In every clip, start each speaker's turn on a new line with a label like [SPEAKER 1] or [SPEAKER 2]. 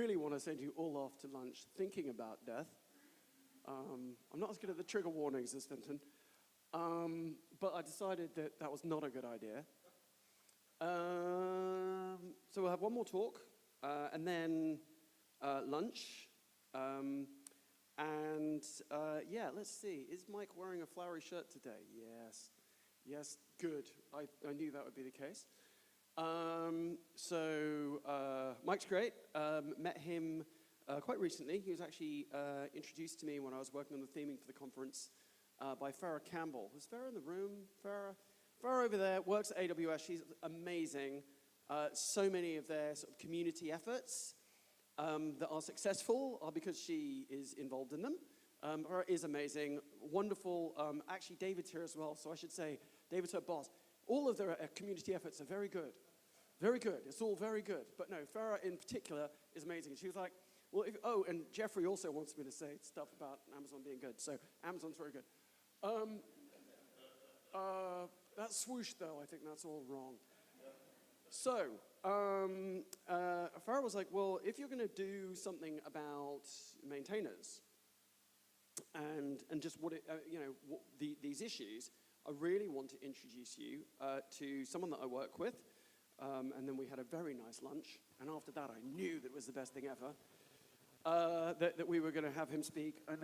[SPEAKER 1] really want to send you all off to lunch thinking about death. I'm not as good at the trigger warnings as Vinton, but I decided that that was not a good idea. So we'll have one more talk, and then lunch. Yeah, let's see. Is Mike wearing a flowery shirt today? Yes. Yes, good. I knew that would be the case. Mike's great. Met him quite recently. He was actually introduced to me when I was working on the theming for the conference by Farrah Campbell. Is Farrah in the room? Farrah over there works at AWS. She's amazing. So many of their sort of community efforts that are successful are because she is involved in them. Farrah is amazing, wonderful. Actually, David's here as well, so I should say David's her boss. All of their community efforts are very good. Very good. It's all very good. But no, Farrah in particular is amazing. She was like, well, and Jeffrey also wants me to say stuff about Amazon being good. So Amazon's very good. That swoosh, though, I think that's all wrong. So Farrah was like, well, if you're going to do something about maintainers and just what these issues, I really want to introduce you to someone that I work with. And then we had a very nice lunch. And after that, I knew that it was the best thing ever, that we were going to have him speak. And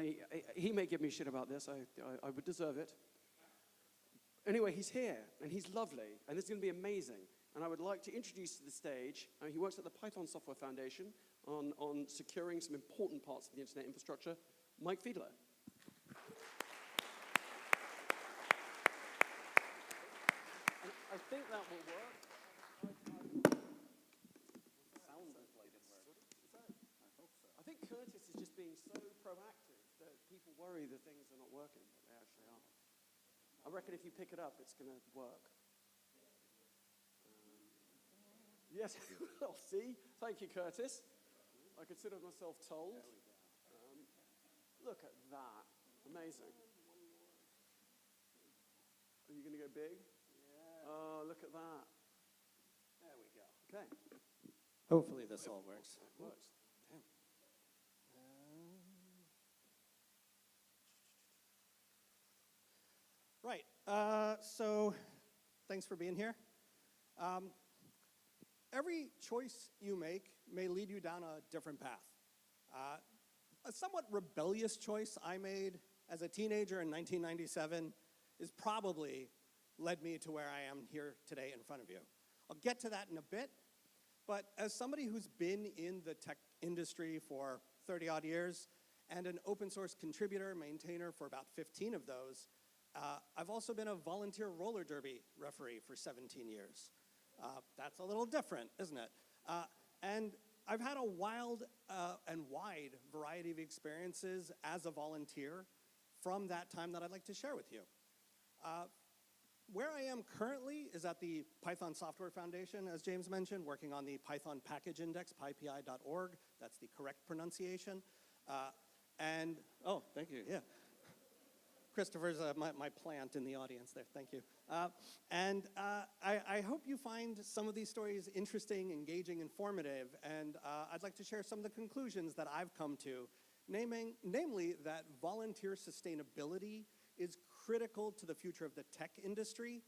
[SPEAKER 1] he may give me shit about this. I would deserve it. Anyway, he's here, and he's lovely. And this is going to be amazing. And I would like to introduce to the stage, he works at the Python Software Foundation on securing some important parts of the internet infrastructure, Mike Fiedler. And I think that will work. I think Curtis is just being so proactive that people worry that things are not working, but they actually are. I reckon if you pick it up, it's going to work. Yes, well, see? Thank you, Curtis. I consider myself told. Look at that. Amazing. Are you going to go big? Yeah. Oh, look at that. There we go. Okay.
[SPEAKER 2] Hopefully this all works.
[SPEAKER 1] It works. Damn.
[SPEAKER 2] Right. So thanks for being here. Every choice you make may lead you down a different path. A somewhat rebellious choice I made as a teenager in 1997 is probably led me to where I am here today in front of you. I'll get to that in a bit, but as somebody who's been in the tech industry for 30-odd years and an open source contributor, maintainer for about 15 of those, I've also been a volunteer roller derby referee for 17 years. That's a little different, isn't it? And I've had a wild and wide variety of experiences as a volunteer from that time that I'd like to share with you. Where I am currently is at the Python Software Foundation, as James mentioned, working on the Python package index, pypi.org. That's the correct pronunciation. Oh, thank you, yeah. Christopher's my plant in the audience there, thank you. I hope you find some of these stories interesting, engaging, informative, and I'd like to share some of the conclusions that I've come to, namely that volunteer sustainability is critical to the future of the tech industry,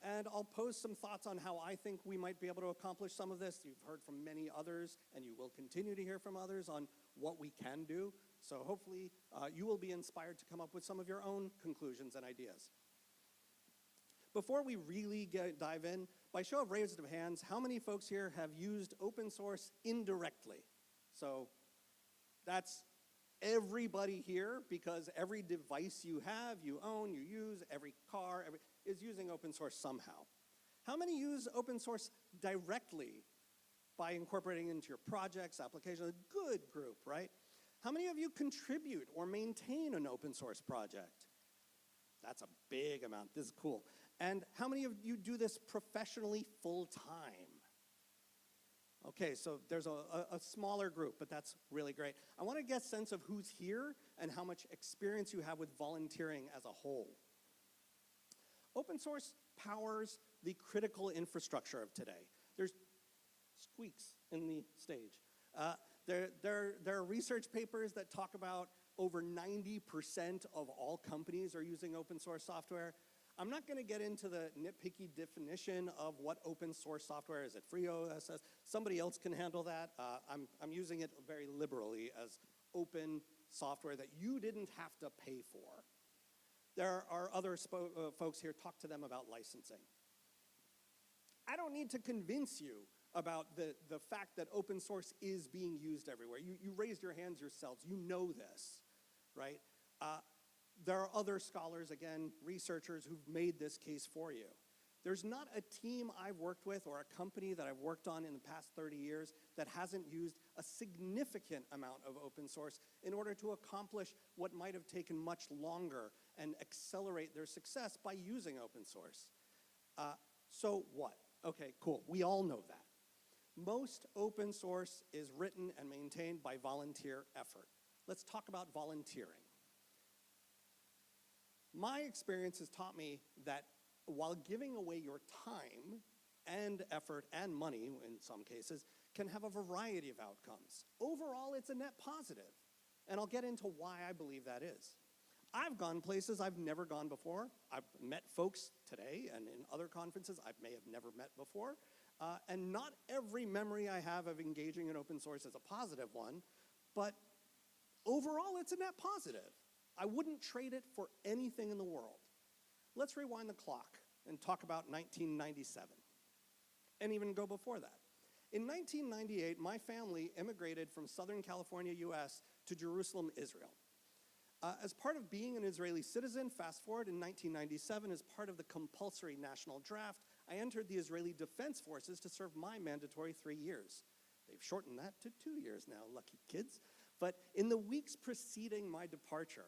[SPEAKER 2] and I'll pose some thoughts on how I think we might be able to accomplish some of this. You've heard from many others, and you will continue to hear from others on what we can do. So hopefully you will be inspired to come up with some of your own conclusions and ideas. Before we really dive in, by show of raised of hands, how many folks here have used open source indirectly? So that's everybody here, because every device you have, you own, you use, every car is using open source somehow. How many use open source directly by incorporating into your projects, applications? A good group, right? How many of you contribute or maintain an open source project? That's a big amount. This is cool. And how many of you do this professionally full-time? Okay, so there's a smaller group, but that's really great. I want to get a sense of who's here and how much experience you have with volunteering as a whole. Open source powers the critical infrastructure of today. There's squeaks in the stage. There are research papers that talk about over 90% of all companies are using open source software. I'm not going to get into the nitpicky definition of what open source software is. It free OSS? Somebody else can handle that. I'm using it very liberally as open software that you didn't have to pay for. There are other folks here. Talk to them about licensing. I don't need to convince you about the fact that open source is being used everywhere. You raised your hands yourselves. You know this, right? There are other scholars, again, researchers who've made this case for you. There's not a team I've worked with or a company that I've worked on in the past 30 years that hasn't used a significant amount of open source in order to accomplish what might have taken much longer and accelerate their success by using open source. So what? Okay, cool. We all know that. Most open source is written and maintained by volunteer effort. Let's talk about volunteering. My experience has taught me that while giving away your time and effort and money, in some cases, can have a variety of outcomes. Overall, it's a net positive. And I'll get into why I believe that is. I've gone places I've never gone before. I've met folks today and in other conferences I may have never met before. And not every memory I have of engaging in open source is a positive one, but overall it's a net positive. I wouldn't trade it for anything in the world. Let's rewind the clock and talk about 1997, and even go before that. In 1998, my family immigrated from Southern California, US, to Jerusalem, Israel. As part of being an Israeli citizen, fast forward in 1997, as part of the compulsory national draft, I entered the Israeli Defense Forces to serve my mandatory 3 years. They've shortened that to 2 years now, lucky kids. But in the weeks preceding my departure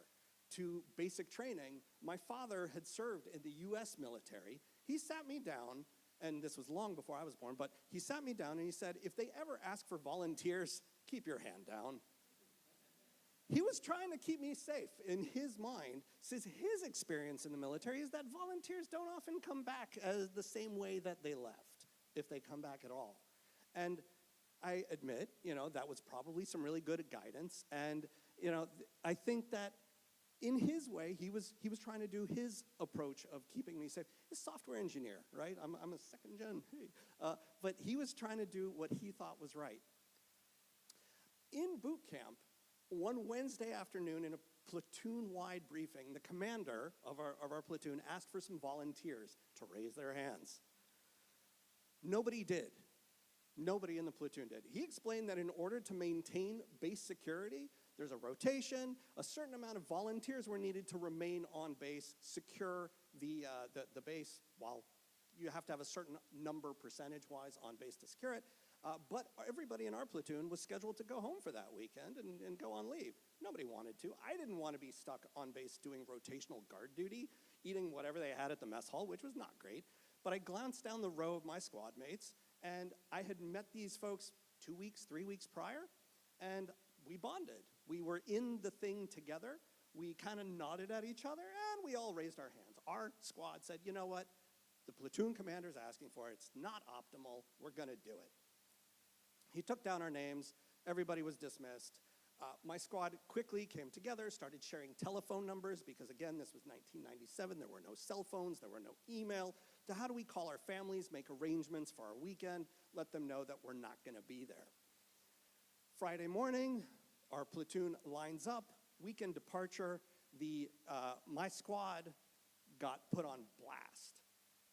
[SPEAKER 2] to basic training, my father had served in the US military. He sat me down, and this was long before I was born, but he sat me down and he said, if they ever ask for volunteers, keep your hand down. He was trying to keep me safe in his mind, since his experience in the military is that volunteers don't often come back as the same way that they left, if they come back at all. And I admit, that was probably some really good guidance. And, I think that in his way, he was trying to do his approach of keeping me safe. He's a software engineer, right? I'm a second gen, hey. But he was trying to do what he thought was right. In boot camp, one Wednesday afternoon in a platoon-wide briefing, the commander of our platoon asked for some volunteers to raise their hands. Nobody did. Nobody in the platoon did. He explained that in order to maintain base security, there's a rotation, a certain amount of volunteers were needed to remain on base, secure the base, while you have to have a certain number percentage-wise on base to secure it. But everybody in our platoon was scheduled to go home for that weekend and go on leave. Nobody wanted to. I didn't want to be stuck on base doing rotational guard duty, eating whatever they had at the mess hall, which was not great. But I glanced down the row of my squad mates, and I had met these folks 2 weeks, 3 weeks prior, and we bonded. We were in the thing together. We kind of nodded at each other, and we all raised our hands. Our squad said, you know what? The platoon commander's asking for it. It's not optimal. We're going to do it. He took down our names. Everybody was dismissed. My squad quickly came together, started sharing telephone numbers, because again, this was 1997. There were no cell phones. There were no email. So how do we call our families, make arrangements for our weekend, let them know that we're not going to be there? Friday morning, our platoon lines up, weekend departure. My squad got put on blast,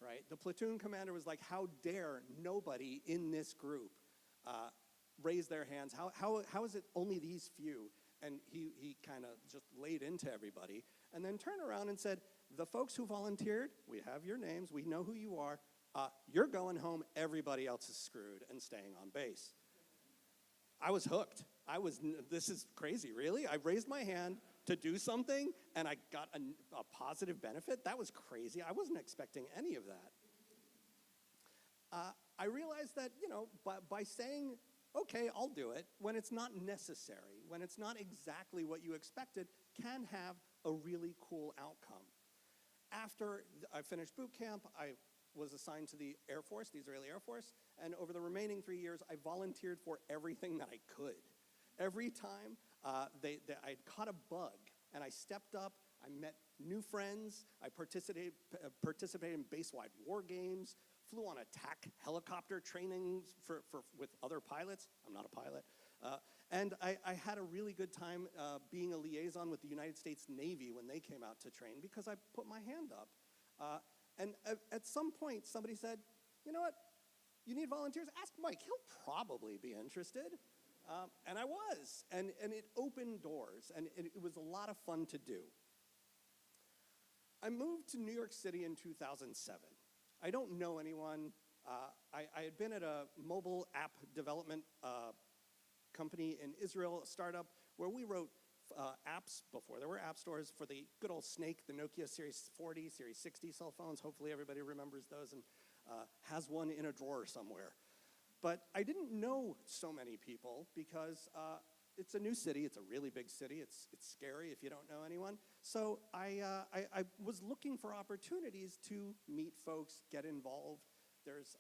[SPEAKER 2] right? The platoon commander was like, how dare nobody in this group raise their hands? How is it only these few? And he kind of just laid into everybody and then turned around and said, the folks who volunteered, we have your names, we know who you are, you're going home, everybody else is screwed and staying on base. I was hooked. This is crazy, really? I raised my hand to do something and I got a positive benefit? That was crazy. I wasn't expecting any of that. I realized that, by saying, okay, I'll do it, when it's not necessary, when it's not exactly what you expected, can have a really cool outcome. After I finished boot camp, I was assigned to the Air Force, the Israeli Air Force, and over the remaining 3 years, I volunteered for everything that I could. every time I caught a bug, and I stepped up, I met new friends, I participated in base-wide war games, flew on attack helicopter trainings with other pilots. I'm not a pilot. And I had a really good time being a liaison with the United States Navy when they came out to train because I put my hand up. And at some point, somebody said, you know what, you need volunteers? Ask Mike, he'll probably be interested. And I was, and it opened doors, and it was a lot of fun to do. I moved to New York City in 2007. I don't know anyone. I had been at a mobile app development company in Israel, a startup, where we wrote apps before there were app stores for the good old Snake, the Nokia Series 40, Series 60 cell phones. Hopefully everybody remembers those and has one in a drawer somewhere. But I didn't know so many people because it's a new city. It's a really big city. It's scary if you don't know anyone. So I was looking for opportunities to meet folks, get involved. There's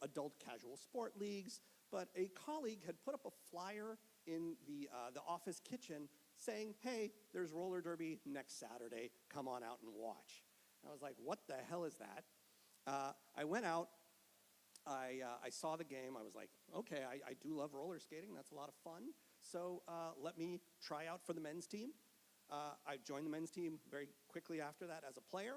[SPEAKER 2] adult casual sport leagues. But a colleague had put up a flyer in the office kitchen saying, hey, there's roller derby next Saturday. Come on out and watch. And I was like, what the hell is that? I went out. I saw the game. I was like, okay, I do love roller skating. That's a lot of fun. So let me try out for the men's team. I joined the men's team very quickly after that as a player.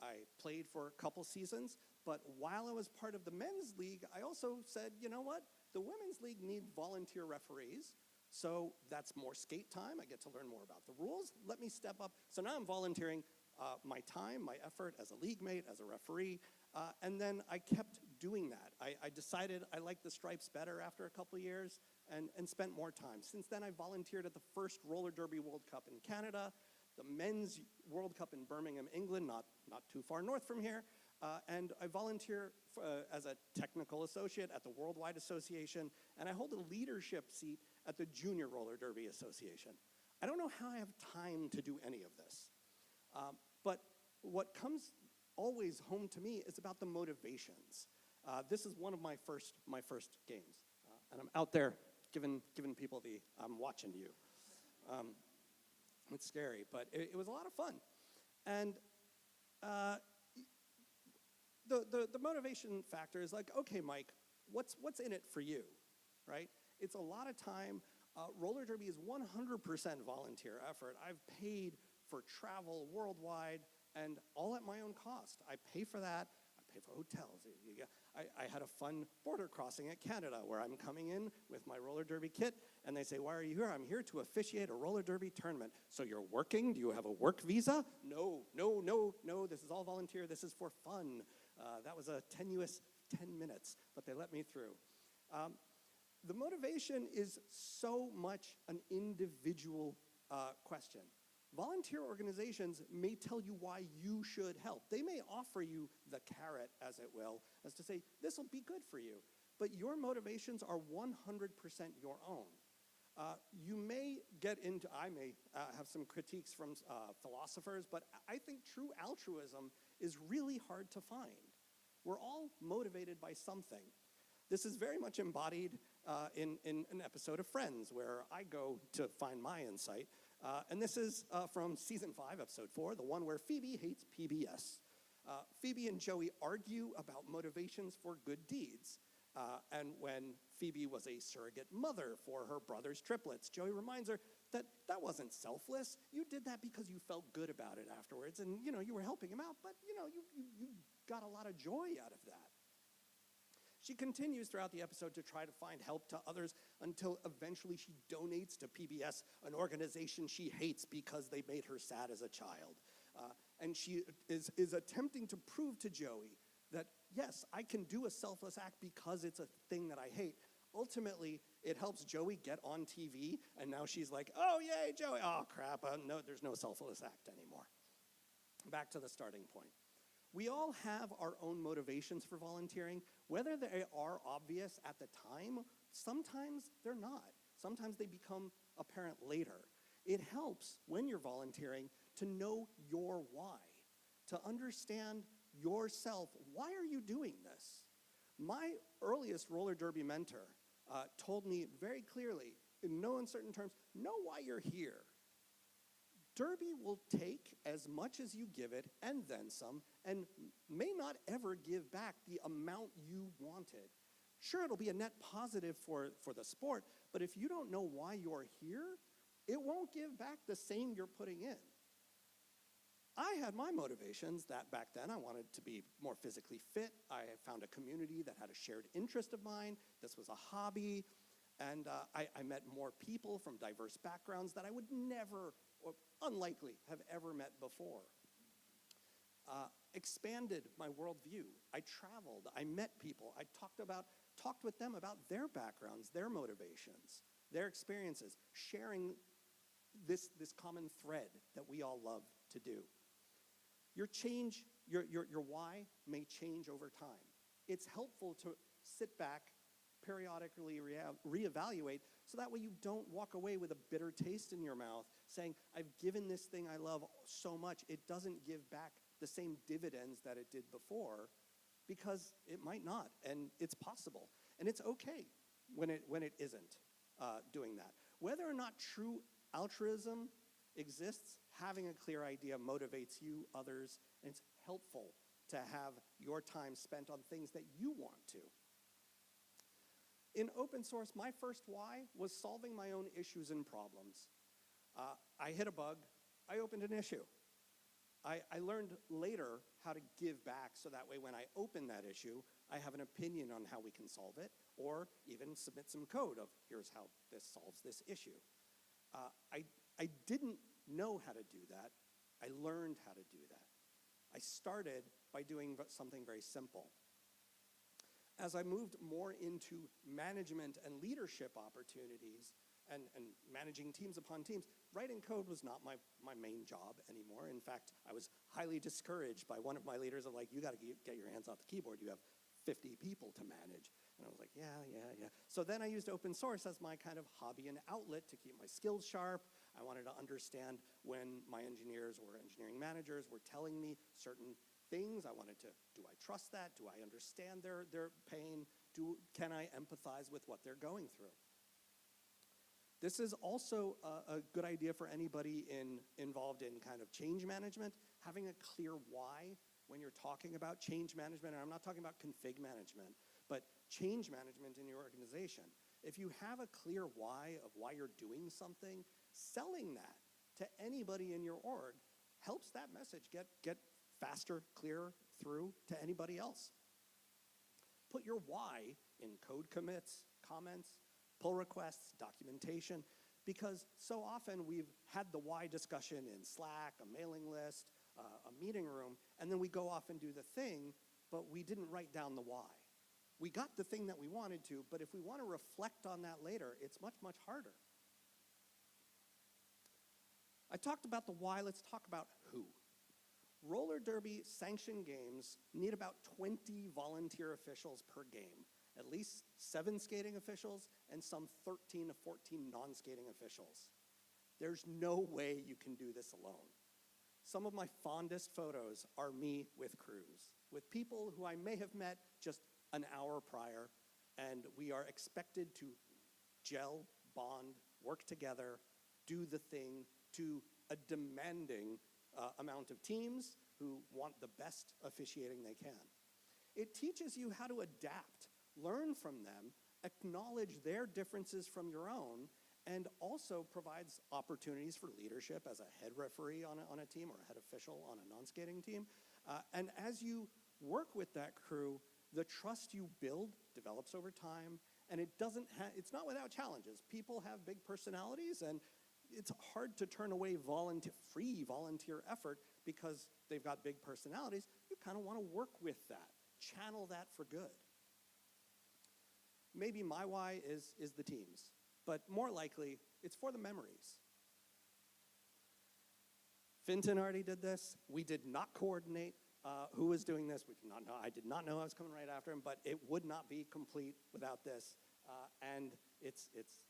[SPEAKER 2] I played for a couple seasons. But while I was part of the men's league, I also said, you know what? The women's league needs volunteer referees. So that's more skate time. I get to learn more about the rules. Let me step up. So now I'm volunteering my time, my effort as a league mate, as a referee. And then I kept doing that. I decided I liked the stripes better after a couple of years and spent more time. Since then, I volunteered at the first Roller Derby World Cup in Canada, the Men's World Cup in Birmingham, England, not too far north from here. And I volunteer as a technical associate at the Worldwide Association, and I hold a leadership seat at the Junior Roller Derby Association. I don't know how I have time to do any of this. But what comes always home to me is about the motivations. This is one of my first games, and I'm out there giving people the I'm watching you. It's scary, but it was a lot of fun, and the motivation factor is like, okay, Mike, what's in it for you, right? It's a lot of time. Roller derby is 100% volunteer effort. I've paid for travel worldwide and all at my own cost. I pay for that. I pay for hotels. I had a fun border crossing at Canada where I'm coming in with my roller derby kit, and they say, why are you here? I'm here to officiate a roller derby tournament. So you're working? Do you have a work visa? No. This is all volunteer. This is for fun. That was a tenuous 10 minutes, but they let me through. The motivation is so much an individual question. Volunteer organizations may tell you why you should help. They may offer you the carrot, as it will, as to say, this will be good for you. But your motivations are 100% your own. You may get into, I may have some critiques from philosophers, but I think true altruism is really hard to find. We're all motivated by something. This is very much embodied in an episode of Friends, where I go to find my insight. And this is from season 5, episode 4, the one where Phoebe hates PBS. Phoebe and Joey argue about motivations for good deeds. And when Phoebe was a surrogate mother for her brother's triplets, Joey reminds her that that wasn't selfless. You did that because you felt good about it afterwards. And, you were helping him out, but, you got a lot of joy out of that. She continues throughout the episode to try to find help to others until eventually she donates to PBS, an organization she hates because they made her sad as a child. And she is attempting to prove to Joey that, yes, I can do a selfless act because it's a thing that I hate. Ultimately, it helps Joey get on TV, and now she's like, oh, yay, Joey. Oh, crap, no, there's no selfless act anymore. Back to the starting point. We all have our own motivations for volunteering, whether they are obvious at the time. Sometimes they're not. Sometimes they become apparent later. It helps when you're volunteering to know your why, to understand yourself. Why are you doing this? My earliest roller derby mentor told me very clearly, in no uncertain terms, know why you're here. Derby will take as much as you give it and then some, and may not ever give back the amount you wanted. Sure, it'll be a net positive for the sport, but if you don't know why you're here, it won't give back the same you're putting in. I had my motivations that back then I wanted to be more physically fit. I found a community that had a shared interest of mine. This was a hobby. And I met more people from diverse backgrounds that I would never, or unlikely, have ever met before. Expanded my worldview. I traveled. I met people. I talked with them about their backgrounds, their motivations, their experiences, sharing this common thread that we all love to do. Your why may change over time. It's helpful to sit back, periodically reevaluate, so that way you don't walk away with a bitter taste in your mouth saying, I've given this thing I love so much, it doesn't give back the same dividends that it did before, because it might not, and it's possible. And it's okay when it isn't doing that. Whether or not true altruism exists, having a clear idea motivates you, others, and it's helpful to have your time spent on things that you want to. In open source, my first why was solving my own issues and problems. I hit a bug, I opened an issue. I learned later how to give back so that way when I open that issue, I have an opinion on how we can solve it, or even submit some code of here's how this solves this issue. I didn't know how to do that. I learned how to do that. I started by doing something very simple. As I moved more into management and leadership opportunities and managing teams upon teams, writing code was not my main job anymore. In fact, I was highly discouraged by one of my leaders of like, you got to get your hands off the keyboard. You have 50 people to manage. And I was like, yeah. So then I used open source as my kind of hobby and outlet to keep my skills sharp. I wanted to understand when my engineers or engineering managers were telling me certain things. I wanted to, do I trust that? Do I understand their pain? Can I empathize with what they're going through? This is also a good idea for anybody involved in kind of change management, having a clear why when you're talking about change management, and I'm not talking about config management, but change management in your organization. If you have a clear why of why you're doing something, selling that to anybody in your org helps that message get faster, clearer through to anybody else. Put your why in code commits, comments, pull requests, documentation, because so often we've had the why discussion in Slack, a mailing list, a meeting room, and then we go off and do the thing, but we didn't write down the why. We got the thing that we wanted to, but if we want to reflect on that later, it's much, much harder. I talked about the why, let's talk about who. Roller derby sanctioned games need about 20 volunteer officials per game, at least 7 skating officials and some 13 to 14 non-skating officials. There's no way you can do this alone. Some of my fondest photos are me with crews, with people who I may have met just an hour prior, and we are expected to gel, bond, work together, do the thing to a demanding amount of teams who want the best officiating they can. It teaches you how to adapt, learn from them, acknowledge their differences from your own, and also provides opportunities for leadership as a head referee on a team or a head official on a non-skating team. And as you work with that crew, the trust you build develops over time, and it's not without challenges. People have big personalities, and it's hard to turn away free volunteer effort because they've got big personalities. You kind of want to work with that, channel that for good. Maybe my why is the teams, but more likely, it's for the memories. Finton already did this. We did not coordinate who was doing this. We did not know. I did not know I was coming right after him, but it would not be complete without this. And it's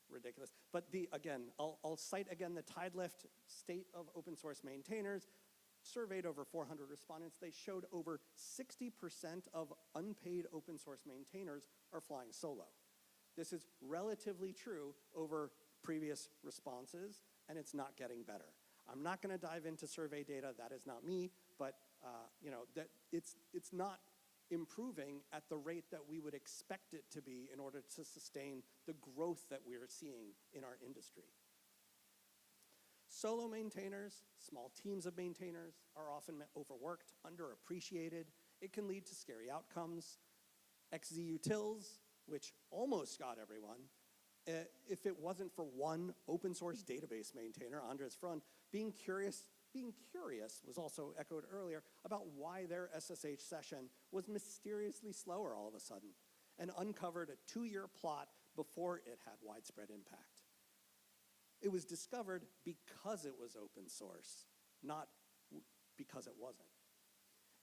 [SPEAKER 2] ridiculous. But again, I'll cite again the Tidelift State of Open Source Maintainers. Surveyed over 400 respondents. They showed over 60% of unpaid open source maintainers are flying solo. This is relatively true over previous responses, and it's not getting better. I'm not going to dive into survey data. That is not me, but that it's not improving at the rate that we would expect it to be in order to sustain the growth that we're seeing in our industry. Solo maintainers, small teams of maintainers, are often overworked, underappreciated. It can lead to scary outcomes. XZUtils, which almost got everyone, if it wasn't for one open source database maintainer, Andres Frund, being curious was also echoed earlier about why their SSH session was mysteriously slower all of a sudden, and uncovered a 2-year plot before it had widespread impact. It was discovered because it was open source, not because it wasn't.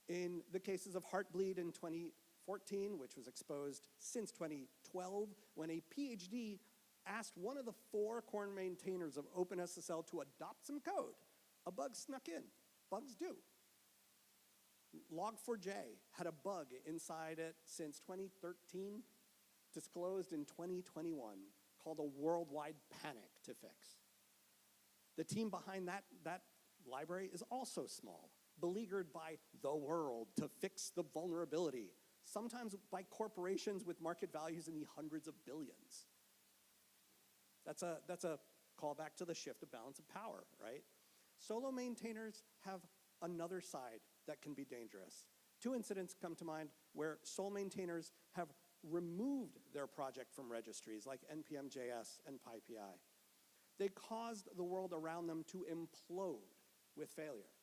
[SPEAKER 2] In the cases of Heartbleed in 2014, which was exposed since 2012, when a PhD asked one of the 4 core maintainers of OpenSSL to adopt some code, a bug snuck in. Bugs do. Log4j had a bug inside it since 2013, disclosed in 2021, called a worldwide panic to fix. The team behind that library is also small, beleaguered by the world to fix the vulnerability, sometimes by corporations with market values in the hundreds of billions. That's a callback to the shift of balance of power, right? Solo maintainers have another side that can be dangerous. 2 incidents come to mind where sole maintainers have removed their project from registries like npm.js and PyPI. They caused the world around them to implode with failure.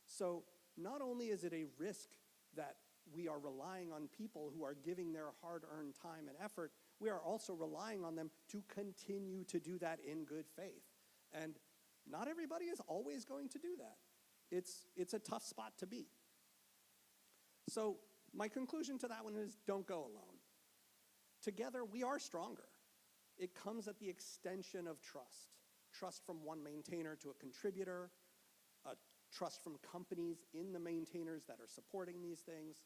[SPEAKER 2] So not only is it a risk that we are relying on people who are giving their hard-earned time and effort, we are also relying on them to continue to do that in good faith. And not everybody is always going to do that. It's a tough spot to be. So my conclusion to that one is don't go alone. Together, we are stronger. It comes at the extension of trust. Trust from one maintainer to a contributor, trust from companies in the maintainers that are supporting these things.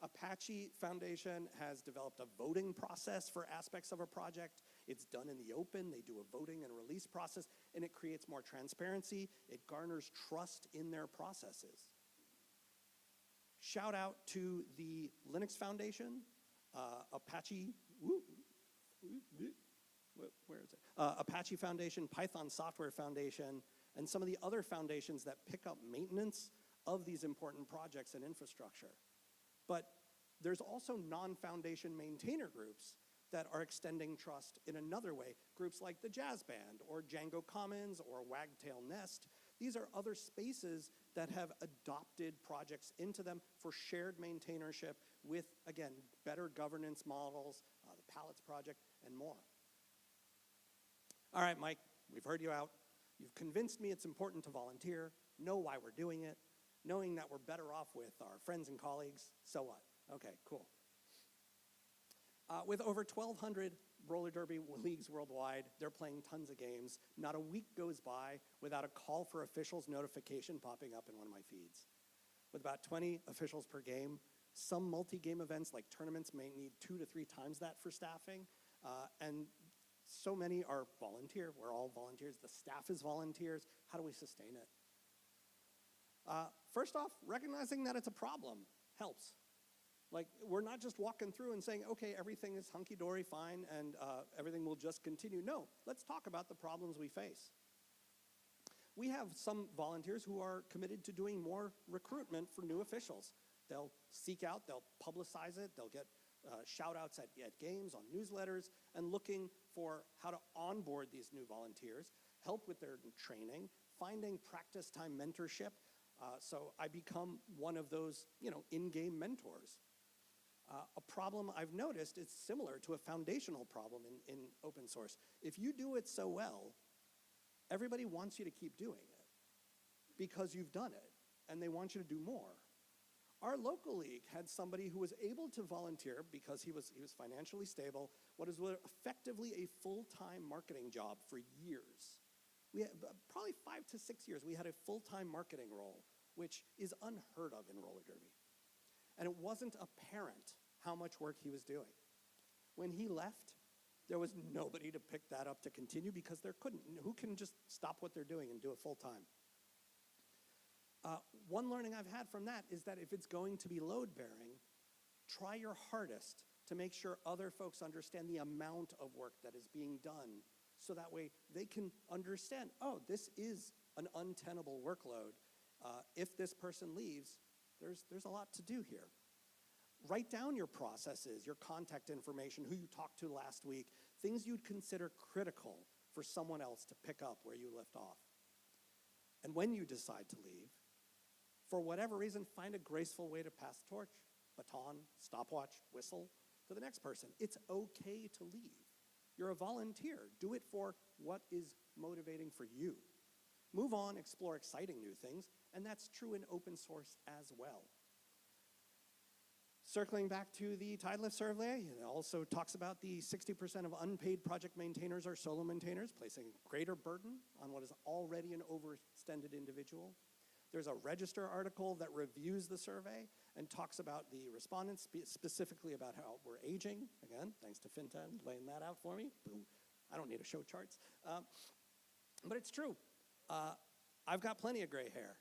[SPEAKER 2] Apache Foundation has developed a voting process for aspects of a project. It's done in the open. They do a voting and release process, and it creates more transparency. It garners trust in their processes. Shout out to the Linux Foundation, Apache, where is it? Apache Foundation, Python Software Foundation, and some of the other foundations that pick up maintenance of these important projects and infrastructure. But there's also non-foundation maintainer groups that are extending trust in another way. Groups like the Jazz Band or Django Commons or Wagtail Nest. These are other spaces that have adopted projects into them for shared maintainership with, again, better governance models, the Pallets Project, and more. All right, Mike, we've heard you out. You've convinced me it's important to volunteer, know why we're doing it, knowing that we're better off with our friends and colleagues. So what? Okay, cool. With over 1,200 roller derby leagues worldwide, they're playing tons of games. Not a week goes by without a call for officials notification popping up in one of my feeds. With about 20 officials per game, some multi-game events like tournaments may need 2 to 3 times that for staffing, and so many are volunteer. We're all volunteers. The staff is volunteers. How do we sustain it? First off, recognizing that it's a problem helps. Like, we're not just walking through and saying, okay, everything is hunky-dory, fine, and everything will just continue. No, let's talk about the problems we face. We have some volunteers who are committed to doing more recruitment for new officials. They'll seek out, they'll publicize it, they'll get shout-outs at games, on newsletters, and looking for how to onboard these new volunteers, help with their training, finding practice time mentorship. So I become one of those, in-game mentors. A problem I've noticed is similar to a foundational problem in open source. If you do it so well, everybody wants you to keep doing it because you've done it, and they want you to do more. Our local league had somebody who was able to volunteer because he was financially stable, what is effectively a full-time marketing job for years. We had, probably 5 to 6 years, we had a full-time marketing role, which is unheard of in roller derby. And it wasn't apparent how much work he was doing. When he left, There was nobody to pick that up to continue because there couldn't. Who can just stop what they're doing and do it full time? One learning I've had from that is that if it's going to be load bearing, try your hardest to make sure other folks understand the amount of work that is being done, so that way they can understand, oh, this is an untenable workload. If this person leaves, there's a lot to do here. Write down your processes, your contact information, who you talked to last week, things you'd consider critical for someone else to pick up where you left off. And when you decide to leave, for whatever reason, find a graceful way to pass the torch, baton, stopwatch, whistle, to the next person. It's okay to leave. You're a volunteer. Do it for what is motivating for you. Move on, explore exciting new things, and that's true in open source as well. Circling back to the Tidelift survey, it also talks about the 60% of unpaid project maintainers are solo maintainers, placing a greater burden on what is already an overextended individual. There's a Register article that reviews the survey and talks about the respondents, specifically about how we're aging. Again, thanks to FinTen laying that out for me. Boo. I don't need to show charts. But it's true. I've got plenty of gray hair,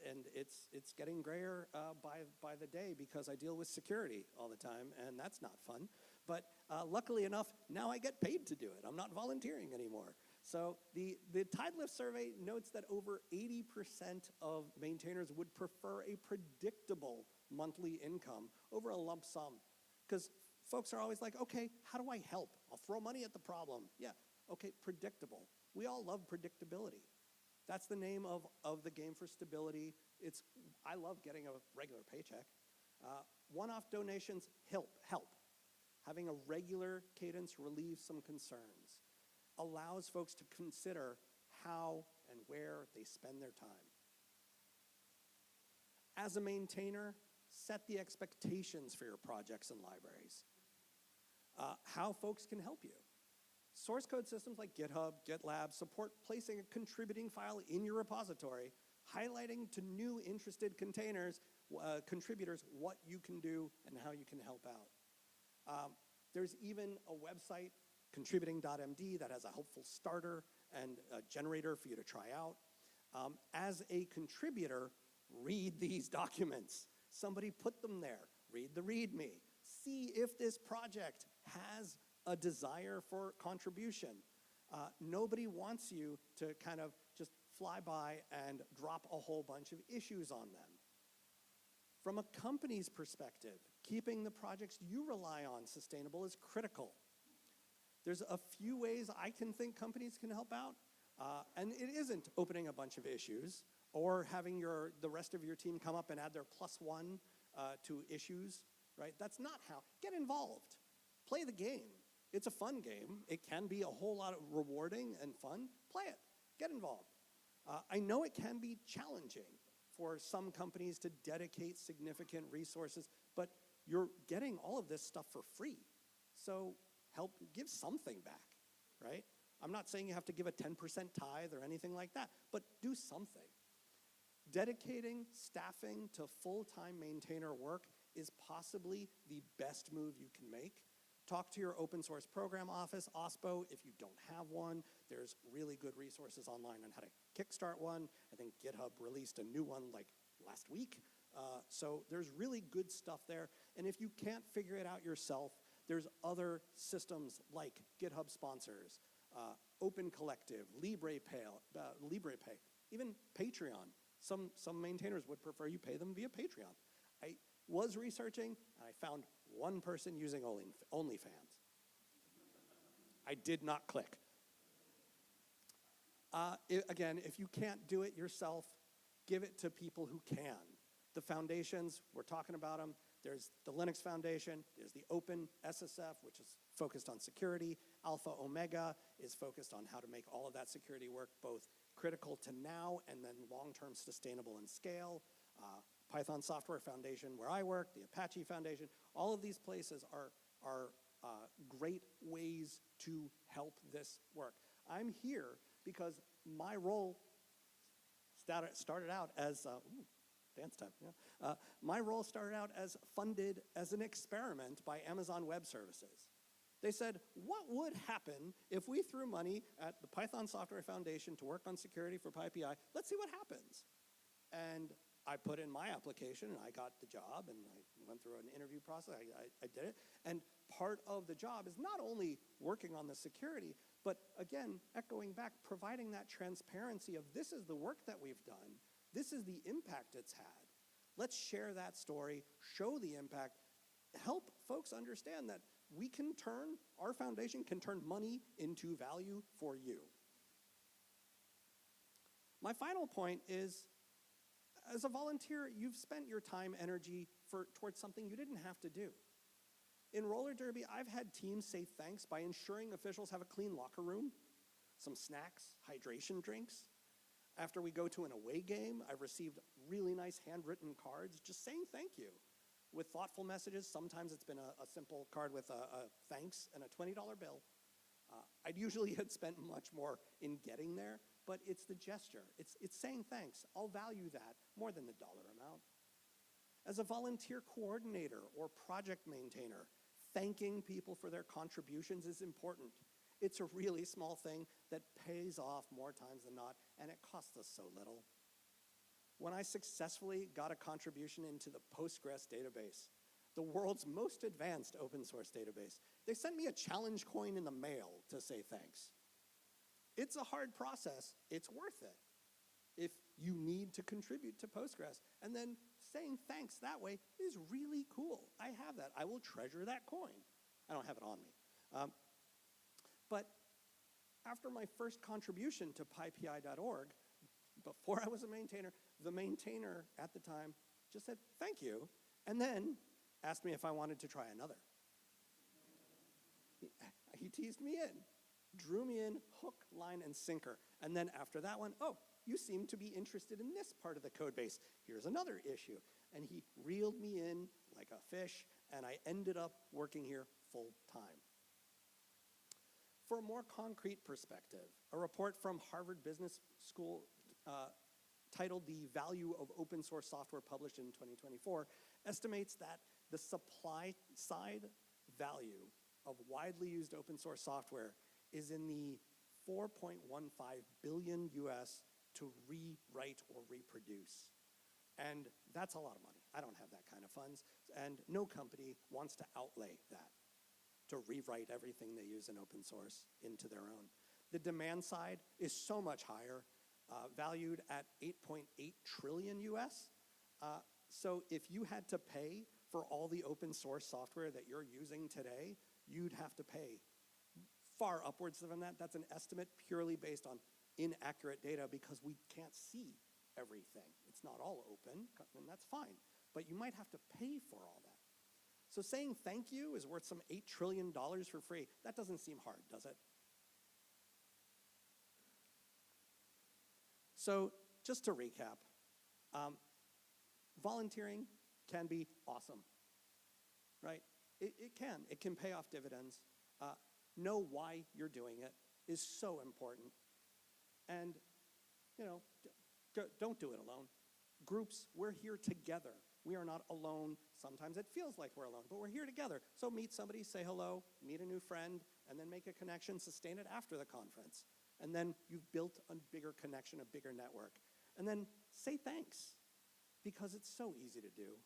[SPEAKER 2] and it's getting grayer by the day because I deal with security all the time, and that's not fun. But luckily enough, now I get paid to do it. I'm not volunteering anymore. So the Tidelift survey notes that over 80% of maintainers would prefer a predictable monthly income over a lump sum. Because folks are always like, okay, how do I help? I'll throw money at the problem. Yeah, okay, predictable. We all love predictability. That's the name of the game for stability. I love getting a regular paycheck. One-off donations help. Having a regular cadence relieves some concerns. Allows folks to consider how and where they spend their time. As a maintainer, set the expectations for your projects and libraries. How folks can help you. Source code systems like GitHub, GitLab support placing a contributing file in your repository, highlighting to new interested contributors what you can do and how you can help out. There's even a website, contributing.md, that has a helpful starter and a generator for you to try out. As a contributor, read these documents. Somebody put them there. Read the README. See if this project has a desire for contribution. Nobody wants you to kind of just fly by and drop a whole bunch of issues on them. From a company's perspective, keeping the projects you rely on sustainable is critical. There's a few ways I can think companies can help out, and it isn't opening a bunch of issues or having the rest of your team come up and add their +1 to issues, right? That's not how. Get involved. Play the game. It's a fun game. It can be a whole lot of rewarding and fun. Play it. Get involved. I know it can be challenging for some companies to dedicate significant resources, but you're getting all of this stuff for free. So give something back, right? I'm not saying you have to give a 10% tithe or anything like that, but do something. Dedicating staffing to full-time maintainer work is possibly the best move you can make. Talk to your open source program office, OSPO, if you don't have one. There's really good resources online on how to kickstart one. I think GitHub released a new one like last week. So there's really good stuff there. And if you can't figure it out yourself, there's other systems like GitHub sponsors, Open Collective, LibrePay, even Patreon. Some maintainers would prefer you pay them via Patreon. I was researching, and I found one person using OnlyFans. I did not click. Again, if you can't do it yourself, give it to people who can. The foundations, we're talking about them. There's the Linux Foundation. There's the Open SSF, which is focused on security. Alpha Omega is focused on how to make all of that security work both critical to now and then long-term sustainable and scale. Python Software Foundation, where I work, the Apache Foundation, all of these places are great ways to help this work. I'm here because my role started out as, dance time, yeah. My role started out as funded as an experiment by Amazon Web Services. They said, what would happen if we threw money at the Python Software Foundation to work on security for PyPI? Let's see what happens. And I put in my application, and I got the job, and I went through an interview process. I did it. And part of the job is not only working on the security, but again, echoing back, providing that transparency of this is the work that we've done. This is the impact it's had. Let's share that story, show the impact, help folks understand that we can turn, our foundation can turn money into value for you. My final point is, as a volunteer, you've spent your time, energy towards something you didn't have to do. In roller derby, I've had teams say thanks by ensuring officials have a clean locker room, some snacks, hydration drinks. After we go to an away game, I've received really nice handwritten cards just saying thank you with thoughtful messages. Sometimes it's been a simple card with a thanks and a $20 bill. I'd usually had spent much more in getting there, but it's the gesture. It's saying thanks. I'll value that more than the dollar amount. As a volunteer coordinator or project maintainer, thanking people for their contributions is important. It's a really small thing that pays off more times than not, and it costs us so little. When I successfully got a contribution into the Postgres database, the world's most advanced open source database, they sent me a challenge coin in the mail to say thanks. It's a hard process. It's worth it if you need to contribute to Postgres. And then saying thanks that way is really cool. I have that. I will treasure that coin. I don't have it on me. But after my first contribution to pypi.org, before I was a maintainer, the maintainer at the time just said, thank you, and then asked me if I wanted to try another. He teased me in, drew me in, hook, line, and sinker. And then after that one, oh, you seem to be interested in this part of the code base. Here's another issue. And he reeled me in like a fish, and I ended up working here full time. For a more concrete perspective, a report from Harvard Business School titled The Value of Open Source Software, published in 2024, estimates that the supply side value of widely used open source software is in the 4.15 billion US to rewrite or reproduce. And that's a lot of money. I don't have that kind of funds, and no company wants to outlay that, to rewrite everything they use in open source into their own. The demand side is so much higher, valued at 8.8 trillion US. So if you had to pay for all the open source software that you're using today, you'd have to pay far upwards than that. That's an estimate purely based on inaccurate data because we can't see everything. It's not all open, and that's fine. But you might have to pay for all that. So saying thank you is worth some $8 trillion for free. That doesn't seem hard, does it? So just to recap, volunteering can be awesome, right? It can pay off dividends. Know why you're doing it is so important. And, you know, don't do it alone. Groups, we're here together. We are not alone. Sometimes it feels like we're alone, but we're here together. So meet somebody, say hello, meet a new friend, and then make a connection, sustain it after the conference. And then you've built a bigger connection, a bigger network. And then say thanks, because it's so easy to do.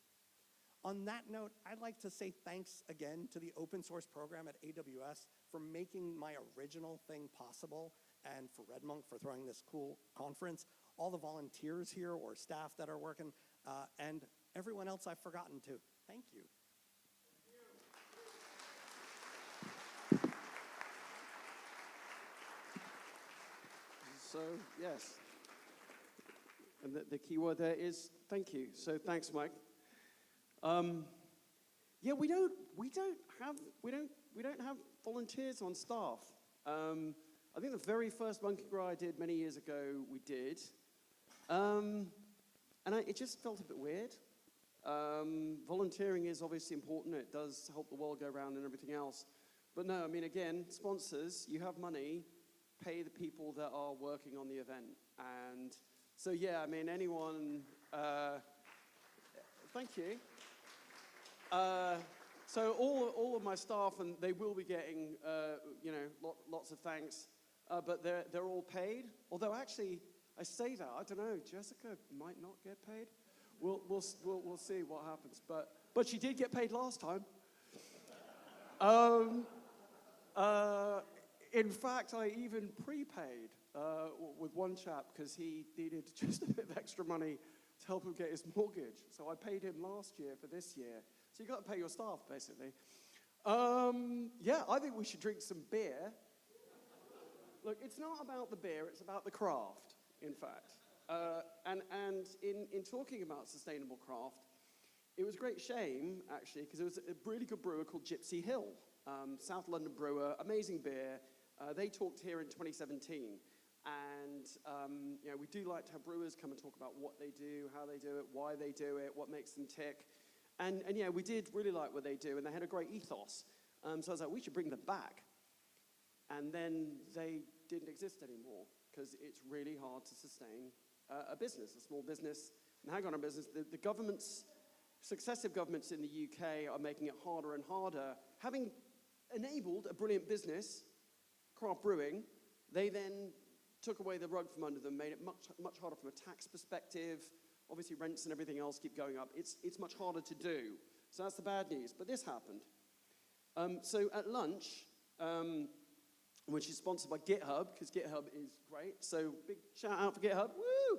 [SPEAKER 2] On that note, I'd like to say thanks again to the open source program at AWS for making my original thing possible, and for RedMonk for throwing this cool conference, all the volunteers here or staff that are working, and everyone else I've forgotten to. Thank you.
[SPEAKER 1] So, yes. And the key word there is thank you. So thanks, Mike. Yeah, we don't have volunteers on staff. I think the very first Monki Gras I did many years ago, we did. And it just felt a bit weird. Volunteering is obviously important. It does help the world go round and everything else. But no, I mean, again, sponsors, you have money, pay the people that are working on the event. And so, yeah, I mean, anyone, thank you. So all of my staff, and they will be getting, lots of thanks, but they're all paid. Although actually, I say that, I don't know, Jessica might not get paid. We'll see what happens. But she did get paid last time. In fact, I even prepaid with one chap because he needed just a bit of extra money to help him get his mortgage. So I paid him last year for this year. So you got to pay your staff, basically. Yeah, I think we should drink some beer. Look, it's not about the beer, it's about the craft, in fact. And in talking about sustainable craft, it was a great shame, actually, because there was a really good brewer called Gypsy Hill, South London brewer, amazing beer. They talked here in 2017. And we do like to have brewers come and talk about what they do, how they do it, why they do it, what makes them tick. And yeah, we did really like what they do, and they had a great ethos. So I was like, we should bring them back. And then they didn't exist anymore, because it's really hard to sustain a business, a small business, and hang on a business. The governments, successive governments in the UK are making it harder and harder. Having enabled a brilliant business, craft brewing, they then took away the rug from under them, made it much harder from a tax perspective. Obviously, rents and everything else keep going up. It's much harder to do. So that's the bad news. But this happened. So at lunch, which is sponsored by GitHub, because GitHub is great. So big shout out for GitHub. Woo!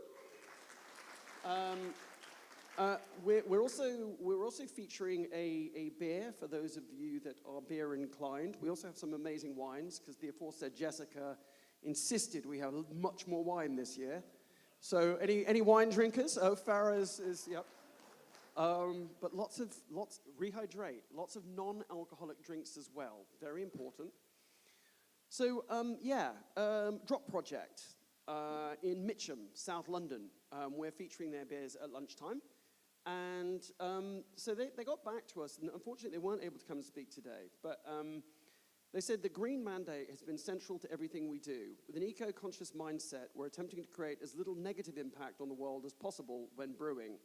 [SPEAKER 1] We're also featuring a beer for those of you that are beer inclined. We also have some amazing wines, because the aforesaid Jessica insisted we have much more wine this year. So any wine drinkers? Oh, Farah is yep. But lots, rehydrate, lots of non-alcoholic drinks as well. Very important. So Drop Project in Mitcham, South London. We're featuring their beers at lunchtime. And so they got back to us, and unfortunately they weren't able to come and speak today. But they said the green mandate has been central to everything we do. With an eco-conscious mindset, we're attempting to create as little negative impact on the world as possible when brewing.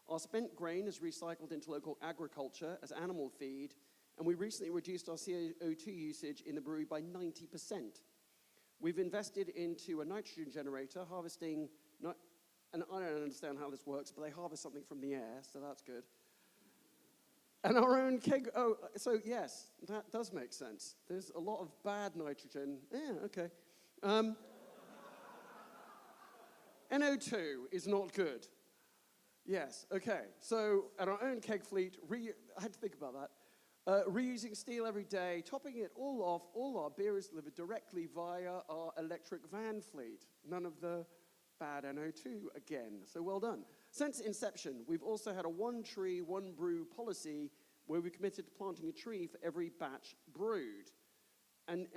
[SPEAKER 1] Our spent grain is recycled into local agriculture as animal feed, and we recently reduced our CO2 usage in the brewery by 90%. We've invested into a nitrogen generator, harvesting, and I don't understand how this works, but they harvest something from the air, so that's good. And our own keg, so yes, that does make sense. There's a lot of bad nitrogen. Yeah, okay. NO2 is not good. Yes, okay. So at our own keg fleet, I had to think about that. Reusing steel every day, topping it all off, all our beer is delivered directly via our electric van fleet. None of the bad NO2 again, so well done. Since inception, we've also had a one tree, one brew policy where we committed to planting a tree for every batch brewed. And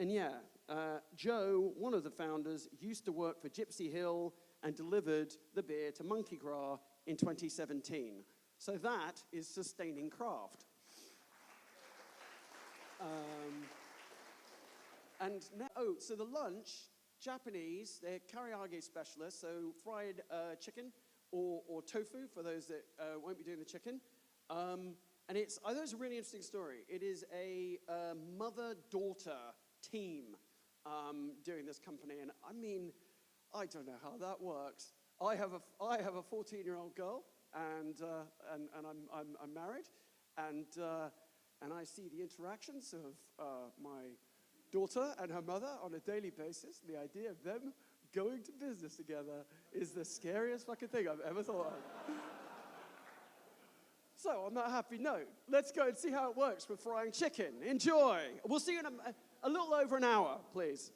[SPEAKER 1] Joe, one of the founders, used to work for Gypsy Hill and delivered the beer to Monki Gras in 2017. So that is sustaining craft. So the lunch, Japanese, they're karaage specialists, so fried chicken or tofu for those that won't be doing the chicken. And I thought it's a really interesting story. It is a mother-daughter team doing this company, and I mean, I don't know how that works. I have a 14-year-old girl, and I'm married, and I see the interactions of my daughter and her mother on a daily basis. The idea of them going to business together is the scariest fucking thing I've ever thought of. So on that happy note, let's go and see how it works with frying chicken. Enjoy. We'll see you in a little over an hour, please.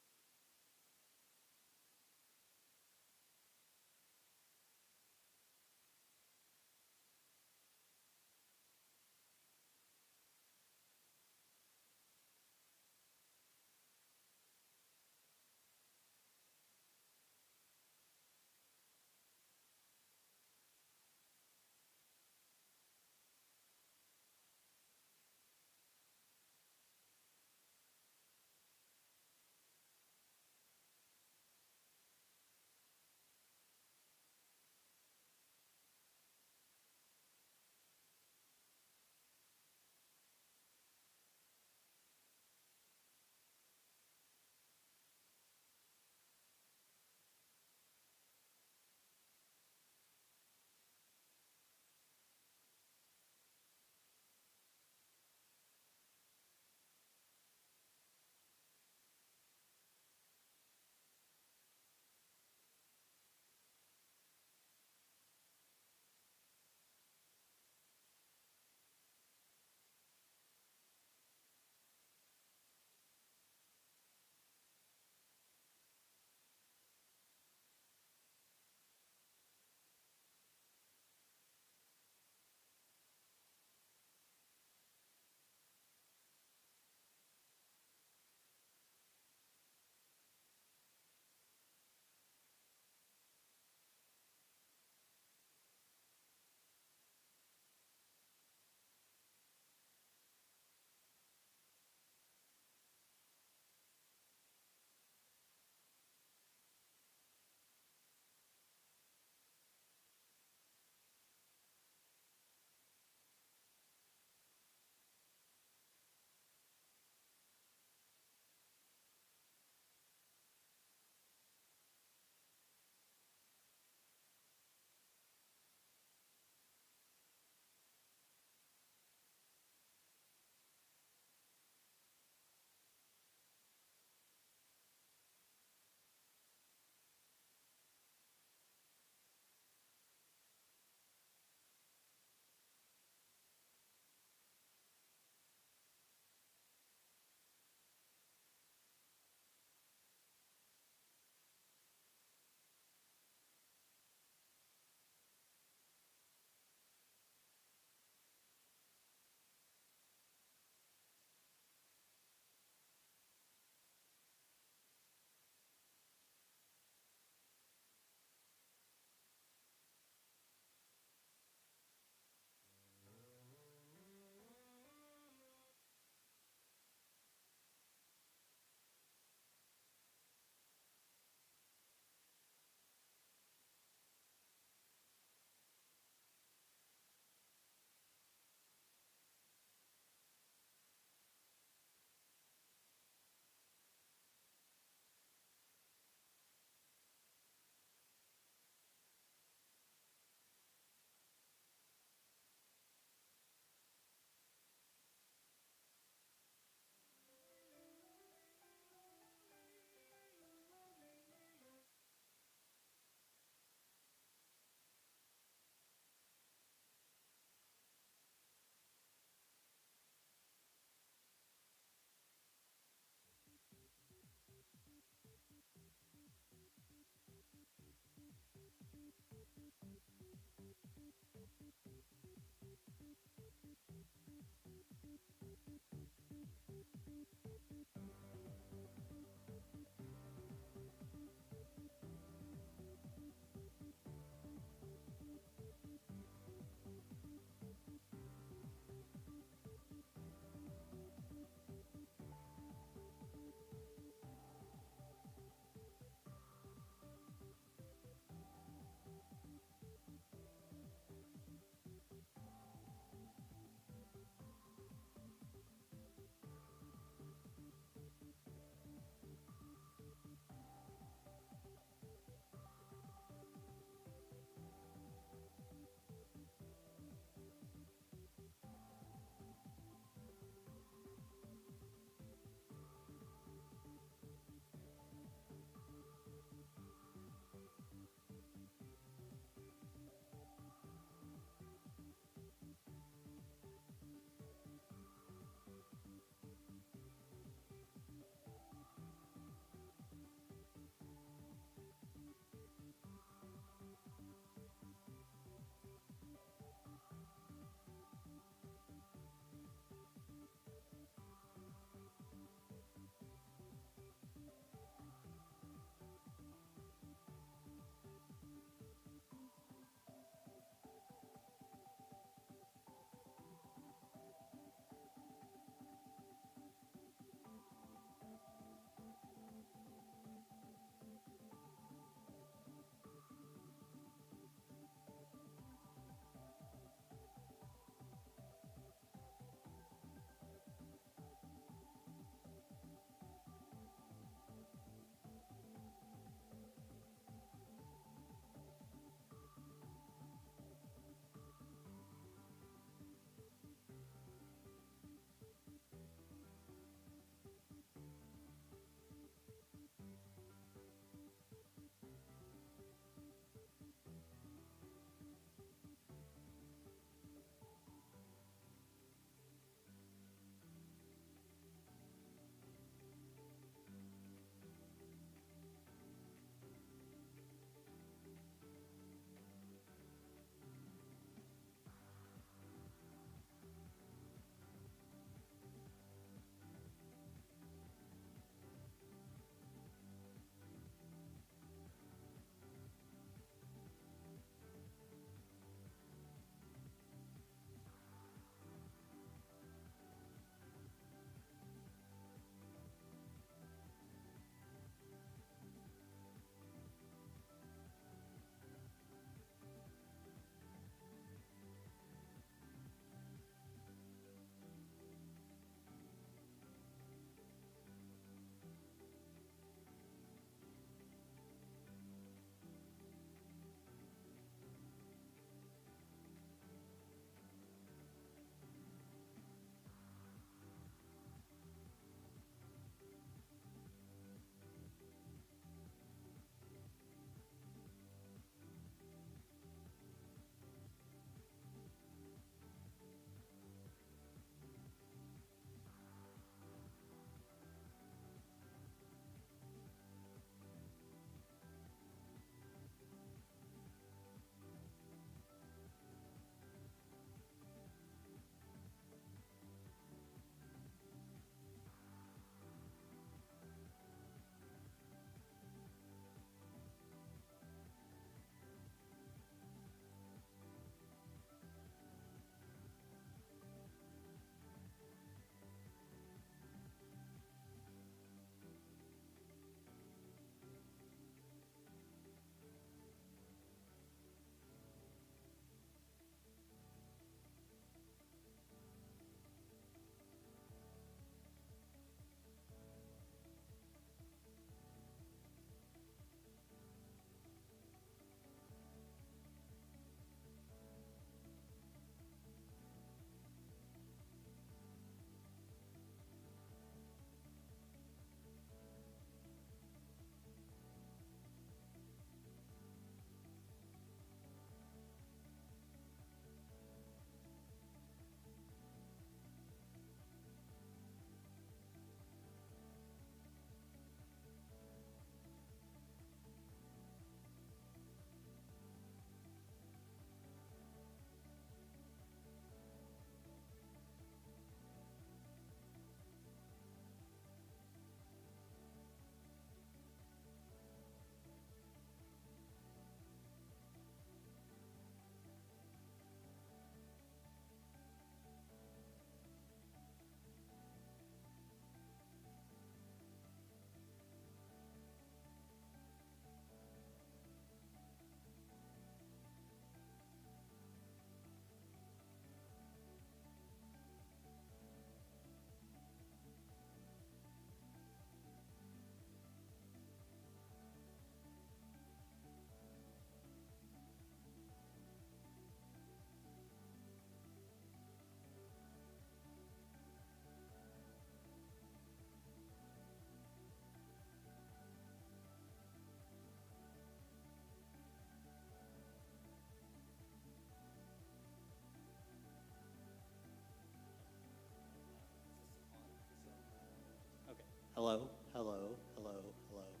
[SPEAKER 2] Hello, hello, hello, hello.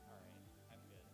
[SPEAKER 3] All right, I'm good.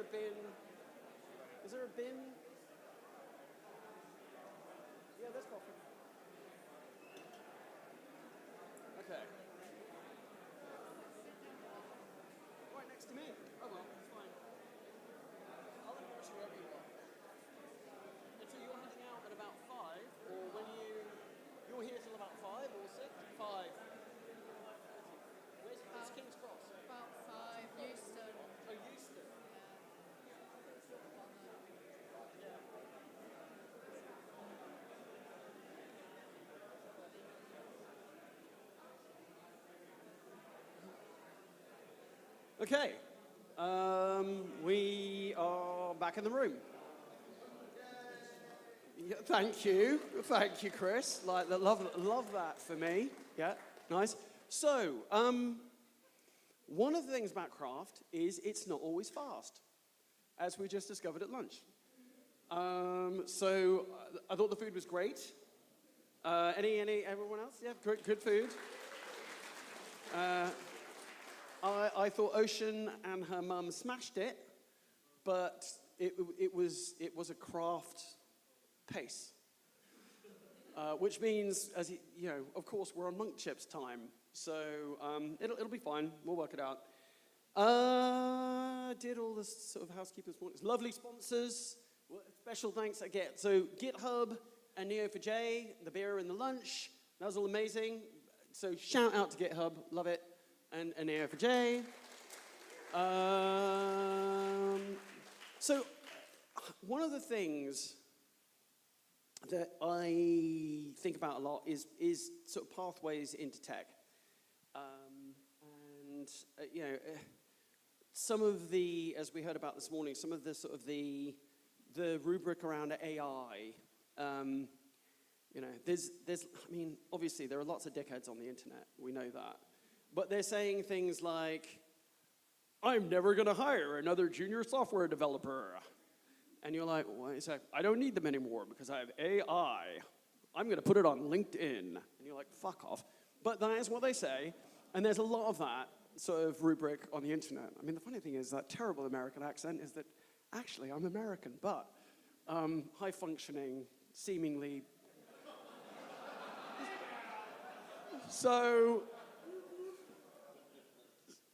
[SPEAKER 1] a bin? Is there a bin? Yeah, there's coffee. Okay. Right next to me. Oh well, it's fine. I'll embarrass you wherever you want. And so you're heading out at about 5, or when you're here till about 5 or 6? 5. Where's King's Cross?
[SPEAKER 4] About 5, Euston.
[SPEAKER 1] Oh, Euston. Okay, we are back in the room. Yeah, thank you, Chris. Love that for me. Yeah, nice. So, one of the things about craft is it's not always fast, as we just discovered at lunch. So I thought the food was great. Everyone else? Yeah, good food. I thought Ocean and her mum smashed it, but it was a craft pace, which means, as you know, of course, we're on monk chips time, so it'll be fine. We'll work it out. Did all this sort of housekeeping this morning. Lovely sponsors. Special thanks I get. So GitHub and Neo4j, the beer and the lunch. That was all amazing. So shout out to GitHub. Love it. And Neo4j. So one of the things that I think about a lot is sort of pathways into tech. You know, some of the, as we heard about this morning, some of the sort of the rubric around AI. You know, there's, I mean, obviously there are lots of dickheads on the internet. We know that. But they're saying things like, I'm never going to hire another junior software developer. And you're like, well, it's like, I don't need them anymore because I have AI. I'm going to put it on LinkedIn. And you're like, fuck off. But that is what they say. And there's a lot of that sort of rubric on the internet. I mean, the funny thing is that terrible American accent is that actually I'm American, but high-functioning, seemingly. So,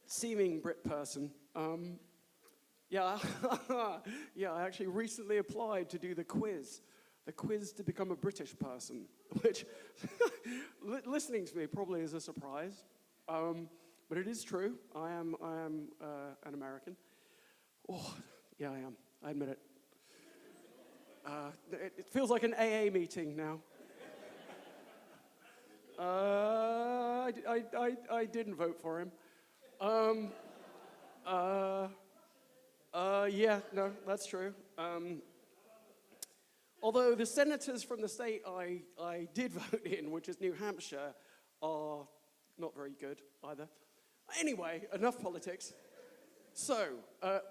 [SPEAKER 1] seeming Brit person. Yeah, yeah, I actually recently applied to do the quiz to become a British person, which, listening to me probably is a surprise, but it is true. I am an American. Oh, yeah, I am. I admit it. It feels like an AA meeting now. I didn't vote for him. Yeah, no, that's true. Although the senators from the state I did vote in, which is New Hampshire, are not very good either. Anyway, enough politics. So,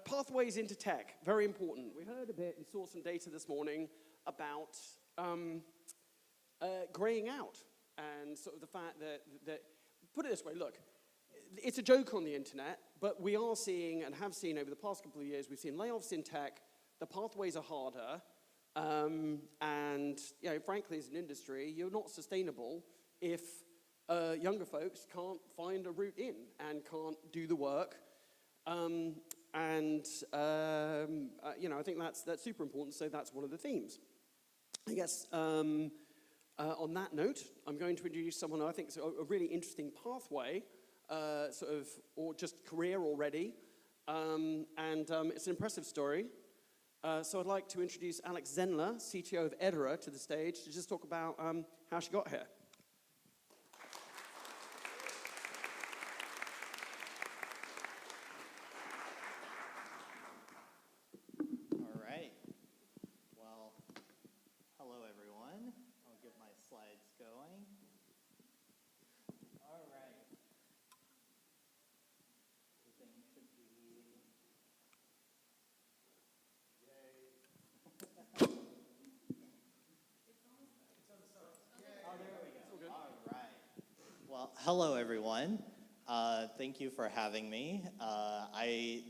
[SPEAKER 1] pathways into tech, very important. We heard a bit and saw some data this morning about graying out and sort of the fact that, put it this way, look, it's a joke on the internet, but we are seeing and have seen over the past couple of years, we've seen layoffs in tech, the pathways are harder, and you know, frankly, as an industry, you're not sustainable if younger folks can't find a route in and can't do the work. You know, I think that's super important, so that's one of the themes. I guess on that note, I'm going to introduce someone who I think is a really interesting pathway, sort of, or just career already, it's an impressive story. So I'd like to introduce Alex Zenler, CTO of Edera, to the stage to just talk about how she got here.
[SPEAKER 3] All right. Well, hello everyone. I'll get my slides going. All right. Everything should be. Yay. Oh, there we go. All right. Well, hello everyone. Thank you for having me.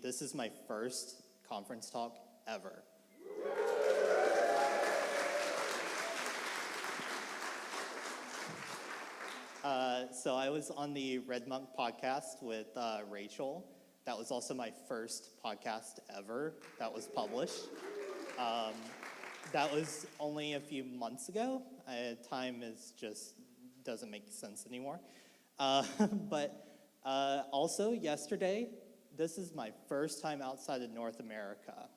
[SPEAKER 3] This is my first conference talk ever. So I was on the Red Monk podcast with Rachel. That was also my first podcast ever that was published. That was only a few months ago. Time doesn't make sense anymore. But also yesterday, this is my first time outside of North America.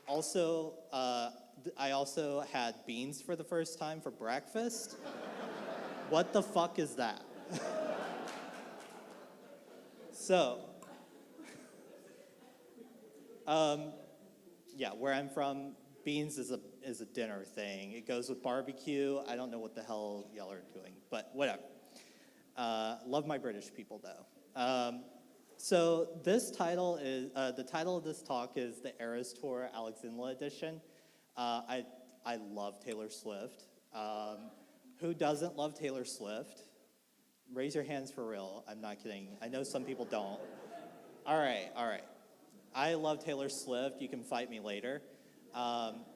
[SPEAKER 3] Also, I also had beans for the first time for breakfast. What the fuck is that? So, yeah, where I'm from, beans is a dinner thing. It goes with barbecue. I don't know what the hell y'all are doing, but whatever. Love my British people, though. So this title is, the title of this talk is the Eras Tour Alexandria Edition. I love Taylor Swift. Who doesn't love Taylor Swift? Raise your hands for real. I'm not kidding. I know some people don't. All right. I love Taylor Swift. You can fight me later.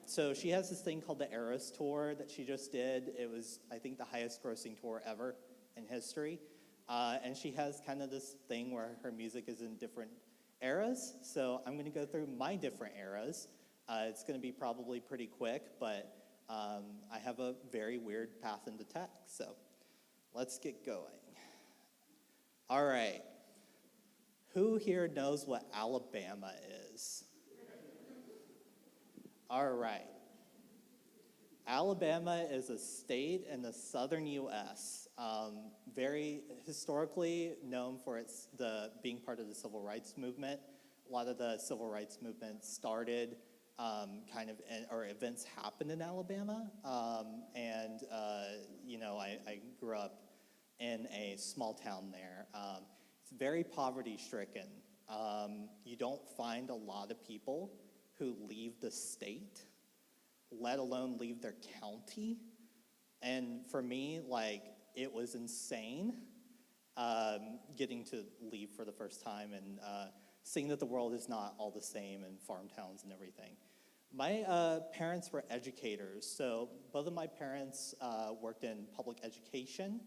[SPEAKER 3] So she has this thing called the Eras Tour that she just did. It was, I think, the highest grossing tour ever in history. And she has kind of this thing where her music is in different eras. So I'm going to go through my different eras. It's going to be probably pretty quick, but I have a very weird path into tech. So let's get going. All right. Who here knows what Alabama is? All right. Alabama is a state in the southern U.S., very historically known for being part of the civil rights movement. A lot of the civil rights movement started or events happened in Alabama. I grew up in a small town there. It's very poverty-stricken. You don't find a lot of people who leave the state, let alone leave their county. And for me, it was insane getting to leave for the first time and seeing that the world is not all the same in farm towns and everything. My parents were educators, so both of my parents worked in public education.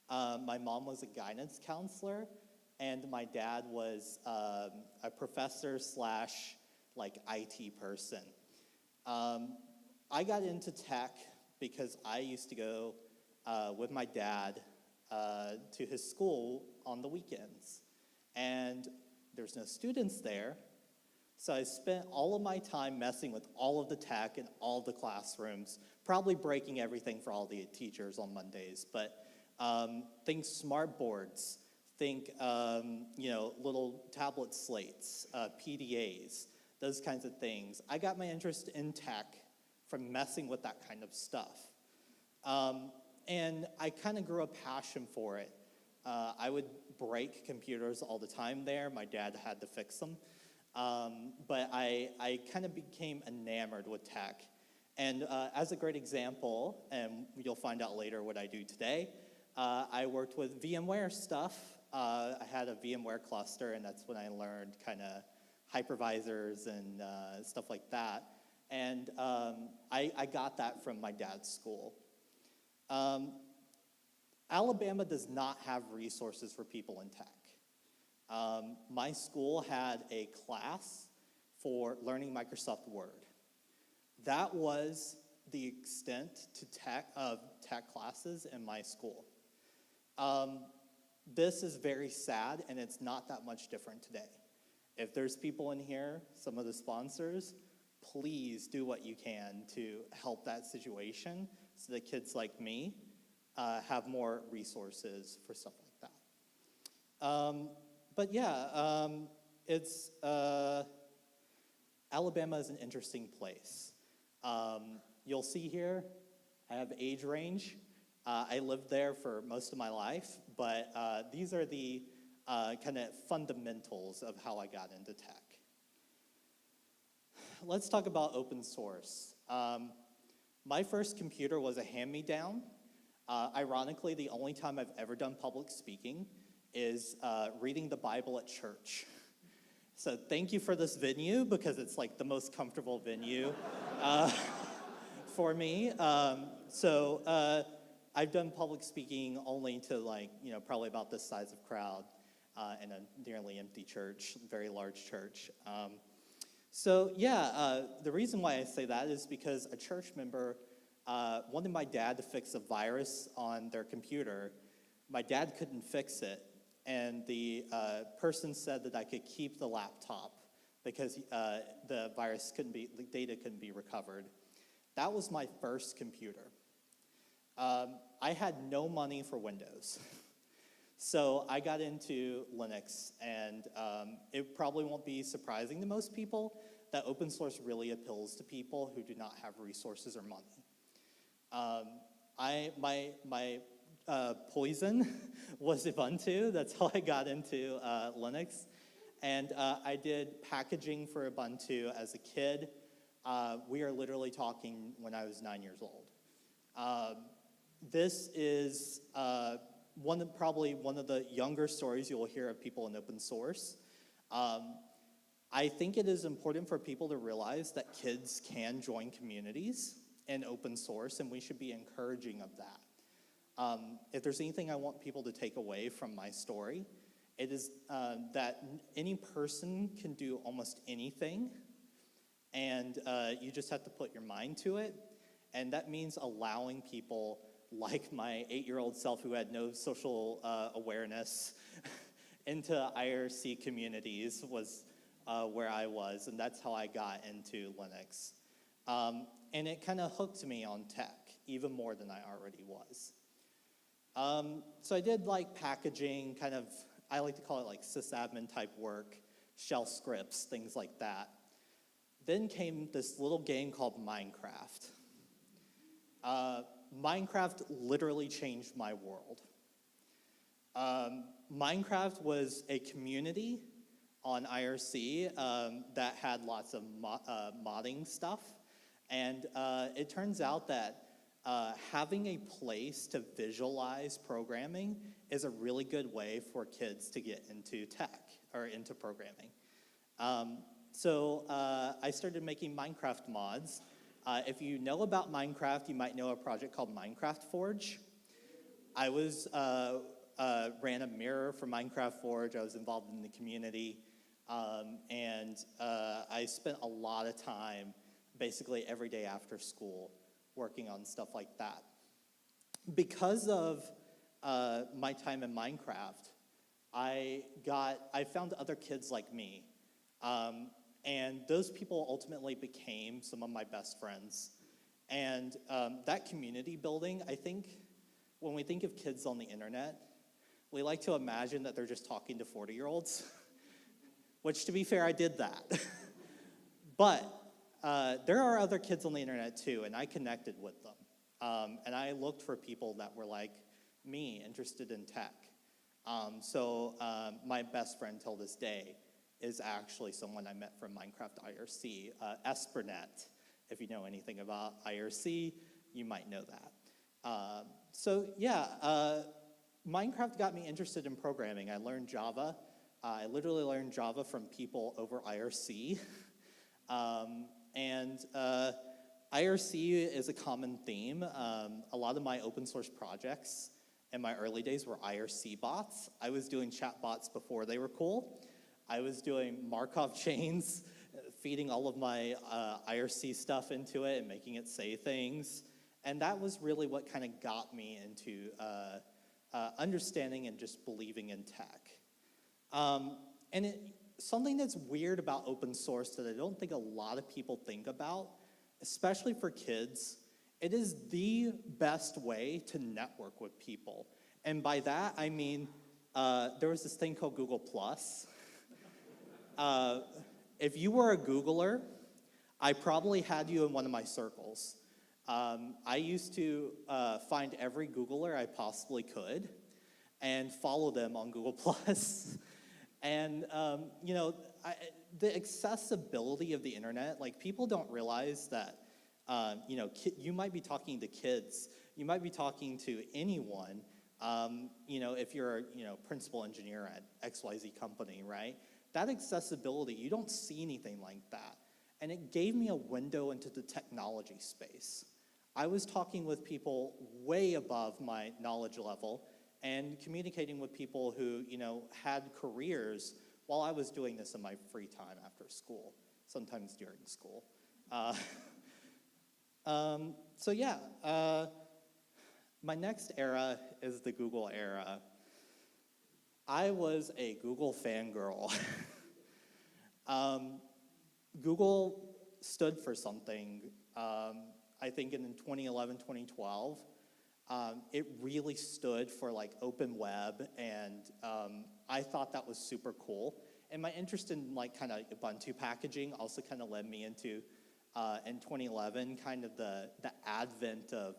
[SPEAKER 3] My mom was a guidance counselor, and my dad was a professor / IT person. I got into tech because I used to go with my dad to his school on the weekends. And there's no students there, so I spent all of my time messing with all of the tech in all the classrooms, probably breaking everything for all the teachers on Mondays. But think smart boards, think little tablet slates, PDAs, those kinds of things. I got my interest in tech from messing with that kind of stuff. And I kind of grew a passion for it. I would break computers all the time there. My dad had to fix them. But I kind of became enamored with tech. And as a great example, and you'll find out later what I do today, I worked with VMware stuff. I had a VMware cluster, and that's when I learned kind of hypervisors and stuff like that. And I got that from my dad's school. Alabama does not have resources for people in tech. My school had a class for learning Microsoft Word. That was the extent of tech classes in my school. This is very sad, and it's not that much different today. If there's people in here, some of the sponsors, please do what you can to help that situation so that kids like me have more resources for stuff like that. But yeah, Alabama is an interesting place. You'll see here, I have age range. I lived there for most of my life, but these are the kind of fundamentals of how I got into tech. Let's talk about open source. My first computer was a hand-me-down. Ironically, the only time I've ever done public speaking is reading the Bible at church. So thank you for this venue, because it's like the most comfortable venue for me. I've done public speaking only to probably about this size of crowd in a nearly empty church, very large church. The reason why I say that is because a church member wanted my dad to fix a virus on their computer. My dad couldn't fix it, and the person said that I could keep the laptop because the data couldn't be recovered. That was my first computer. I had no money for Windows. So I got into Linux, and it probably won't be surprising to most people that open source really appeals to people who do not have resources or money. My poison was Ubuntu. That's how I got into Linux. And I did packaging for Ubuntu as a kid. We are literally talking when I was 9 years old. This is probably one of the younger stories you will hear of people in open source. I think it is important for people to realize that kids can join communities in open source, and we should be encouraging of that. If there's anything I want people to take away from my story, it is that any person can do almost anything, and you just have to put your mind to it. And that means allowing people like my 8-year-old self who had no social awareness into IRC communities was where I was, and that's how I got into Linux. And it kind of hooked me on tech, even more than I already was. So I did packaging, I like to call it sysadmin type work, shell scripts, things like that. Then came this little game called Minecraft. Minecraft literally changed my world. Minecraft was a community on IRC that had lots of modding stuff. And it turns out that having a place to visualize programming is a really good way for kids to get into tech or into programming. So I started making Minecraft mods. If you know about Minecraft, you might know a project called Minecraft Forge. I ran a mirror for Minecraft Forge. I was involved in the community. And I spent a lot of time, basically every day after school, working on stuff like that. Because of my time in Minecraft, I found other kids like me. And those people ultimately became some of my best friends. And that community building, I think, when we think of kids on the internet, we like to imagine that they're just talking to 40-year-olds, which, to be fair, I did that. But there are other kids on the internet, too, and I connected with them. And I looked for people that were like me, interested in tech. My best friend till this day is actually someone I met from Minecraft IRC, Espernet. If you know anything about IRC, you might know that. Minecraft got me interested in programming. I learned Java. I literally learned Java from people over IRC. IRC is a common theme. A lot of my open source projects in my early days were IRC bots. I was doing chat bots before they were cool. I was doing Markov chains, feeding all of my IRC stuff into it and making it say things. And that was really what kind of got me into understanding and just believing in tech. Something that's weird about open source that I don't think a lot of people think about, especially for kids, it is the best way to network with people. And by that, I mean, there was this thing called Google+. If you were a Googler, I probably had you in one of my circles. I used to find every Googler I possibly could and follow them on Google+. And, the accessibility of the internet, people don't realize that, you might be talking to kids, you might be talking to anyone, If you're a principal engineer at XYZ company, right? That accessibility, you don't see anything like that. And it gave me a window into the technology space. I was talking with people way above my knowledge level and communicating with people who, had careers while I was doing this in my free time after school, sometimes during school. My next era is the Google era. I was a Google fangirl. Google stood for something. I think in 2011, 2012, it really stood for like open web, and I thought that was super cool. And my interest in like kind of Ubuntu packaging also kind of led me into, in 2011, kind of the advent of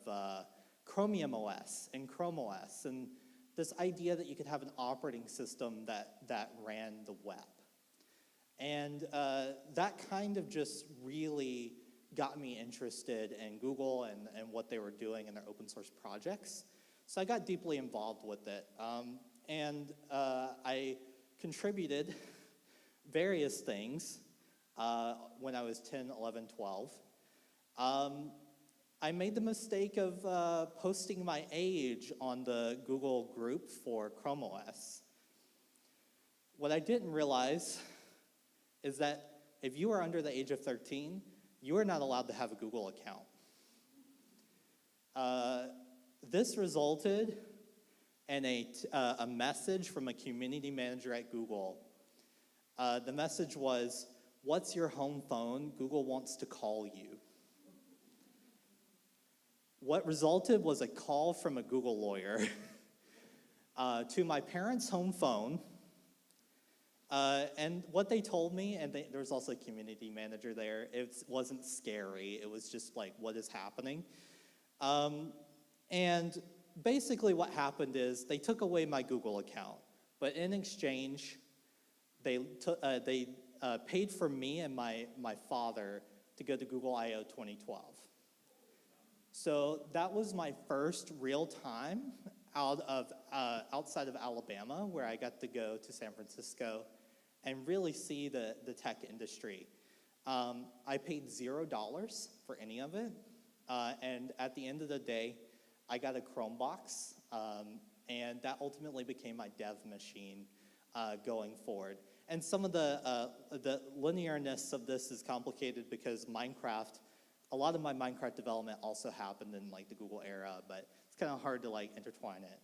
[SPEAKER 3] Chromium OS and Chrome OS, and this idea that you could have an operating system that ran the web. And that kind of just really got me interested in Google and what they were doing in their open source projects. So I got deeply involved with it. I contributed various things when I was 10, 11, 12. I made the mistake of posting my age on the Google group for Chrome OS. What I didn't realize is that if you are under the age of 13, you are not allowed to have a Google account. This resulted in a message from a community manager at Google. The message was, "What's your home phone? Google wants to call you." What resulted was a call from a Google lawyer to my parents' home phone. And what they told me, and there was also a community manager there, it wasn't scary. It was just like, what is happening? And basically what happened is they took away my Google account. But in exchange, they paid for me and my father to go to Google I/O 2012. So that was my first real time outside of Alabama, where I got to go to San Francisco and really see the tech industry. I paid $0 for any of it, and at the end of the day, I got a Chromebox, and that ultimately became my dev machine going forward. And some of the linearness of this is complicated because a lot of my Minecraft development also happened in like the Google era, but it's kind of hard to like intertwine it.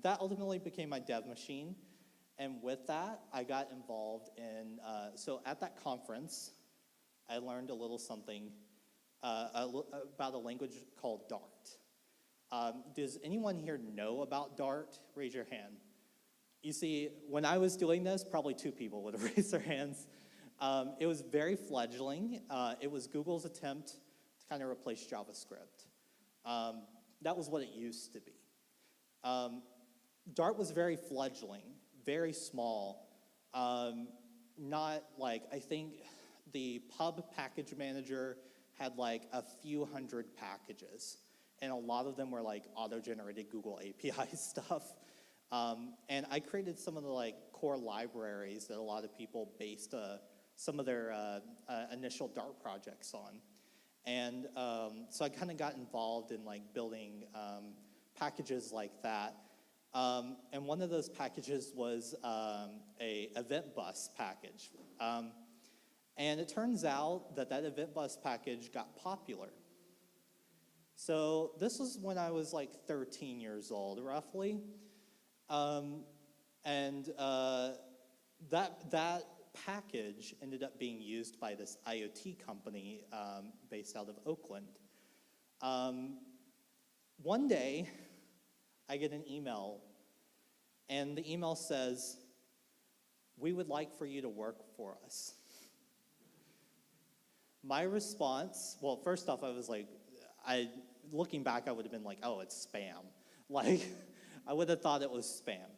[SPEAKER 3] That ultimately became my dev machine. And with that, I got involved in, so at that conference, I learned a little something about a language called Dart. Does anyone here know about Dart? Raise your hand. You see, when I was doing this, probably 2 people would have raised their hands. It was very fledgling. It was Google's attempt to kind of replace JavaScript. That was what it used to be. Dart was very fledgling, very small. Not like, I think the pub package manager had like a few hundred packages, and a lot of them were like auto-generated Google API stuff. And I created some of the like core libraries that a lot of people based some of their initial Dart projects on. And so I kind of got involved in like building packages like that. And one of those packages was a event bus package. And it turns out that event bus package got popular. So this was when I was like 13 years old, roughly. That package ended up being used by this IoT company based out of Oakland. One day, I get an email, and the email says, "We would like for you to work for us." My response, well, first off, I was like, looking back, I would have been like, oh, it's spam. Like, I would have thought it was spam.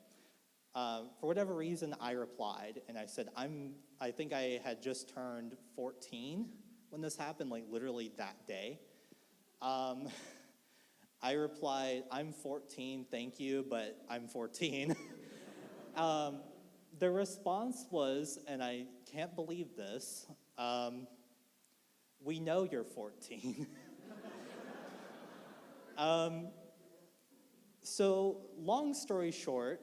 [SPEAKER 3] For whatever reason, I replied, and I said, I think I had just turned 14 when this happened, like literally that day. I replied, I'm 14, thank you, but I'm 14. The response was, and I can't believe this, we know you're 14. So long story short,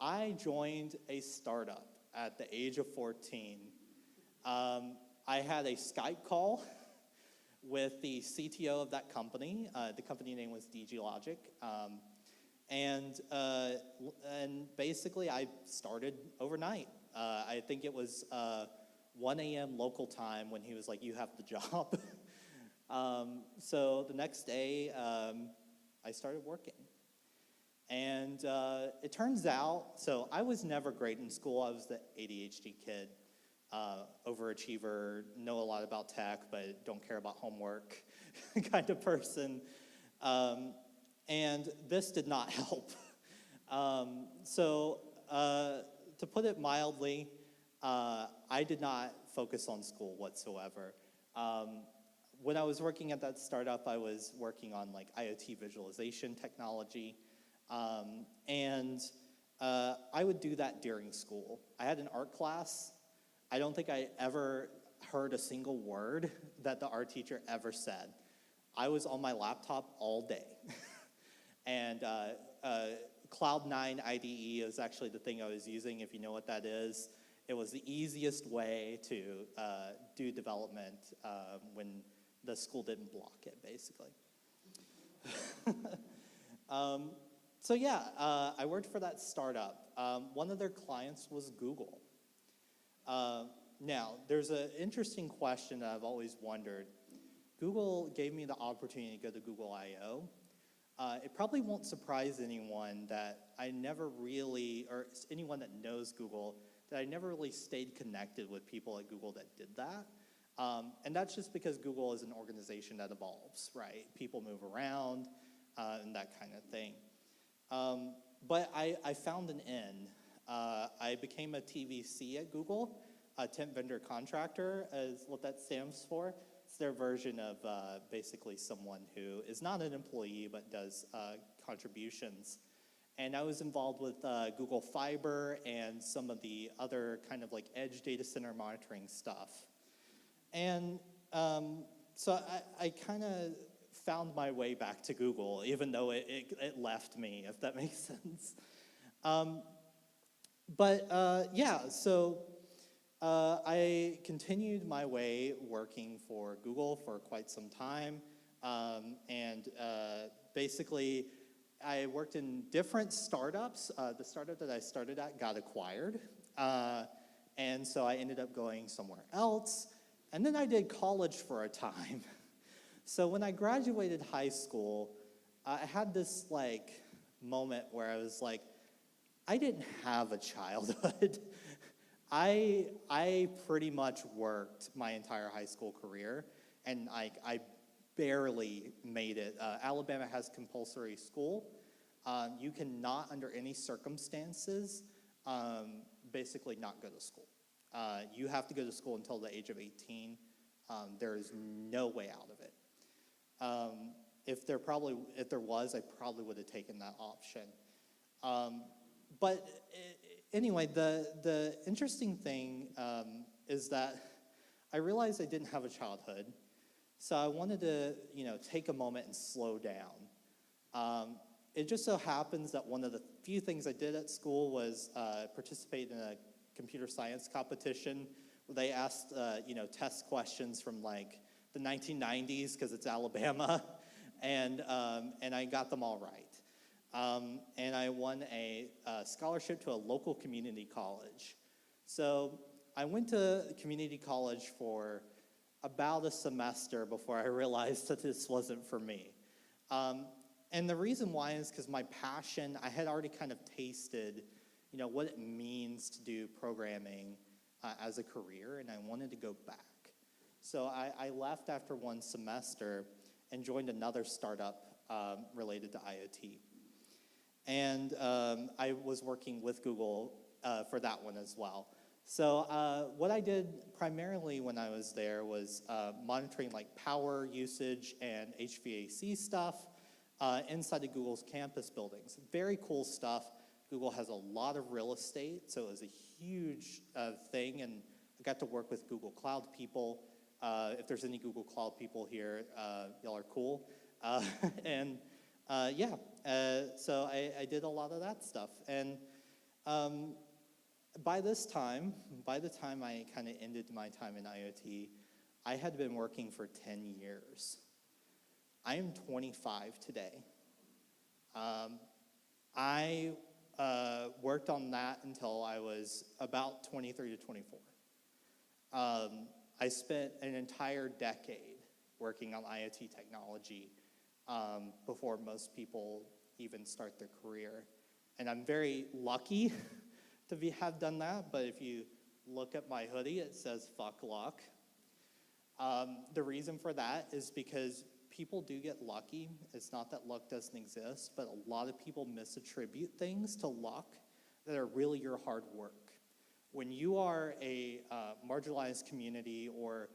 [SPEAKER 3] I joined a startup at the age of 14. I had a Skype call with the CTO of that company. The company name was DG Logic. And basically I started overnight. I think it was 1 a.m. local time when he was like, you have the job. So the next day, I started working. And it turns out, so I was never great in school. I was the ADHD kid, overachiever, know a lot about tech, but don't care about homework kind of person. And this did not help. So to put it mildly, I did not focus on school whatsoever. When I was working at that startup, I was working on like IoT visualization technology. And I would do that during school. I had an art class. I don't think I ever heard a single word that the art teacher ever said. I was on my laptop all day. And Cloud9 IDE is actually the thing I was using, if you know what that is. It was the easiest way to do development when the school didn't block it, basically. So yeah, I worked for that startup. One of their clients was Google. Now, there's an interesting question that I've always wondered. Google gave me the opportunity to go to Google I/O. It probably won't surprise anyone that I never really, or anyone that knows Google, that I never really stayed connected with people at Google that did that. And that's just because Google is an organization that evolves, right? People move around and that kind of thing. But I found an in. I became a TVC at Google, a temp vendor contractor is what that stands for. It's their version of basically someone who is not an employee but does contributions. And I was involved with Google Fiber and some of the other kind of like edge data center monitoring stuff. And so I kind of found my way back to Google, even though it left me, if that makes sense. Yeah, so I continued my way working for Google for quite some time. Basically, I worked in different startups. The startup that I started at got acquired. And so I ended up going somewhere else. And then I did college for a time. So when I graduated high school, I had this like moment where I was like, I didn't have a childhood. I pretty much worked my entire high school career, and I barely made it. Alabama has compulsory school. You cannot, under any circumstances, basically not go to school. You have to go to school until the age of 18. There is no way out of it. If there was, I probably would have taken that option. Anyway, the interesting thing is that I realized I didn't have a childhood, so I wanted to, take a moment and slow down. It just so happens that one of the few things I did at school was participate in a computer science competition where they asked, test questions from like the 1990s because it's Alabama, and I got them all right. And I won a scholarship to a local community college. So I went to community college for about a semester before I realized that this wasn't for me. And the reason why is because my passion, I had already kind of tasted, what it means to do programming as a career, and I wanted to go back. So I left after one semester and joined another startup related to IoT. And I was working with Google for that one as well. So what I did primarily when I was there was monitoring like power usage and HVAC stuff. inside of Google's campus buildings. Very cool stuff. Google has a lot of real estate, so it was a huge thing, and I got to work with Google Cloud people. If there's any Google Cloud people here, y'all are cool. And so I did a lot of that stuff. And by the time I kind of ended my time in IoT, I had been working for 10 years. I am 25 today. I worked on that until I was about 23 to 24. I spent an entire decade working on IoT technology before most people even start their career. And I'm very lucky to have done that, but if you look at my hoodie, it says "fuck luck." The reason for that is because people do get lucky. It's not that luck doesn't exist, but a lot of people misattribute things to luck that are really your hard work. When you are a marginalized community or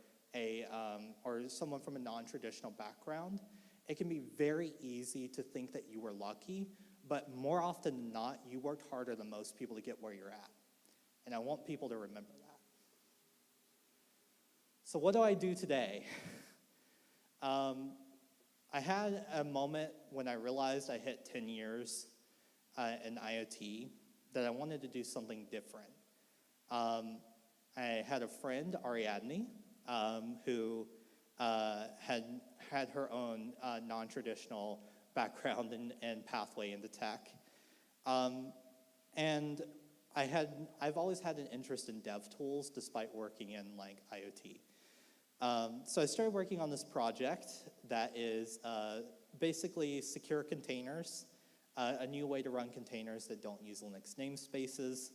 [SPEAKER 3] someone from a non-traditional background, it can be very easy to think that you were lucky, but more often than not, you worked harder than most people to get where you're at. And I want people to remember that. So what do I do today? I had a moment when I realized I hit 10 years in IoT that I wanted to do something different. I had a friend, Ariadne, who had her own non-traditional background and pathway into tech. And I've always had an interest in dev tools despite working in like IoT. So I started working on this project that is basically secure containers, a new way to run containers that don't use Linux namespaces,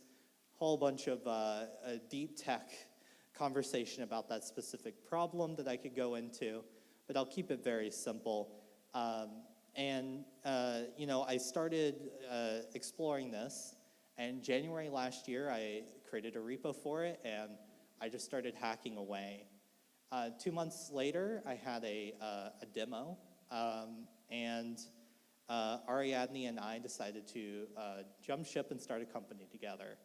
[SPEAKER 3] whole bunch of deep tech conversation about that specific problem that I could go into, but I'll keep it very simple. I started exploring this, and January last year, I created a repo for it, and I just started hacking away. 2 months later, I had a demo, and Ariadne and I decided to jump ship and start a company together.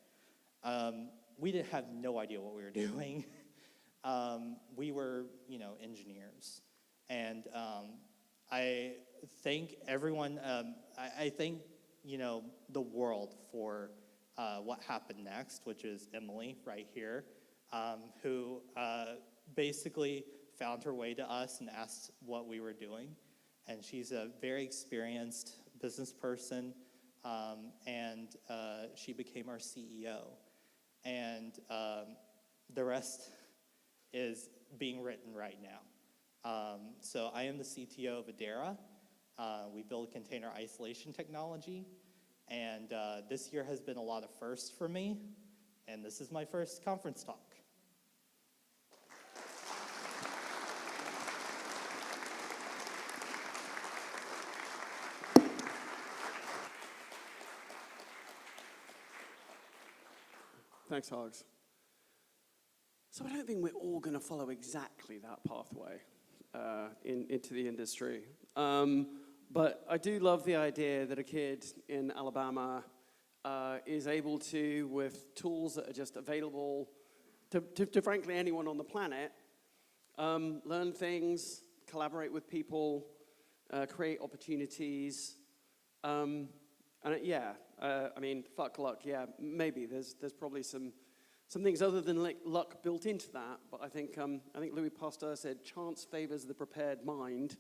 [SPEAKER 3] We didn't have no idea what we were doing. We were, engineers. And I thank everyone, I thank, the world for what happened next, which is Emily right here, who basically found her way to us and asked what we were doing. And she's a very experienced business person, and she became our CEO. And the rest is being written right now. So I am the CTO of Adera. We build container isolation technology. And this year has been a lot of firsts for me. And this is my first conference talk.
[SPEAKER 1] Thanks, Hogs. So I don't think we're all going to follow exactly that pathway into the industry. But I do love the idea that a kid in Alabama is able to, with tools that are just available to frankly anyone on the planet, learn things, collaborate with people, create opportunities. Fuck luck, yeah, maybe. There's probably some things other than luck built into that, but I think Louis Pasteur said chance favors the prepared mind,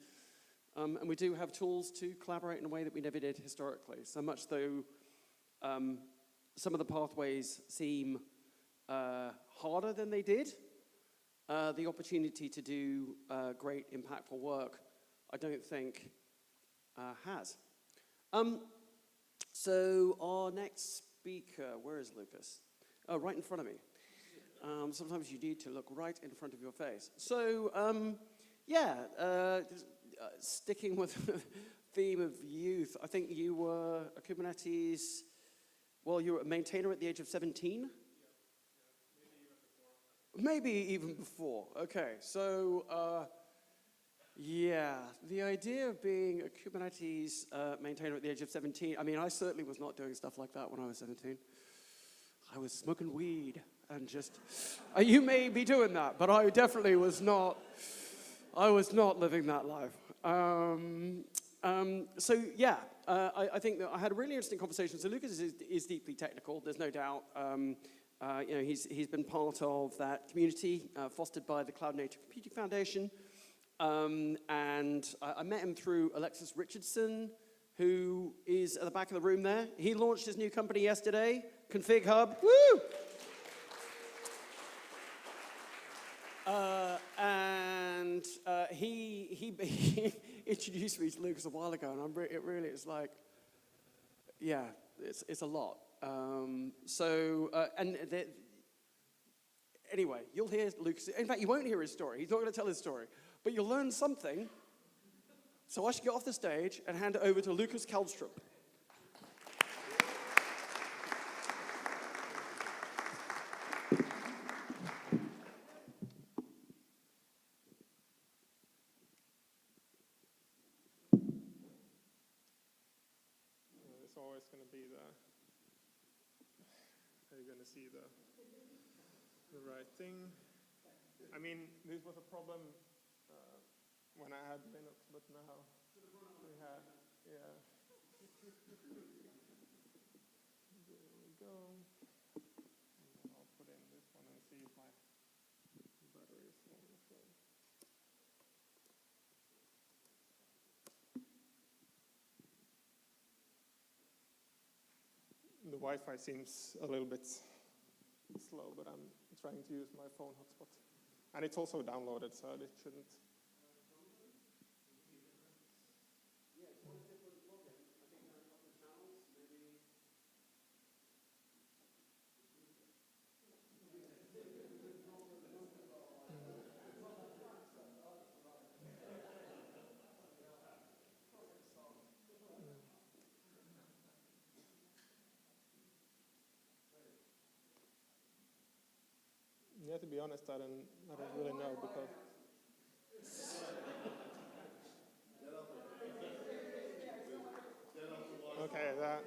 [SPEAKER 1] and we do have tools to collaborate in a way that we never did historically. So much though some of the pathways seem harder than they did, the opportunity to do great, impactful work, I don't think has. So our next speaker, where is Lucas? Oh, right in front of me. Sometimes you need to look right in front of your face. So, sticking with the theme of youth, I think you were a Kubernetes, you were a maintainer at the age of 17? Maybe even before. Okay, so Yeah, the idea of being a Kubernetes maintainer at the age of 17, I mean, I certainly was not doing stuff like that when I was 17. I was smoking weed and just, you may be doing that, but I definitely was not living that life. So yeah, I think that I had a really interesting conversation. So Lucas is deeply technical, there's no doubt. You know, he's been part of that community fostered by the Cloud Native Computing Foundation. And I met him through Alexis Richardson, who is at the back of the room there. He launched his new company yesterday, Config Hub. Woo! He introduced me to Lucas a while ago, and it really is like, yeah, it's a lot. Anyway, you'll hear Lucas. In fact, you won't hear his story. He's not going to tell his story. But you'll learn something. So I should get off the stage and hand it over to Lucas Kaldstrup.
[SPEAKER 5] It's always going to be you're going to see the right thing. I mean, this was a problem when I had Linux, but now we have, yeah. There we go. And I'll put in this one and see if my battery is on. So. The Wi-Fi seems a little bit slow, but I'm trying to use my phone hotspot. And it's also downloaded, so it shouldn't. Yeah, to be honest, I don't really know because. Okay, that.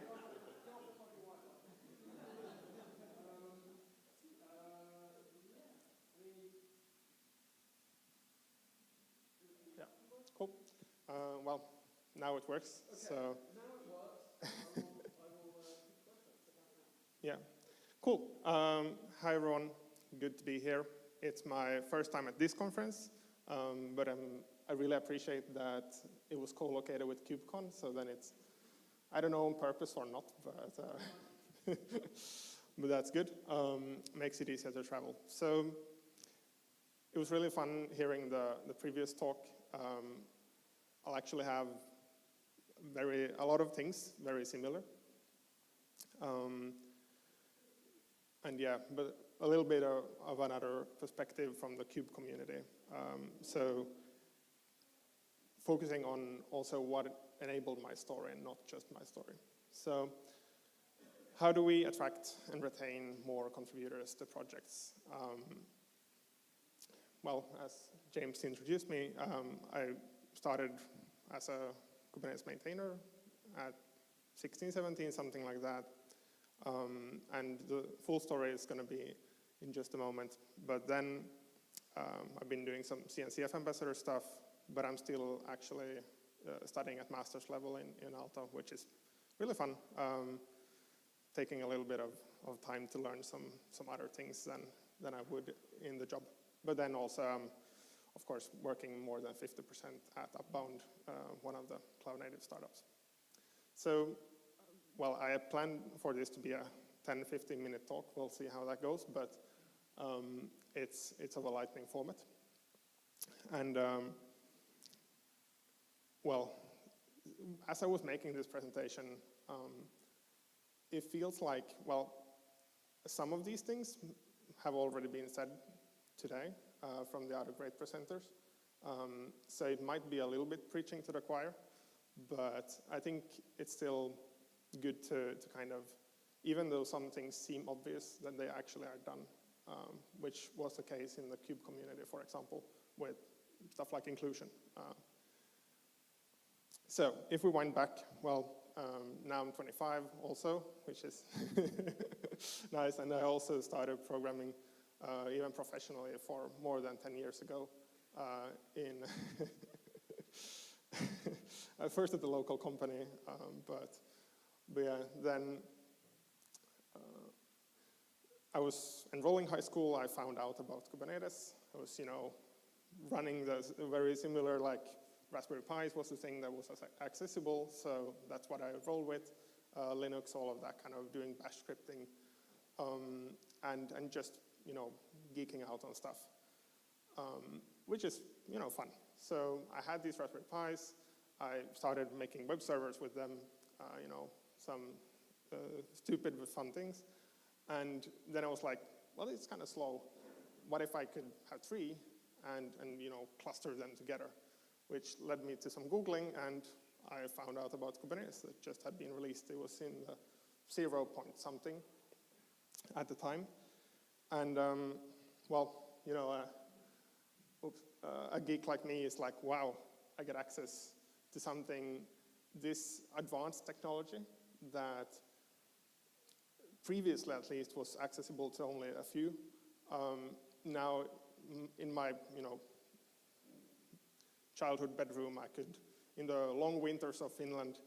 [SPEAKER 5] Yeah, cool. Well, now it works. Okay. So. Now it works. Yeah, cool. Hi everyone. Good to be here. It's my first time at this conference, but I really appreciate that it was co-located with KubeCon, so then it's, I don't know on purpose or not, but, but that's good. Makes it easier to travel. So it was really fun hearing the previous talk. I'll actually have a lot of things very similar. And yeah, but a little bit of another perspective from the Cube community. So focusing on also what enabled my story and not just my story. So how do we attract and retain more contributors to projects? Well, as James introduced me, I started as a Kubernetes maintainer at 16, 17, something like that. And the full story is going to be in just a moment. But then I've been doing some CNCF ambassador stuff, but I'm still actually studying at master's level in Alta, which is really fun. Taking a little bit of time to learn some other things than I would in the job. But then also, of course, working more than 50% at Upbound, one of the cloud native startups. So, well, I had planned for this to be a 10, 15-minute talk. We'll see how that goes, but it's of a lightning format. And, well, as I was making this presentation, it feels like, well, some of these things have already been said today from the other great presenters. So it might be a little bit preaching to the choir, but I think it's still good to kind of, even though some things seem obvious, that they actually are done, which was the case in the Cube community, for example, with stuff like inclusion. So if we wind back, well, now I'm 25 also, which is nice, and I also started programming even professionally for more than 10 years ago in first at the local company, but yeah, then I was enrolling high school. I found out about Kubernetes. I was, running the very similar, like Raspberry Pis was the thing that was accessible, so that's what I enrolled with. Linux, all of that, kind of doing bash scripting, and just, geeking out on stuff, which is, fun. So I had these Raspberry Pis. I started making web servers with them, some stupid but fun things. And then I was like, well, it's kind of slow. What if I could have three and cluster them together? Which led me to some Googling, and I found out about Kubernetes that just had been released. It was in the 0 point something at the time. And, a geek like me is like, wow, I get access to something, this advanced technology that previously, at least, was accessible to only a few. Now, in my, childhood bedroom, I could, in the long winters of Finland,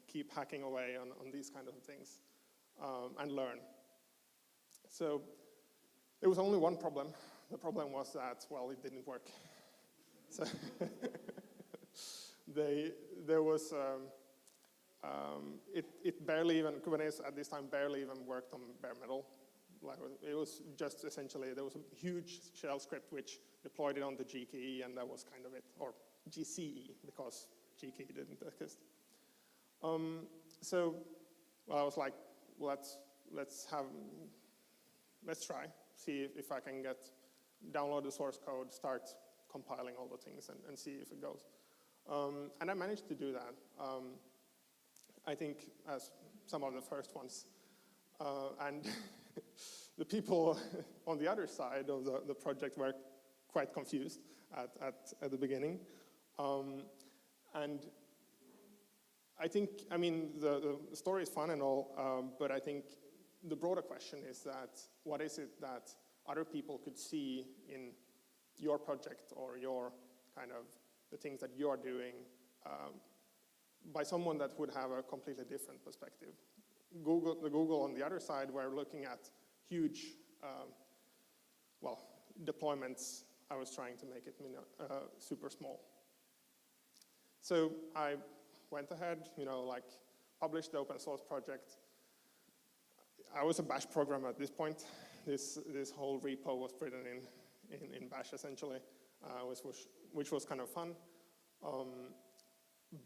[SPEAKER 5] keep hacking away on these kind of things and learn. So there was only one problem. The problem was that, well, it didn't work. So there was, it barely even, Kubernetes at this time barely even worked on bare metal. Like, it was just essentially, there was a huge shell script which deployed it on the GKE, and that was kind of it, or GCE, because GKE didn't exist. So, well, I was like, let's try, see if I can download the source code, start compiling all the things, and see if it goes. And I managed to do that. I think as some of the first ones. And the people on the other side of the project were quite confused at the beginning. And I think, the story is fun and all, but I think the broader question is that what is it that other people could see in your project or your kind of the things that you're doing by someone that would have a completely different perspective. Google on the other side were looking at huge, deployments. I was trying to make it super small. So I went ahead, published the open source project. I was a bash programmer at this point. This whole repo was written in bash essentially, which was kind of fun.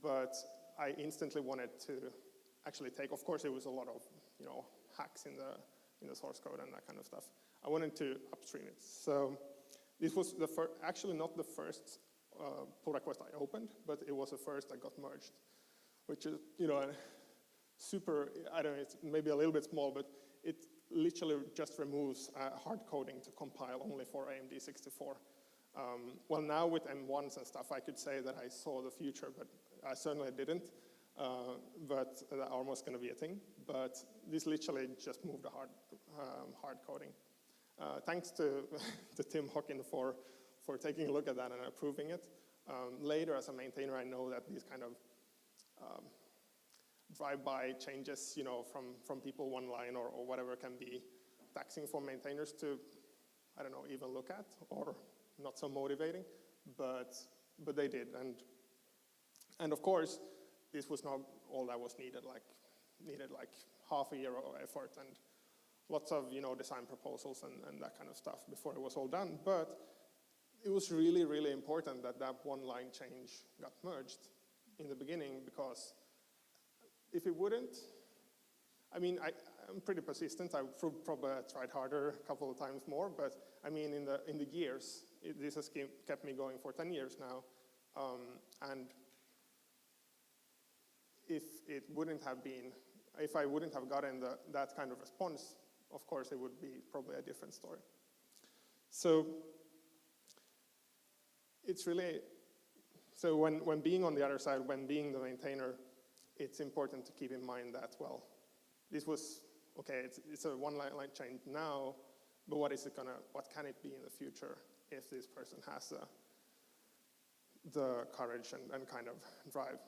[SPEAKER 5] But I instantly wanted to actually take, of course, it was a lot of hacks in the source code and that kind of stuff. I wanted to upstream it. So this was actually not the first pull request I opened, but it was the first that got merged, which is super. I don't know. It's maybe a little bit small, but it literally just removes hard coding to compile only for AMD 64. Well, now with M1s and stuff, I could say that I saw the future, but I certainly didn't. But that almost going to be a thing. But this literally just moved the hard coding. Thanks to Tim Hockin for taking a look at that and approving it. Later, as a maintainer, I know that these kind of drive-by changes, from people one line or whatever can be taxing for maintainers to, I don't know, even look at, or not so motivating. But they did, and of course, this was not all that was needed. Needed half a year of effort and lots of design proposals and that kind of stuff before it was all done. But it was really, really important that one line change got merged in the beginning, because if it wouldn't, I'm pretty persistent. I would probably tried harder a couple of times more, but in the years, this has kept me going for 10 years now, and if I wouldn't have gotten that kind of response, of course, it would be probably a different story. So it's really, so when being on the other side, when being the maintainer, it's important to keep in mind that, well, this was, okay, it's a one-line change now, but what can it be in the future if this person has the courage and kind of drive?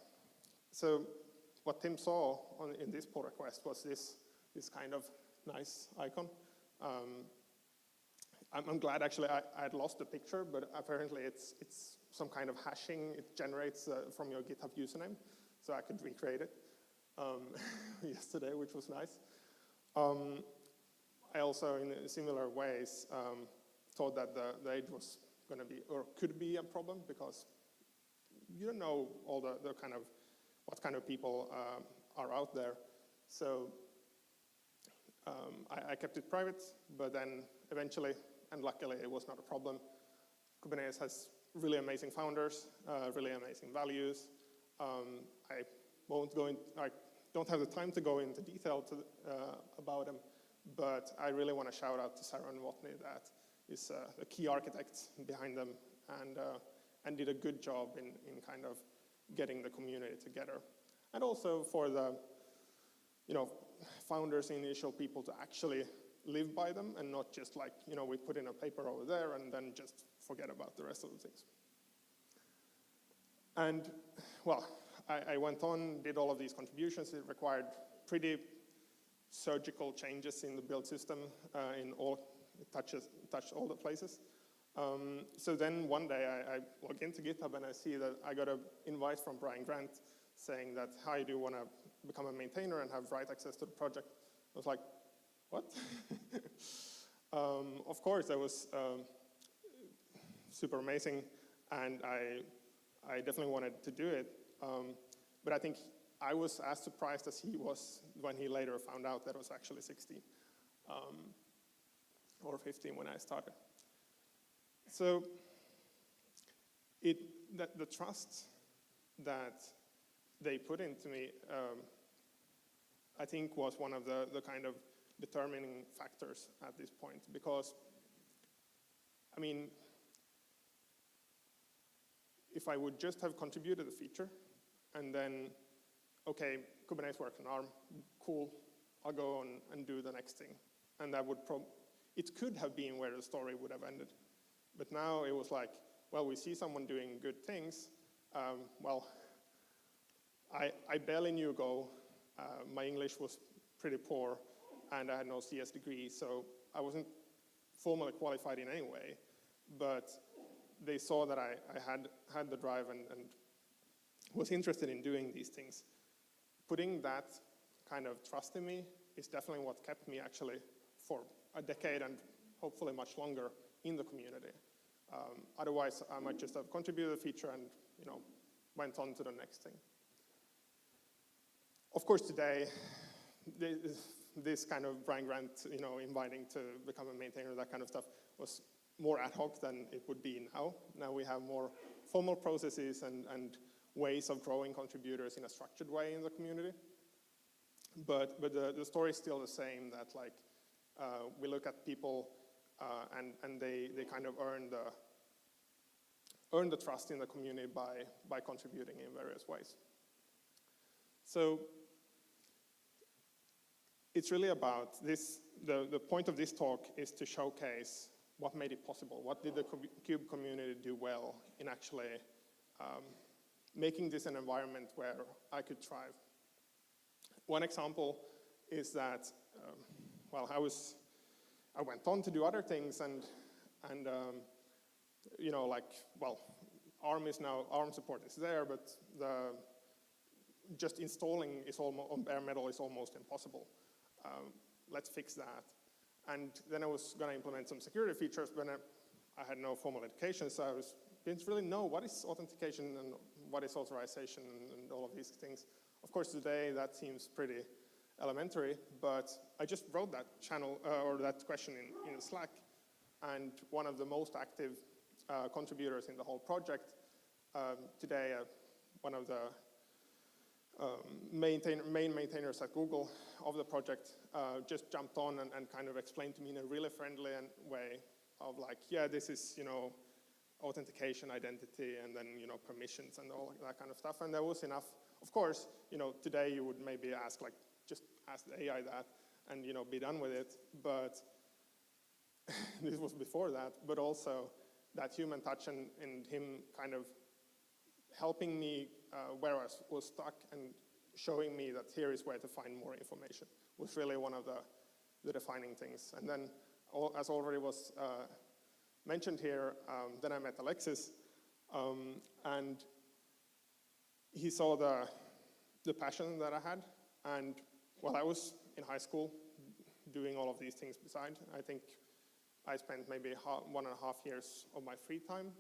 [SPEAKER 5] So what Tim saw in this pull request was this kind of nice icon. I'm glad actually I had lost the picture, but apparently it's some kind of hashing it generates from your GitHub username, so I could recreate it yesterday, which was nice. I also, in similar ways, thought that the age was going to be, or could be a problem, because you don't know all the kind of, what kind of people are out there. So I kept it private, but then eventually, and luckily it was not a problem, Kubernetes has really amazing founders, really amazing values. I don't have the time to go into detail about them, but I really want to shout out to Sarah and Watney, that is the key architect behind them, and did a good job in kind of getting the community together. And also for the, founders, initial people to actually live by them, and not just like, we put in a paper over there and then just forget about the rest of the things. And, well, I went on, did all of these contributions. It required pretty surgical changes in the build system, it touched all the places. So then one day I log into GitHub and I see that I got an invite from Brian Grant saying that, hi, do you want to become a maintainer and have write access to the project? I was like, what? Of course, that was super amazing, and I definitely wanted to do it. But I think I was as surprised as he was when he later found out that I was actually 16 or 15 when I started. So the trust that they put into me, I think was one of the kind of determining factors at this point, because, I mean, if I would just have contributed a feature and then, okay, Kubernetes works on ARM, cool, I'll go on and do the next thing. And that would it could have been where the story would have ended. But now it was like, well, we see someone doing good things. Well, I barely knew Go. My English was pretty poor, and I had no CS degree, so I wasn't formally qualified in any way. But they saw that I had the drive and was interested in doing these things. Putting that kind of trust in me is definitely what kept me actually for a decade and hopefully much longer in the community. Otherwise, I might just have contributed a feature and went on to the next thing. Of course, today, this kind of Brian Grant, inviting to become a maintainer, that kind of stuff, was more ad hoc than it would be now. Now we have more formal processes and ways of growing contributors in a structured way in the community. But the story is still the same, that like we look at people and they kind of earn the trust in the community by contributing in various ways. So it's really about this, the point of this talk is to showcase what made it possible. What did the Kube community do well in actually making this an environment where I could thrive? One example is that, well, I went on to do other things and ARM support is there, but just installing is on bare metal is almost impossible. Let's fix that. And then I was going to implement some security features, but I had no formal education, so I didn't really know what is authentication and what is authorization and all of these things. Of course, today that seems pretty elementary, but I just wrote that channel or that question in Slack, and one of the most active contributors in the whole project today, one of the main maintainers at Google of the project just jumped on and kind of explained to me in a really friendly way of like, yeah, this is, authentication, identity, and then permissions and all that kind of stuff. And there was enough. Of course, today you would maybe ask just ask the AI that, and be done with it. But this was before that. But also that human touch and him kind of helping me where I was stuck and showing me that here is where to find more information was really one of the defining things. And then, as already was mentioned here, then I met Alexis, and he saw the passion that I had. And while I was in high school doing all of these things beside, I think I spent maybe 1.5 years of my free time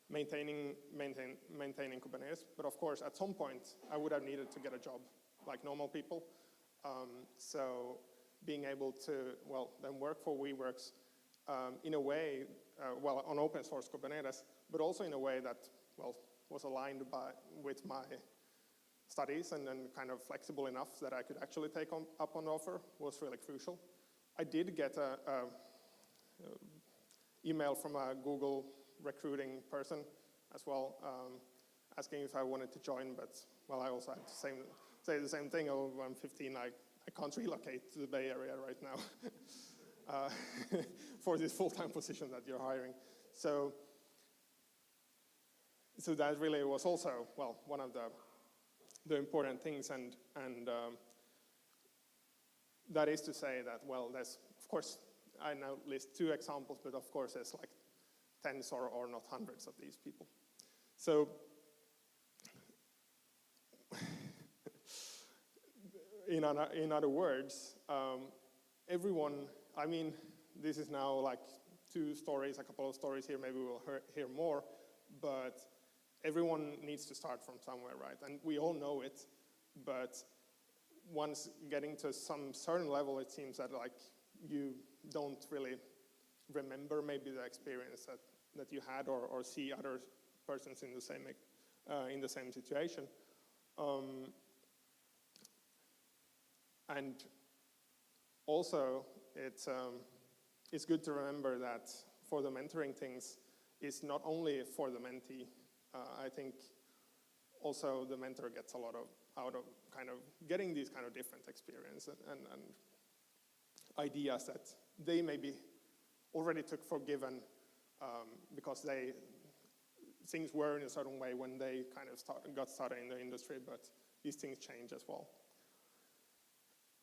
[SPEAKER 5] maintaining Kubernetes. But of course, at some point, I would have needed to get a job like normal people. So being able to, then work for WeWorks in a way, on open source Kubernetes, but also in a way that, was aligned with my studies and then kind of flexible enough that I could actually take up on offer was really crucial. I did get a email from a Google recruiting person as well, asking if I wanted to join, but I also had to say the same thing. Oh, I'm 15, I can't relocate to the Bay Area right now for this full-time position that you're hiring. So that really was also, one of the important things, and that is to say that, there's, of course, I now list 2 examples, but of course there's like tens or not hundreds of these people. So in other words, everyone, this is now like 2 stories, a couple of stories here, maybe we'll hear more, but everyone needs to start from somewhere, right? And we all know it, but once getting to some certain level, it seems that you don't really remember maybe the experience that you had, or see other persons in the same situation. And also, it's good to remember that for the mentoring things, it's not only for the mentee. I think also the mentor gets a lot out of kind of getting these kind of different experience and ideas that they maybe already took for given because things were in a certain way when they kind of got started in the industry, but these things change as well.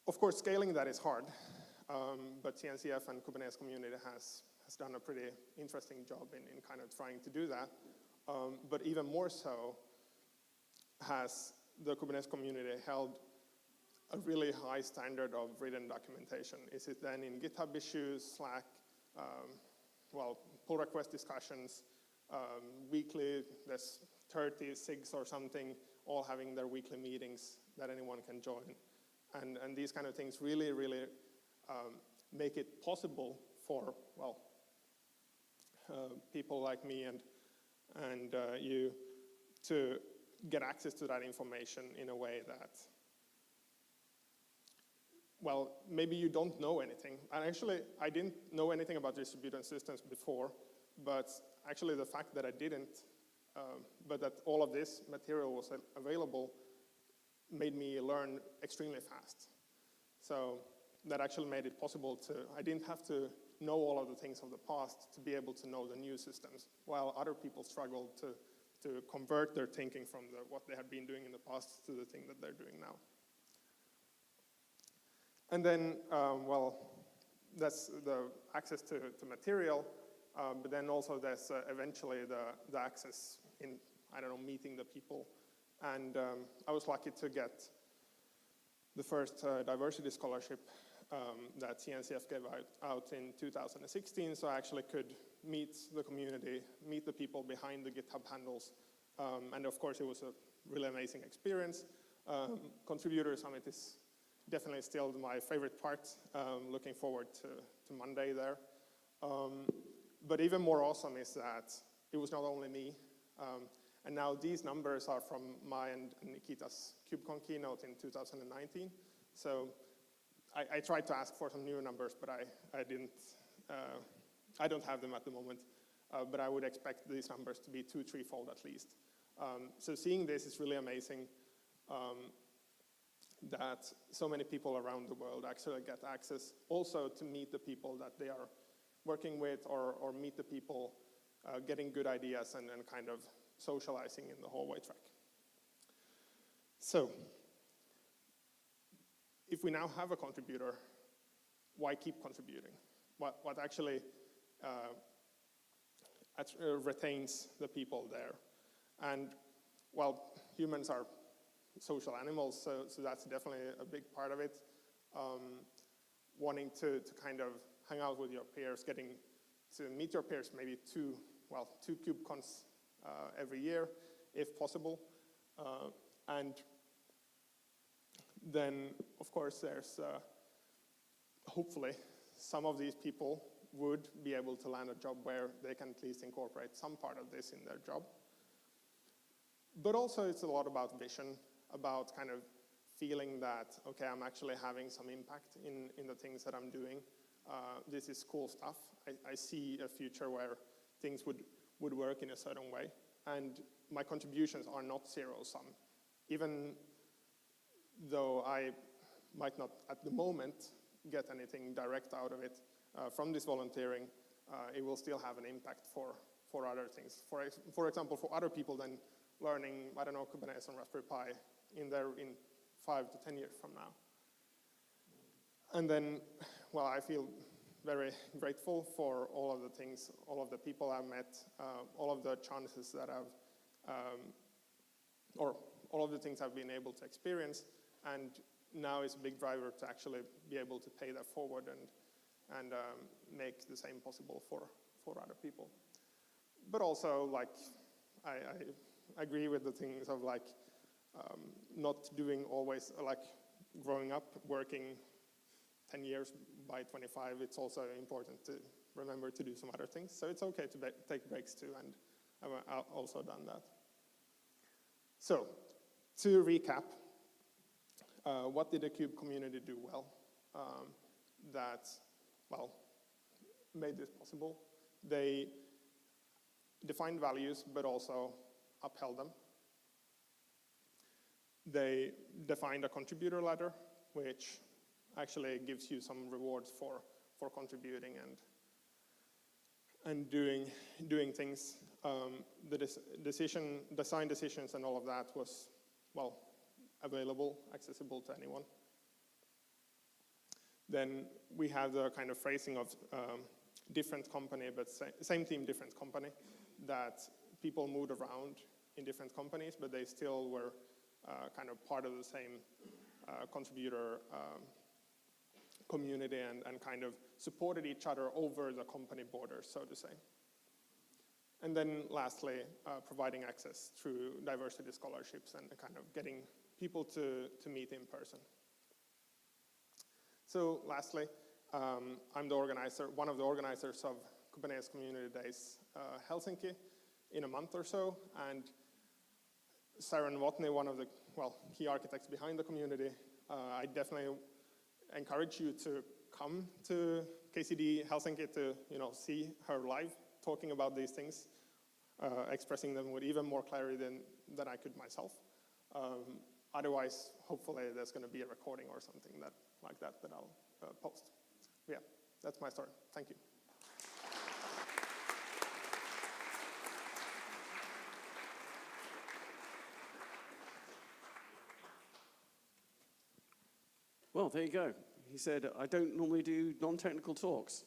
[SPEAKER 5] Of course, scaling that is hard, but CNCF and Kubernetes community has done a pretty interesting job in kind of trying to do that. But even more so has the Kubernetes community held a really high standard of written documentation. Is it then in GitHub issues, Slack, pull request discussions, weekly, there's 30 SIGs or something, all having their weekly meetings that anyone can join. And these kind of things really, really make it possible for, people like me and you to get access to that information in a way that, maybe you don't know anything. And actually, I didn't know anything about distributed systems before, but actually the fact that I didn't, but that all of this material was available, made me learn extremely fast. So that actually made it possible I didn't have to know all of the things of the past to be able to know the new systems, while other people struggled to convert their thinking from what they had been doing in the past to the thing that they're doing now. And then, that's the access to material, but then also there's eventually the access in, meeting the people. And I was lucky to get the first diversity scholarship that CNCF gave out in 2016, so I actually could meet the community, meet the people behind the GitHub handles, and of course it was a really amazing experience. Contributor Summit is definitely still my favorite part, looking forward to Monday there. But even more awesome is that it was not only me, and now these numbers are from my and Nikita's KubeCon keynote in 2019. So I tried to ask for some new numbers, but I didn't. I don't have them at the moment. but I would expect these numbers to be 2-3-fold at least. So seeing this is really amazing, that so many people around the world actually get access also to meet the people that they are working with, or meet the people getting good ideas and kind of socializing in the hallway track. So, if we now have a contributor, why keep contributing? What actually retains the people there? And, well, humans are social animals, so that's definitely a big part of it. Wanting to kind of hang out with your peers, getting to meet your peers maybe two KubeCons every year, if possible. And then, of course, there's hopefully some of these people would be able to land a job where they can at least incorporate some part of this in their job. But also it's a lot about vision, about kind of feeling that, okay, I'm actually having some impact in the things that I'm doing. This is cool stuff. I see a future where things would work in a certain way. And my contributions are not zero-sum. Even though I might not at the moment get anything direct out of it from this volunteering, it will still have an impact for other things. For example, for other people then learning, I don't know, Kubernetes on Raspberry Pi in 5 to 10 years from now. And then, well, I feel very grateful for all of the things, all of the people I've met, all of the chances that or all of the things I've been able to experience, and now it's a big driver to actually be able to pay that forward and make the same possible for other people. But also, like, I agree with the things of like not doing always, like growing up, working 10 years by 25, it's also important to remember to do some other things. So it's okay to take breaks too, and I've also done that. So, to recap, what did the Cube community do well that, well, made this possible? They defined values, but also upheld them. They defined a contributor ladder, which actually gives you some rewards for contributing and doing things. The design decisions and all of that was, well, available, accessible to anyone. Then we have the kind of phrasing of different company, but same team, different company, that people moved around in different companies, but they still were kind of part of the same contributor community and kind of supported each other over the company borders, so to say. And then lastly, providing access through diversity scholarships and kind of getting people to meet in person. So lastly, I'm the organizer, one of the organizers of Kubernetes Community Days Helsinki in a month or so, and Saren Watney, one of the key architects behind the community, I definitely encourage you to come to KCD Helsinki to see her live, talking about these things, expressing them with even more clarity than I could myself. Otherwise, hopefully there's going to be a recording or something like that I'll post. Yeah, that's my story. Thank you.
[SPEAKER 1] Well, there you go. He said, I don't normally do non-technical talks.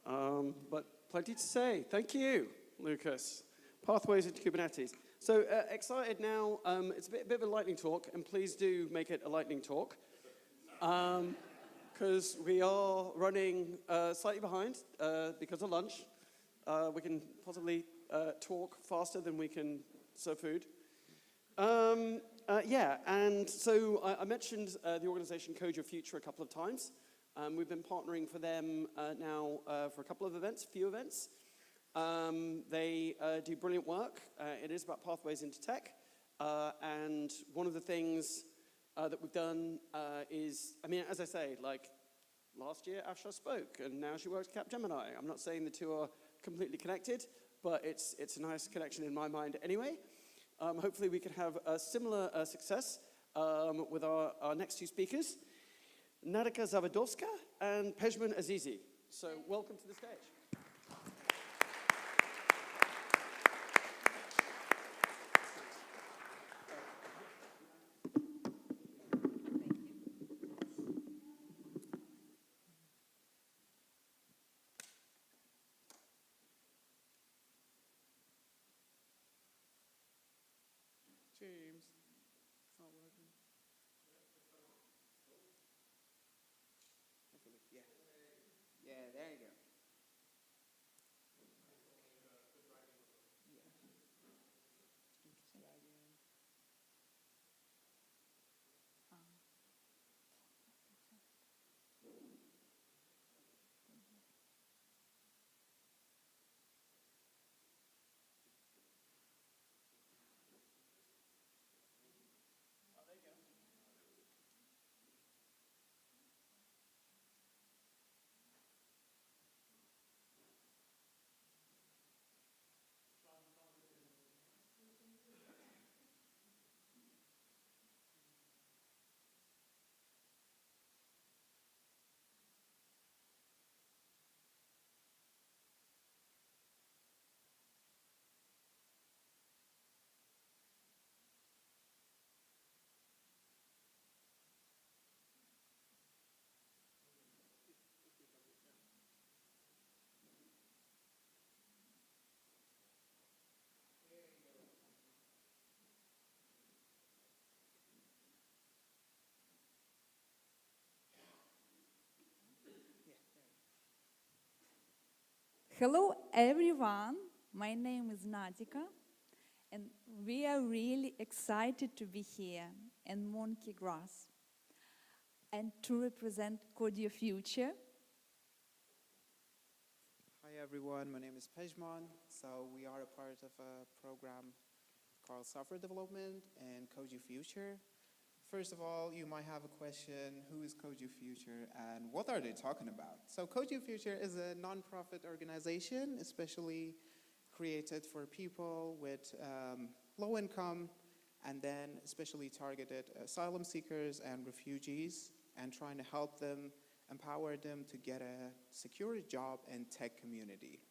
[SPEAKER 1] But plenty to say. Thank you, Lucas. Pathways into Kubernetes. So excited now. It's a bit of a lightning talk, and please do make it a lightning talk. Because we are running slightly behind because of lunch. We can possibly talk faster than we can serve food. Yeah, and so I mentioned the organization Code Your Future a couple of times. We've been partnering for them now for a couple of events, few events. They do brilliant work. It is about pathways into tech. And one of the things that we've done is, I mean, as I say, like last year Asha spoke, and now she works at Capgemini. I'm not saying the two are completely connected, but it's a nice connection in my mind anyway. Hopefully we can have a similar success with our next two speakers, Narika Zavadovska and Pejman Azizi. So welcome to the stage.
[SPEAKER 6] James, it's not working. Hopefully, yeah. Yeah, there you go. Yeah. Dragon.
[SPEAKER 7] Hello, everyone. My name is Nadika, and we are really excited to be here in Monki Gras and to represent Code Your Future.
[SPEAKER 6] Hi everyone, my name is Pejman. So we are a part of a program called Software Development and Code Your Future. First of all, you might have a question, who is Code Your Future and what are they talking about? So Code Your Future is a non-profit organization, especially created for people with low income and then especially targeted asylum seekers and refugees and trying to help them, empower them to get a secure job in tech community.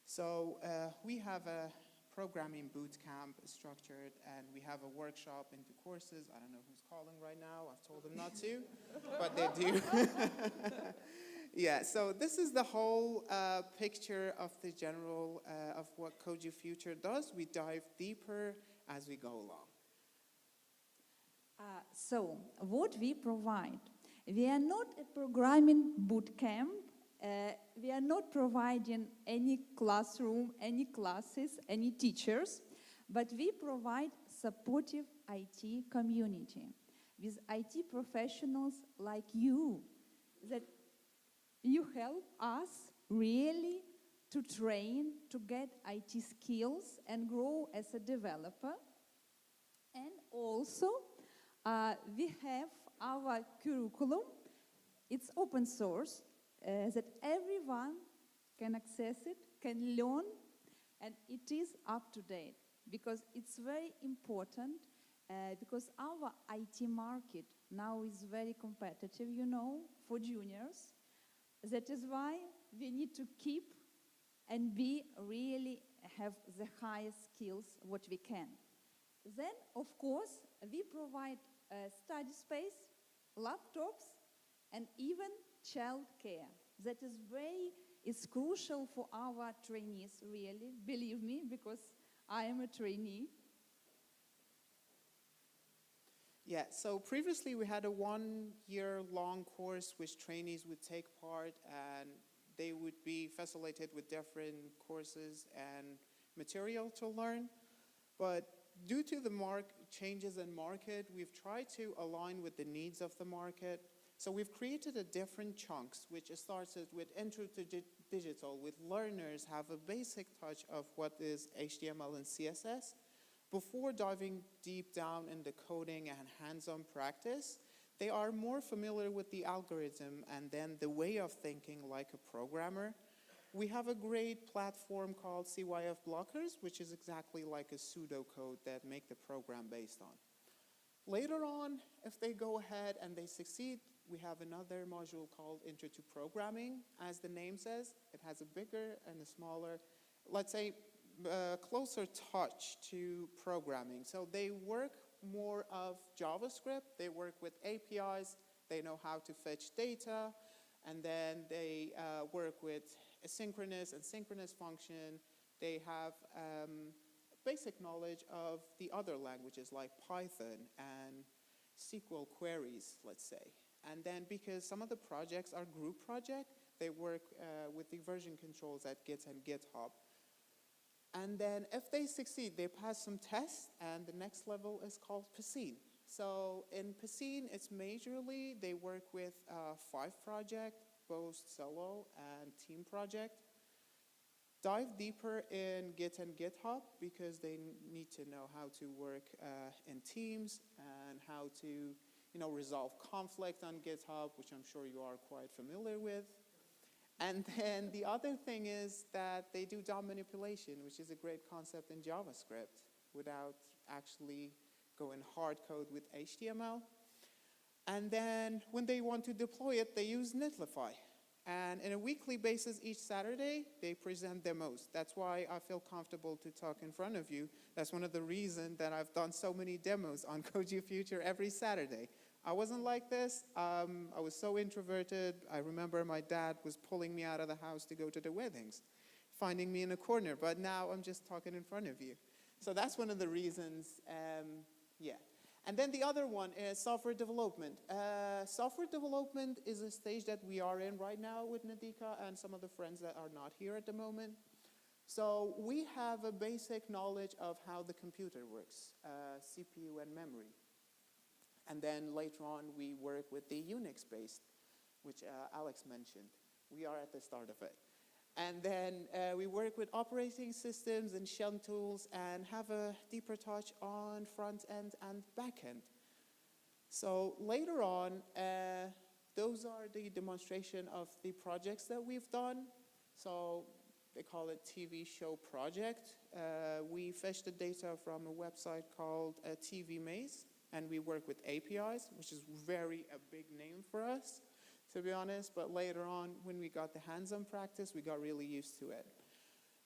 [SPEAKER 6] So we have a programming boot camp structured, and we have a workshop into courses. I don't know who's calling right now. I've told them not to, but they do. Yeah, so this is the whole picture of the general of what Code Your Future does. We dive deeper as we go along.
[SPEAKER 7] So, what we provide? We are not a programming boot camp. We are not providing any classroom, any classes, any teachers, but we provide supportive IT community with IT professionals like you, that you help us really to train, to get IT skills and grow as a developer. And also, we have our curriculum. It's open source, that everyone can access it, can learn, and it is up to date. Because it's very important, because our IT market now is very competitive, you know, for juniors. That is why we need to keep and be really have the highest skills what we can. Then, of course, we provide study space, laptops, and even child care. That is crucial for our trainees, really, believe me, because I am a trainee.
[SPEAKER 6] Yeah, so previously we had a 1-year-long course which trainees would take part, and they would be facilitated with different courses and material to learn. But due to the changes in market, we've tried to align with the needs of the market. So we've created a different chunks, which starts with Intro to Digital, with learners have a basic touch of what is HTML and CSS. Before diving deep down in the coding and hands-on practice, they are more familiar with the algorithm and then the way of thinking like a programmer. We have a great platform called CYF Blockers, which is exactly like a pseudocode that make the program based on. Later on, if they go ahead and they succeed, we have another module called Intro to Programming. As the name says, it has a bigger and a smaller, let's say, closer touch to programming. So they work more of JavaScript, they work with APIs, they know how to fetch data, and then they work with asynchronous and synchronous function. They have basic knowledge of the other languages like Python and SQL queries, let's say. And then because some of the projects are group projects, they work with the version controls at Git and GitHub. And then if they succeed, they pass some tests, and the next level is called Piscine. So in Piscine, it's majorly, they work with 5 projects, both solo and team project. Dive deeper in Git and GitHub because they need to know how to work in teams and how to resolve conflict on GitHub, which I'm sure you are quite familiar with. And then the other thing is that they do DOM manipulation, which is a great concept in JavaScript without actually going hard code with HTML. And then when they want to deploy it, they use Netlify. And on a weekly basis, each Saturday, they present demos. That's why I feel comfortable to talk in front of you. That's one of the reasons that I've done so many demos on Code You Future every Saturday. I wasn't like this. I was so introverted. I remember my dad was pulling me out of the house to go to the weddings, finding me in a corner. But now I'm just talking in front of you. So that's one of the reasons, yeah. And then the other one is software development. Software development is a stage that we are in right now with Nadika and some of the friends that are not here at the moment. So we have a basic knowledge of how the computer works, CPU and memory. And then later on, we work with the Unix-based, which Alex mentioned. We are at the start of it. And then we work with operating systems and shell tools and have a deeper touch on front end and back end. So later on, those are the demonstration of the projects that we've done. So they call it TV show project. We fetch the data from a website called TV Maze, and we work with APIs, which is a big name for us, to be honest, but later on, when we got the hands-on practice, we got really used to it.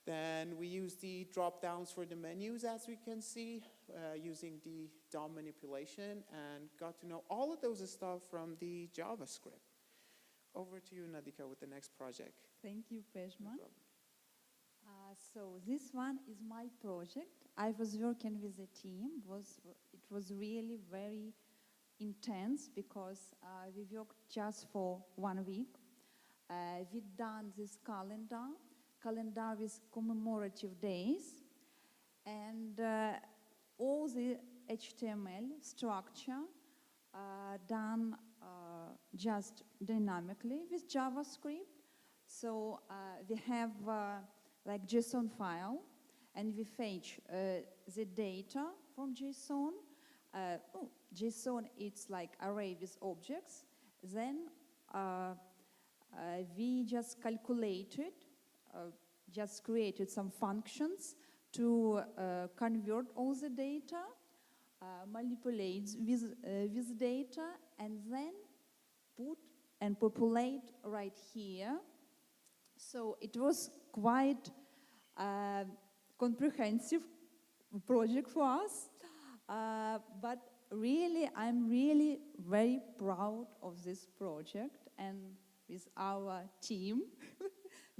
[SPEAKER 6] Then we use the drop-downs for the menus, as we can see, using the DOM manipulation, and got to know all of those stuff from the JavaScript. Over to you, Nadika, with the next project.
[SPEAKER 7] Thank you, Pejman.
[SPEAKER 6] No
[SPEAKER 7] So this one is my project. I was working with a team. It was really very intense because we worked just for 1 week. We done this calendar with commemorative days, and all the HTML structure done just dynamically with JavaScript. So we have like JSON file, and we fetch the data from JSON. JSON, it's like array with objects. Then we just calculated, just created some functions to convert all the data, manipulate with data, and then put and populate right here. So it was quite comprehensive project for us, but really, I'm really very proud of this project and with our team.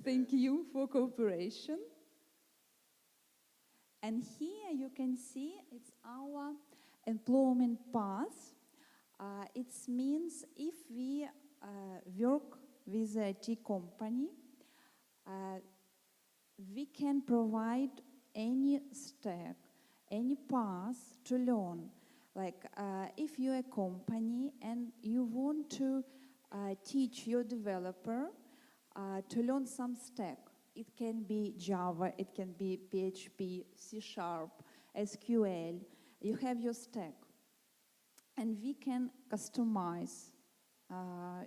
[SPEAKER 7] Thank you for cooperation. And here you can see it's our employment path. It means if we work with a IT company, we can provide any stack, any path to learn. Like if you're a company and you want to teach your developer to learn some stack, it can be Java, it can be PHP, C#, SQL. You have your stack. And we can customize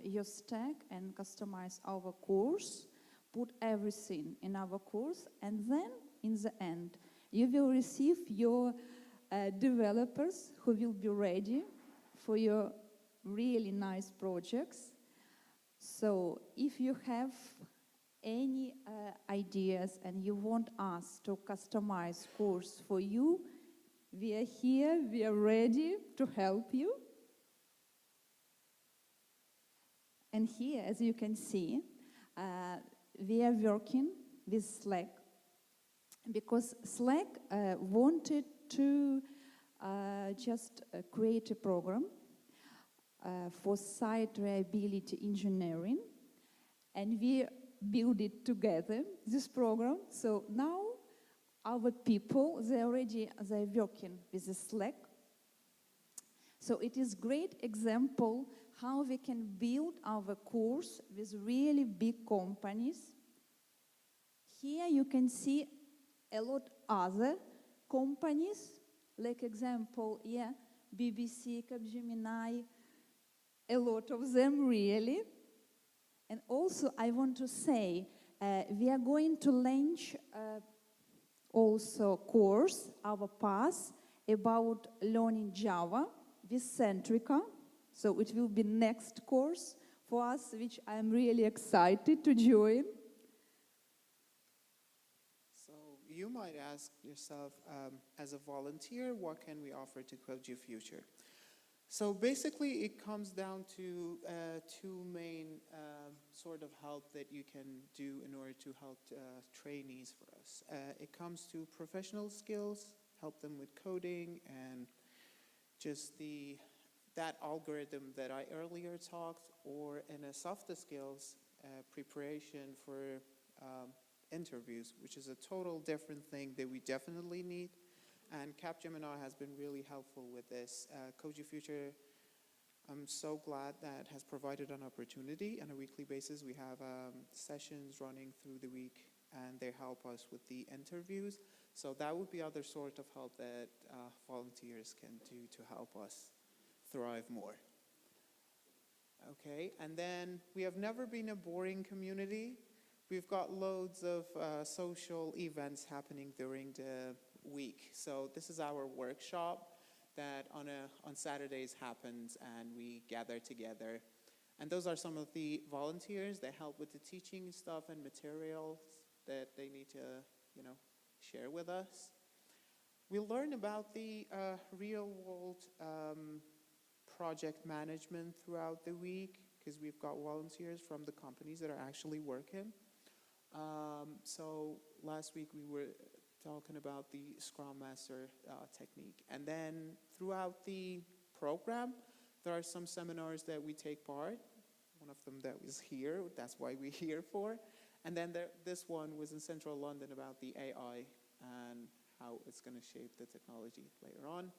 [SPEAKER 7] your stack and customize our course put everything in our course, and then in the end, you will receive your developers who will be ready for your really nice projects. So if you have any ideas and you want us to customize course for you, we are here, we are ready to help you. And here, as you can see, we are working with Slack because Slack wanted to just create a program for site reliability engineering, and we build it together, this program. So now our people, they're working with the Slack. So it is great example how we can build our course with really big companies. Here you can see a lot other companies, like example, BBC, Capgemini, a lot of them really. And also I want to say, we are going to launch also course, our path about learning Java with Centrica. So it will be next course for us, which I'm really excited to join.
[SPEAKER 6] So you might ask yourself, as a volunteer, what can we offer to Code Your Future? So basically, it comes down to two main sort of help that you can do in order to help trainees for us. It comes to professional skills, help them with coding, and just that algorithm that I earlier talked, or in a softer skills, preparation for interviews, which is a total different thing that we definitely need. And Capgemini has been really helpful with this. Code Your Future, I'm so glad that has provided an opportunity. On a weekly basis, we have sessions running through the week, and they help us with the interviews. So that would be other sort of help that volunteers can do to help us thrive more. Okay, and then we have never been a boring community. We've got loads of social events happening during the week. So this is our workshop that on Saturdays happens, and we gather together. And those are some of the volunteers that help with the teaching stuff and materials that they need to, share with us. We learn about the real-world project management throughout the week, because we've got volunteers from the companies that are actually working. So last week we were talking about the Scrum Master technique. And then throughout the program, there are some seminars that we take part. One of them that was here, that's why we're here for. And then this one was in central London about the AI and how it's going to shape the technology later on.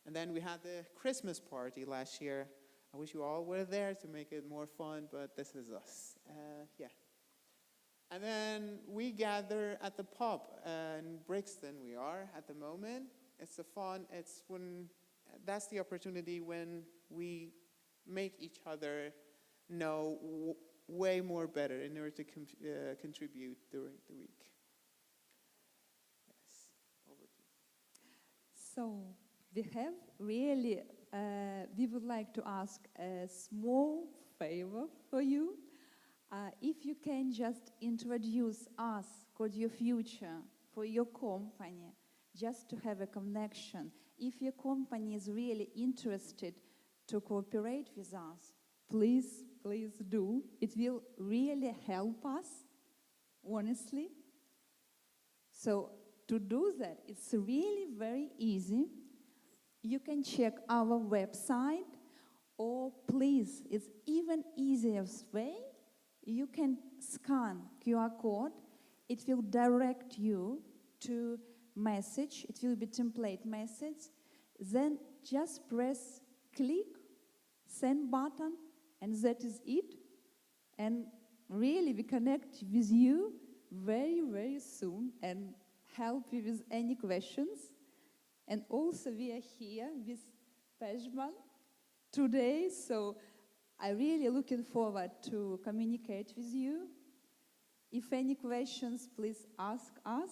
[SPEAKER 6] And then we had the Christmas party last year. I wish you all were there to make it more fun, but this is us. And then we gather at the pub in Brixton. We are at the moment. It's that's the opportunity when we make each other know way more better in order to contribute during the week. Yes, over to you.
[SPEAKER 7] So we have really, we would like to ask a small favor for you. If you can just introduce us, Code Your Future, for your company, just to have a connection. If your company is really interested to cooperate with us, please do. It will really help us, honestly. So to do that, it's really very easy. You can check our website, or please, it's even easiest way. You can scan QR code. It will direct you to message. It will be template message. Then just press click, send button, and that is it. And really, we connect with you very, very soon and help you with any questions. And also, we are here with Pejman today, so I'm really looking forward to communicate with you. If any questions, please ask us.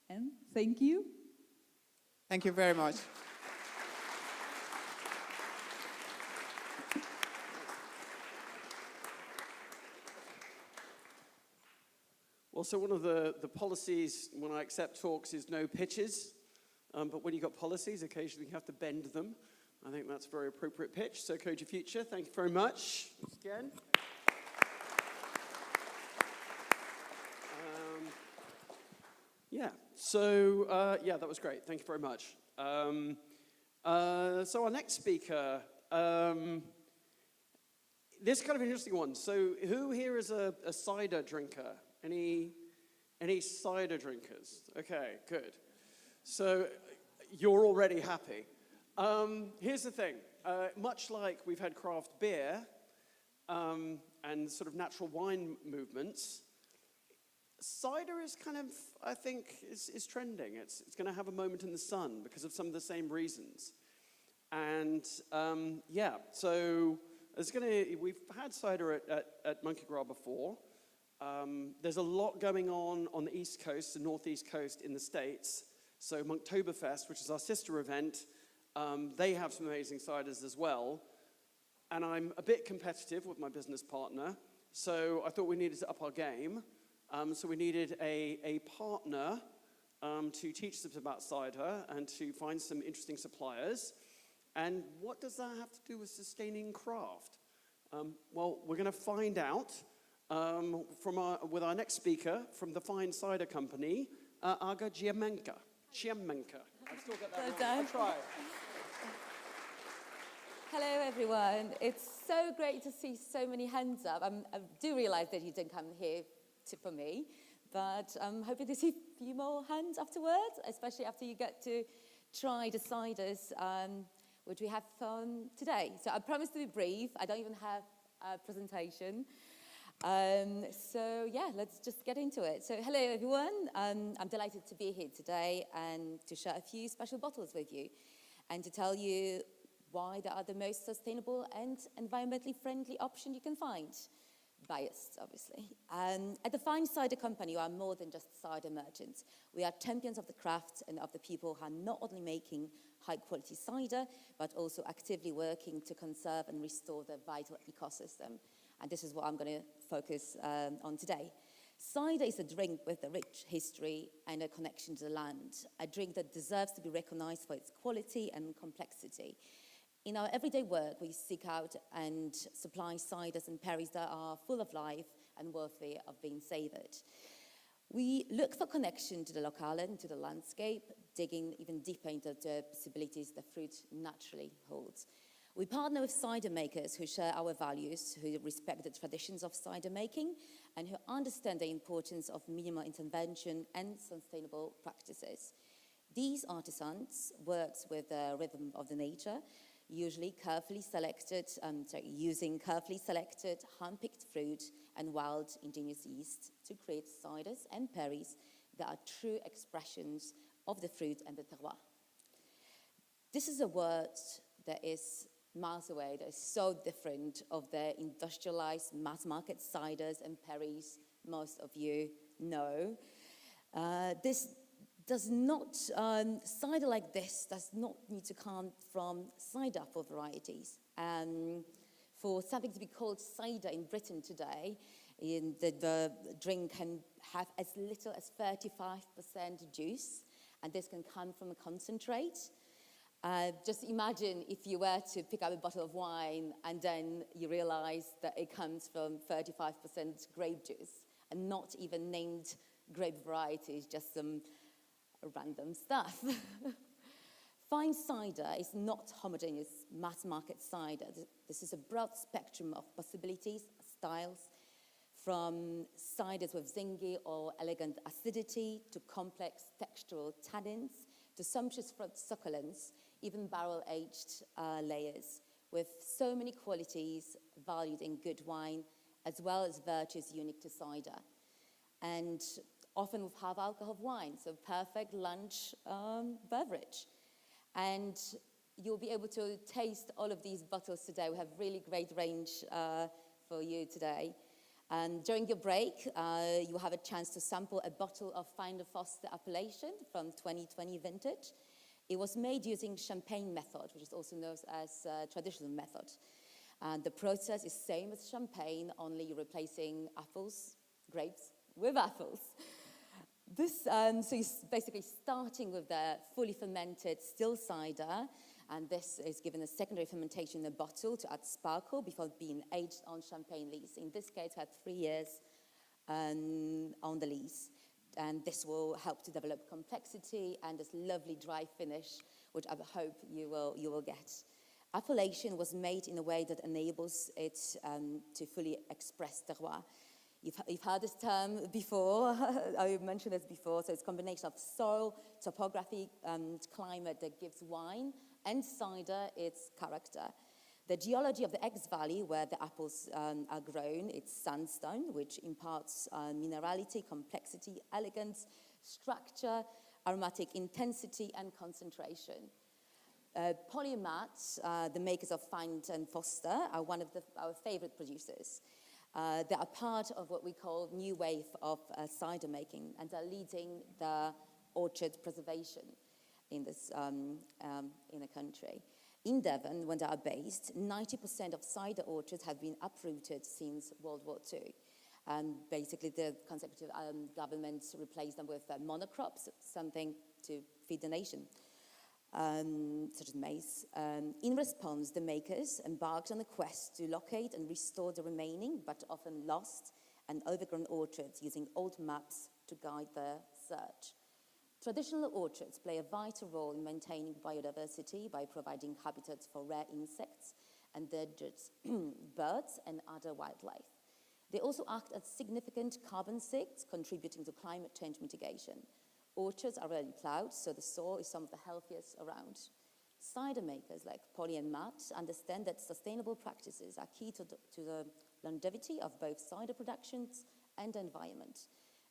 [SPEAKER 7] And thank you.
[SPEAKER 6] Thank you very much.
[SPEAKER 1] Well, so one of the policies when I accept talks is no pitches. But when you've got policies, occasionally you have to bend them. I think that's a very appropriate pitch. So Koji Future, thank you very much. Once again. Yeah, that was great. Thank you very much. So our next speaker, this is kind of an interesting one. So who here is a cider drinker? Any cider drinkers? Okay, good. So you're already happy. Here's the thing. Much like we've had craft beer and sort of natural wine movements, cider is kind of, I think, is trending. It's going to have a moment in the sun because of some of the same reasons. And so we've had cider at Monki Gras before. There's a lot going on the East Coast, the Northeast Coast in the States. So Monktoberfest, which is our sister event, they have some amazing ciders as well. And I'm a bit competitive with my business partner, so I thought we needed to up our game. So we needed a partner to teach us about cider and to find some interesting suppliers. And what does that have to do with sustaining craft? Well, we're going to find out with our next speaker from the fine cider company, Aga Giamenka. I still get that wrong. I'll try.
[SPEAKER 8] Hello, everyone. It's so great to see so many hands up. I do realize that you didn't come here for me, but I'm hoping to see a few more hands afterwards, especially after you get to try the ciders, which we have today. So I promise to be brief. I don't even have a presentation. So yeah, let's just get into it. So hello, everyone. I'm delighted to be here today and to share a few special bottles with you and to tell you why they are the most sustainable and environmentally friendly option you can find. Biased, obviously. At the Fine Cider Company, we are more than just cider merchants. We are champions of the craft and of the people who are not only making high-quality cider, but also actively working to conserve and restore the vital ecosystem. And this is what I'm going to focus on today. Cider is a drink with a rich history and a connection to the land, a drink that deserves to be recognized for its quality and complexity. In our everyday work, we seek out and supply ciders and perries that are full of life and worthy of being savored. We look for connection to the locale and to the landscape, digging even deeper into the possibilities the fruit naturally holds. We partner with cider makers who share our values, who respect the traditions of cider making, and who understand the importance of minimal intervention and sustainable practices. These artisans work with the rhythm of the nature, using carefully selected, hand-picked fruit and wild indigenous yeast to create ciders and perries that are true expressions of the fruit and the terroir. This is a word that is miles away, that is so different of the industrialized mass-market ciders and perries most of you know. Cider like this does not need to come from cider apple varieties. For something to be called cider in Britain today, the drink can have as little as 35% juice, and this can come from a concentrate. Just imagine if you were to pick up a bottle of wine and then you realize that it comes from 35% grape juice and not even named grape varieties, just some random stuff. Fine cider is not homogeneous mass-market cider. This is a broad spectrum of possibilities, styles, from ciders with zingy or elegant acidity to complex textural tannins to sumptuous fruit succulence, even barrel-aged layers, with so many qualities valued in good wine, as well as virtues unique to cider. And often with half alcohol wine, so perfect lunch beverage. And you'll be able to taste all of these bottles today. We have really great range for you today. And during your break, you will have a chance to sample a bottle of Finder Foster appellation from 2020 vintage. It was made using champagne method, which is also known as traditional method. And the process is same as champagne, only you're replacing grapes, with apples. This, so you're basically starting with the fully fermented still cider, and this is given a secondary fermentation in a bottle to add sparkle before being aged on champagne lees. In this case, we had 3 years on the lees. And this will help to develop complexity and this lovely dry finish, which I hope you will get. Appellation was made in a way that enables it to fully express terroir. You've heard this term before, I mentioned this before, so it's a combination of soil, topography, climate that gives wine and cider its character. The geology of the Exe Valley, where the apples are grown, it's sandstone, which imparts minerality, complexity, elegance, structure, aromatic intensity, and concentration. Polymat, the makers of Find and Foster, are one of our favorite producers. They are part of what we call new wave of cider making, and are leading the orchard preservation in this in the country. In Devon, when they are based, 90% of cider orchards have been uprooted since World War II. And basically, the consecutive governments replaced them with monocrops, something to feed the nation, such as maize. In response, the makers embarked on a quest to locate and restore the remaining, but often lost and overgrown orchards using old maps to guide their search. Traditional orchards play a vital role in maintaining biodiversity by providing habitats for rare insects, endangered birds, and other wildlife. They also act as significant carbon sinks, contributing to climate change mitigation. Orchards are rarely plowed, so the soil is some of the healthiest around. Cider makers like Polly and Matt understand that sustainable practices are key to the longevity of both cider productions and the environment.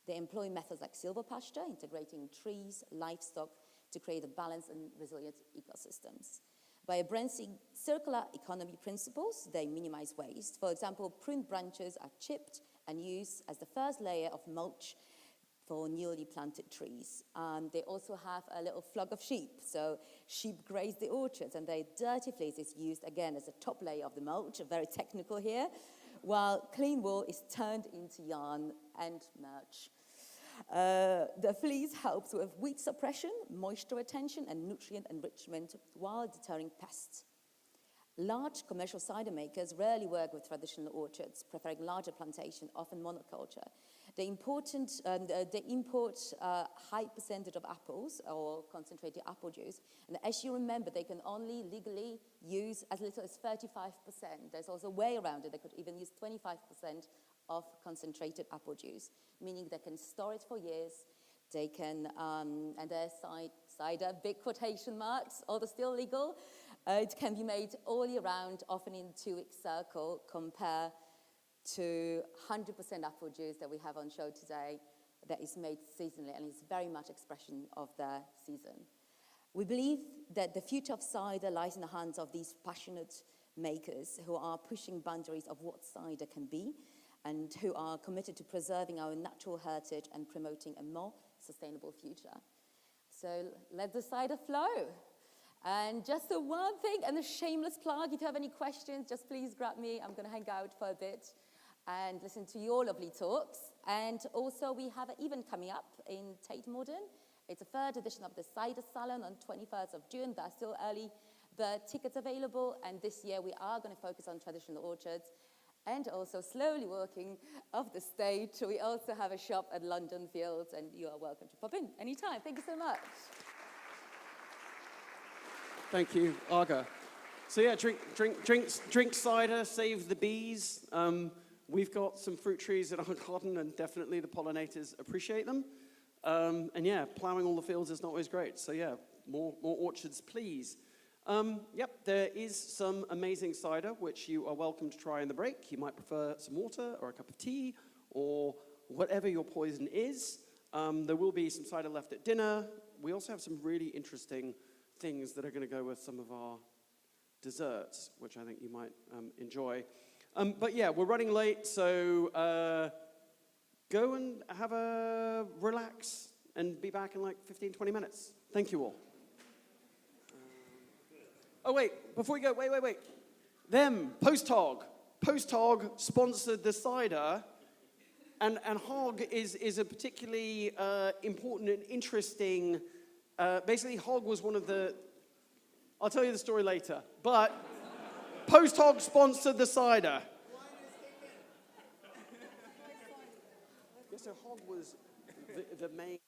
[SPEAKER 8] They employ methods like silvopasture, integrating trees, livestock to create a balanced and resilient ecosystems. By embracing circular economy principles, they minimize waste. For example, pruned branches are chipped and used as the first layer of mulch for newly planted trees. They also have a little flock of sheep. So sheep graze the orchards, and their dirty fleece is used again as a top layer of the mulch, very technical here, while clean wool is turned into yarn and merch. The fleece helps with weed suppression, moisture retention, and nutrient enrichment while deterring pests. Large commercial cider makers rarely work with traditional orchards, preferring larger plantation, often monoculture. They import a high percentage of apples or concentrated apple juice. And as you remember, they can only legally use as little as 35%. There's also a way around it. They could even use 25% of concentrated apple juice, meaning they can store it for years. They can, and their cider, big quotation marks, although still legal. It can be made all year round, often in a 2-week cycle, compared to 100% apple juice that we have on show today that is made seasonally, and is very much expression of the season. We believe that the future of cider lies in the hands of these passionate makers who are pushing boundaries of what cider can be, and who are committed to preserving our natural heritage and promoting a more sustainable future. So let the cider flow. And just the one thing, and a shameless plug, if you have any questions, just please grab me. I'm going to hang out for a bit and listen to your lovely talks. And also we have an event coming up in Tate Modern. It's a third edition of the Cider Salon on 21st of June. There are still early bird tickets available. And this year we are going to focus on traditional orchards, and also slowly working off the stage. We also have a shop at London Fields, and you are welcome to pop in anytime. Thank you so much.
[SPEAKER 1] Thank you, Aga. So yeah, drink cider, save the bees. We've got some fruit trees in our garden, and definitely the pollinators appreciate them. And yeah, plowing all the fields is not always great. So yeah, more orchards, please. Yep, there is some amazing cider, which you are welcome to try in the break. You might prefer some water or a cup of tea or whatever your poison is. There will be some cider left at dinner. We also have some really interesting things that are going to go with some of our desserts, which I think you might enjoy. But yeah, we're running late, so go and have a relax and be back in like 15, 20 minutes. Thank you all. Oh, wait, before we go, wait. Them, Post-Hog. Post-Hog sponsored the cider, and Hog is a particularly important and interesting, basically Hog was one of the, I'll tell you the story later, but Post-Hog sponsored the cider. Yeah, so Hog was the main.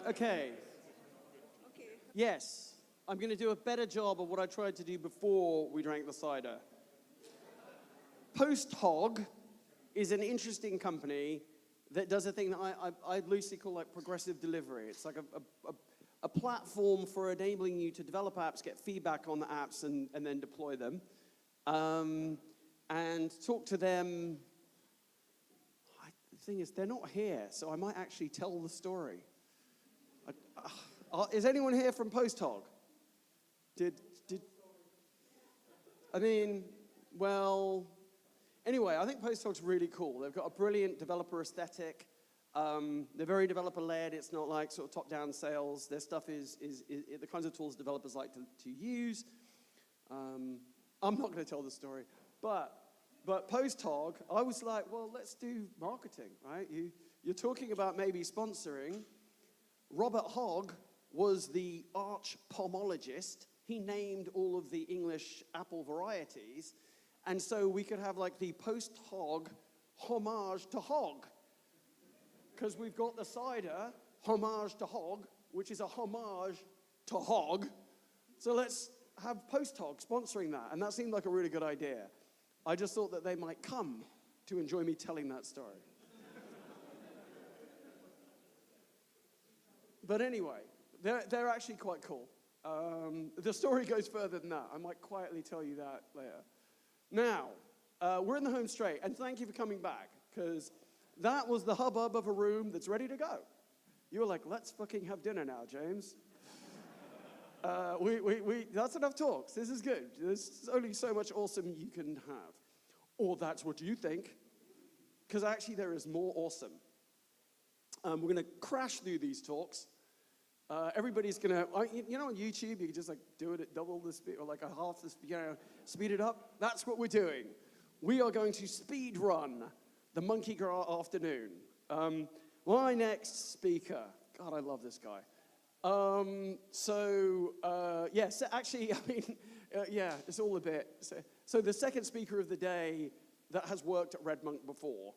[SPEAKER 1] Okay. Yes, I'm going to do a better job of what I tried to do before we drank the cider. Post Hog is an interesting company that does a thing that I loosely call like progressive delivery. It's like a platform for enabling you to develop apps, get feedback on the apps, and then deploy them. And talk to them. The thing is, they're not here, so I might actually tell the story. Is anyone here from Post Hog? I mean, well, anyway, I think Post Hog's really cool. They've got a brilliant developer aesthetic. They're very developer-led. It's not like sort of top-down sales. Their stuff is the kinds of tools developers like to use. I'm not going to tell the story, but Post Hog, I was like, well, let's do marketing, right? You're talking about maybe sponsoring. Robert Hogg was the arch pomologist. He named all of the English apple varieties. And so we could have like the post-Hog homage to Hog. Because we've got the cider, homage to Hog, which is a homage to Hog. So let's have Post-Hog sponsoring that. And that seemed like a really good idea. I just thought that they might come to enjoy me telling that story. But anyway, they're actually quite cool. The story goes further than that. I might quietly tell you that later. Now, we're in the home straight, and thank you for coming back, because that was the hubbub of a room that's ready to go. You were like, let's fucking have dinner now, James. That's enough talks. This is good. There's only so much awesome you can have. Or that's what you think, because actually there is more awesome. We're going to crash through these talks. Everybody's going to, on YouTube, you can just like do it at double the speed or like a half the speed, speed it up. That's what we're doing. We are going to speed run the Monki Gras afternoon. My next speaker, God, I love this guy. It's all a bit. So the second speaker of the day that has worked at Red Monk before.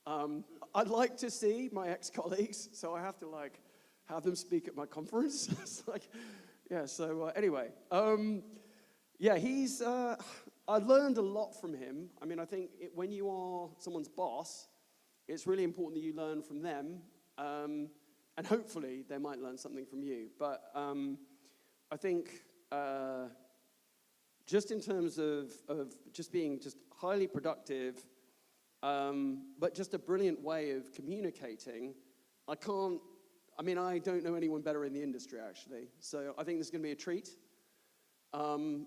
[SPEAKER 1] I'd like to see my ex-colleagues, so I have to like have them speak at my conference. It's like, yeah. So anyway, he's. I learned a lot from him. I mean, I think when you are someone's boss, it's really important that you learn from them, and hopefully they might learn something from you. But I think just in terms of just being just highly productive. But just a brilliant way of communicating. I don't know anyone better in the industry, actually. So I think this is going to be a treat.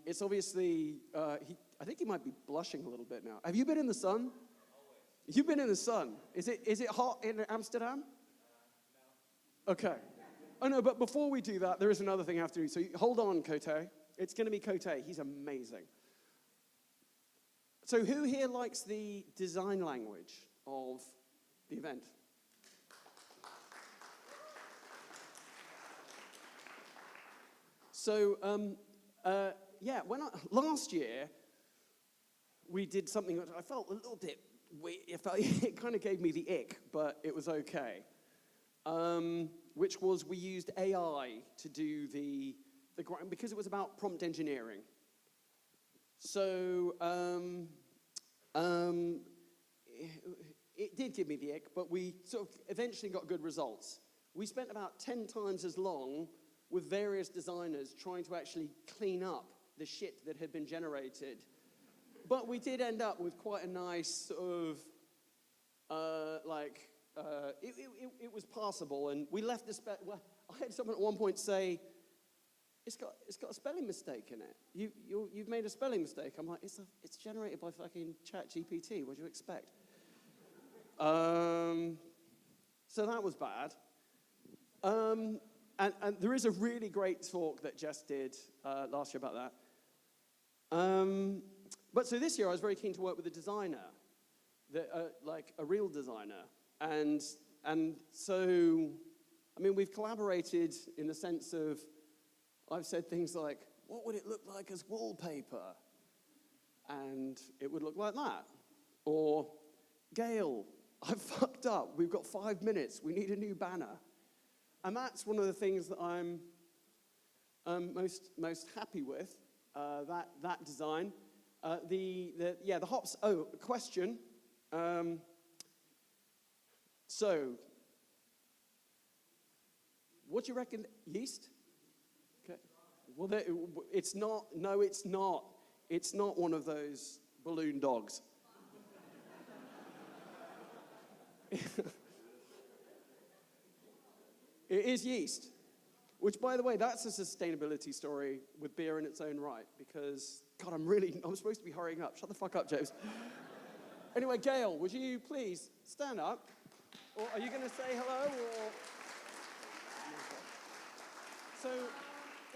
[SPEAKER 1] It's obviously, I think he might be blushing a little bit now. Have you been in the sun? Always. You've been in the sun. Is it hot in Amsterdam? No. Okay. Oh, no, but before we do that, there is another thing I have to do. So hold on, Kote. It's going to be Kote. He's amazing. So who here likes the design language of the event? So, last year, we did something that I felt a little bit weird. It kind of gave me the ick, but it was okay. Which was we used AI to do because it was about prompt engineering. So it did give me the ick, but we sort of eventually got good results. We spent about 10 times as long with various designers trying to actually clean up the shit that had been generated. But we did end up with quite a nice sort of, it was passable, and we left I had someone at one point say, It's got a spelling mistake in it. You've made a spelling mistake. I'm like, it's generated by fucking ChatGPT. What do you expect? So that was bad. And there is a really great talk that Jess did last year about that. But so this year I was very keen to work with a designer, like a real designer, and so I mean we've collaborated in the sense of. I've said things like, what would it look like as wallpaper? And it would look like that. Or, Gail, I've fucked up. We've got 5 minutes. We need a new banner. And that's one of the things that I'm most happy with, that design. The hops, question. So, what do you reckon? Yeast? Okay. Well, it's not. No, it's not. It's not one of those balloon dogs. It is yeast, which, by the way, that's a sustainability story with beer in its own right, because, God, I'm supposed to be hurrying up. Shut the fuck up, James. Anyway, Gail, would you please stand up? Or are you going to say hello, or... So,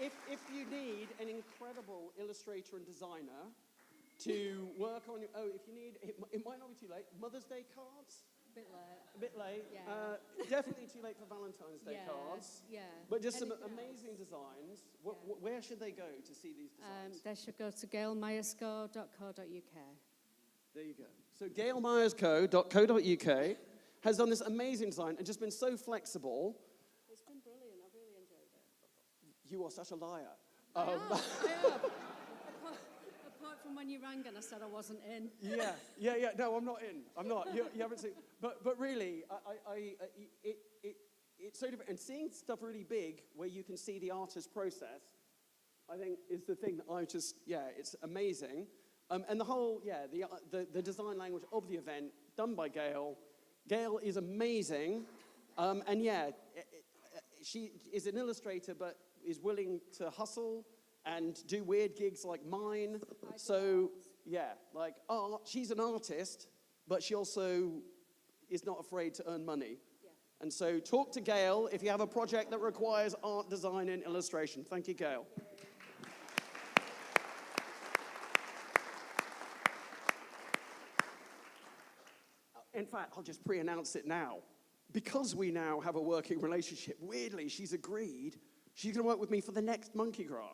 [SPEAKER 1] if you need an incredible illustrator and designer to work on your... Oh, if you need... It might not be too late. Mother's Day cards? A bit late.
[SPEAKER 4] Yeah.
[SPEAKER 1] Definitely too late for Valentine's Day cards.
[SPEAKER 4] Yeah.
[SPEAKER 1] But just some amazing designs. Where should they go to see these designs?
[SPEAKER 4] They should go to gailmyersco.co.uk.
[SPEAKER 1] There you go. So gailmyersco.co.uk has done this amazing design and just been so flexible.
[SPEAKER 4] It's been brilliant. I've really enjoyed it.
[SPEAKER 1] You are such a liar.
[SPEAKER 4] I have. Apart from when you rang and I said I wasn't in.
[SPEAKER 1] Yeah. No, I'm not in. I'm not. You haven't seen. But really, it's so different. And seeing stuff really big where you can see the artist process, I think is the thing that it's amazing. And the whole, the design language of the event done by Gail. Gail is amazing. She is an illustrator, but is willing to hustle and do weird gigs like mine. She's an artist, but she also is not afraid to earn money. Yeah. And so talk to Gail if you have a project that requires art, design, and illustration. Thank you, Gail. In fact, I'll just pre-announce it now. Because we now have a working relationship, weirdly, she's agreed she's going to work with me for the next Monki Gras.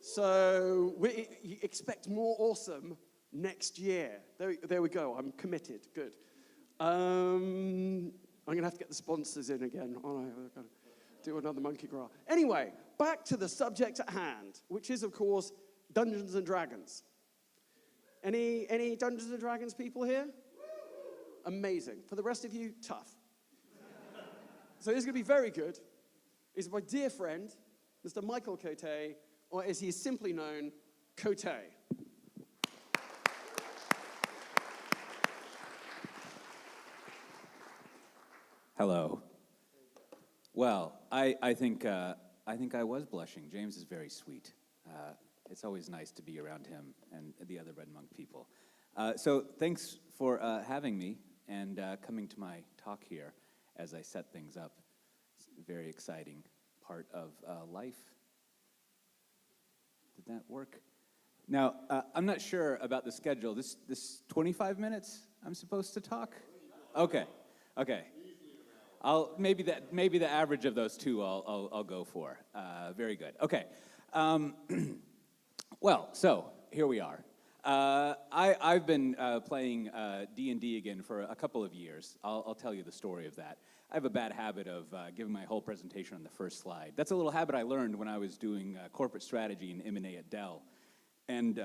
[SPEAKER 1] So we expect more awesome next year. There we go. I'm committed. Good. I'm going to have to get the sponsors in again. I've got to do another Monki Gras. Anyway, back to the subject at hand, which is, of course, Dungeons and Dragons. Any Dungeons and Dragons people here? Amazing. For the rest of you, tough. So this is going to be very good. It's my dear friend, Mr. Michael Cote, or as he is simply known, Cote.
[SPEAKER 9] Hello. Well, I think I was blushing. James is very sweet. It's always nice to be around him and the other Red Monk people. So thanks for having me and coming to my talk here as I set things up. It's a very exciting part of life. Did that work? Now, I'm not sure about the schedule. This 25 minutes I'm supposed to talk? Okay. Maybe the average of those two I'll go for. Very good. Okay. Well, so here we are. I've been playing D&D again for a couple of years. I'll tell you the story of that. I have a bad habit of giving my whole presentation on the first slide. That's a little habit I learned when I was doing corporate strategy in M&A at Dell. And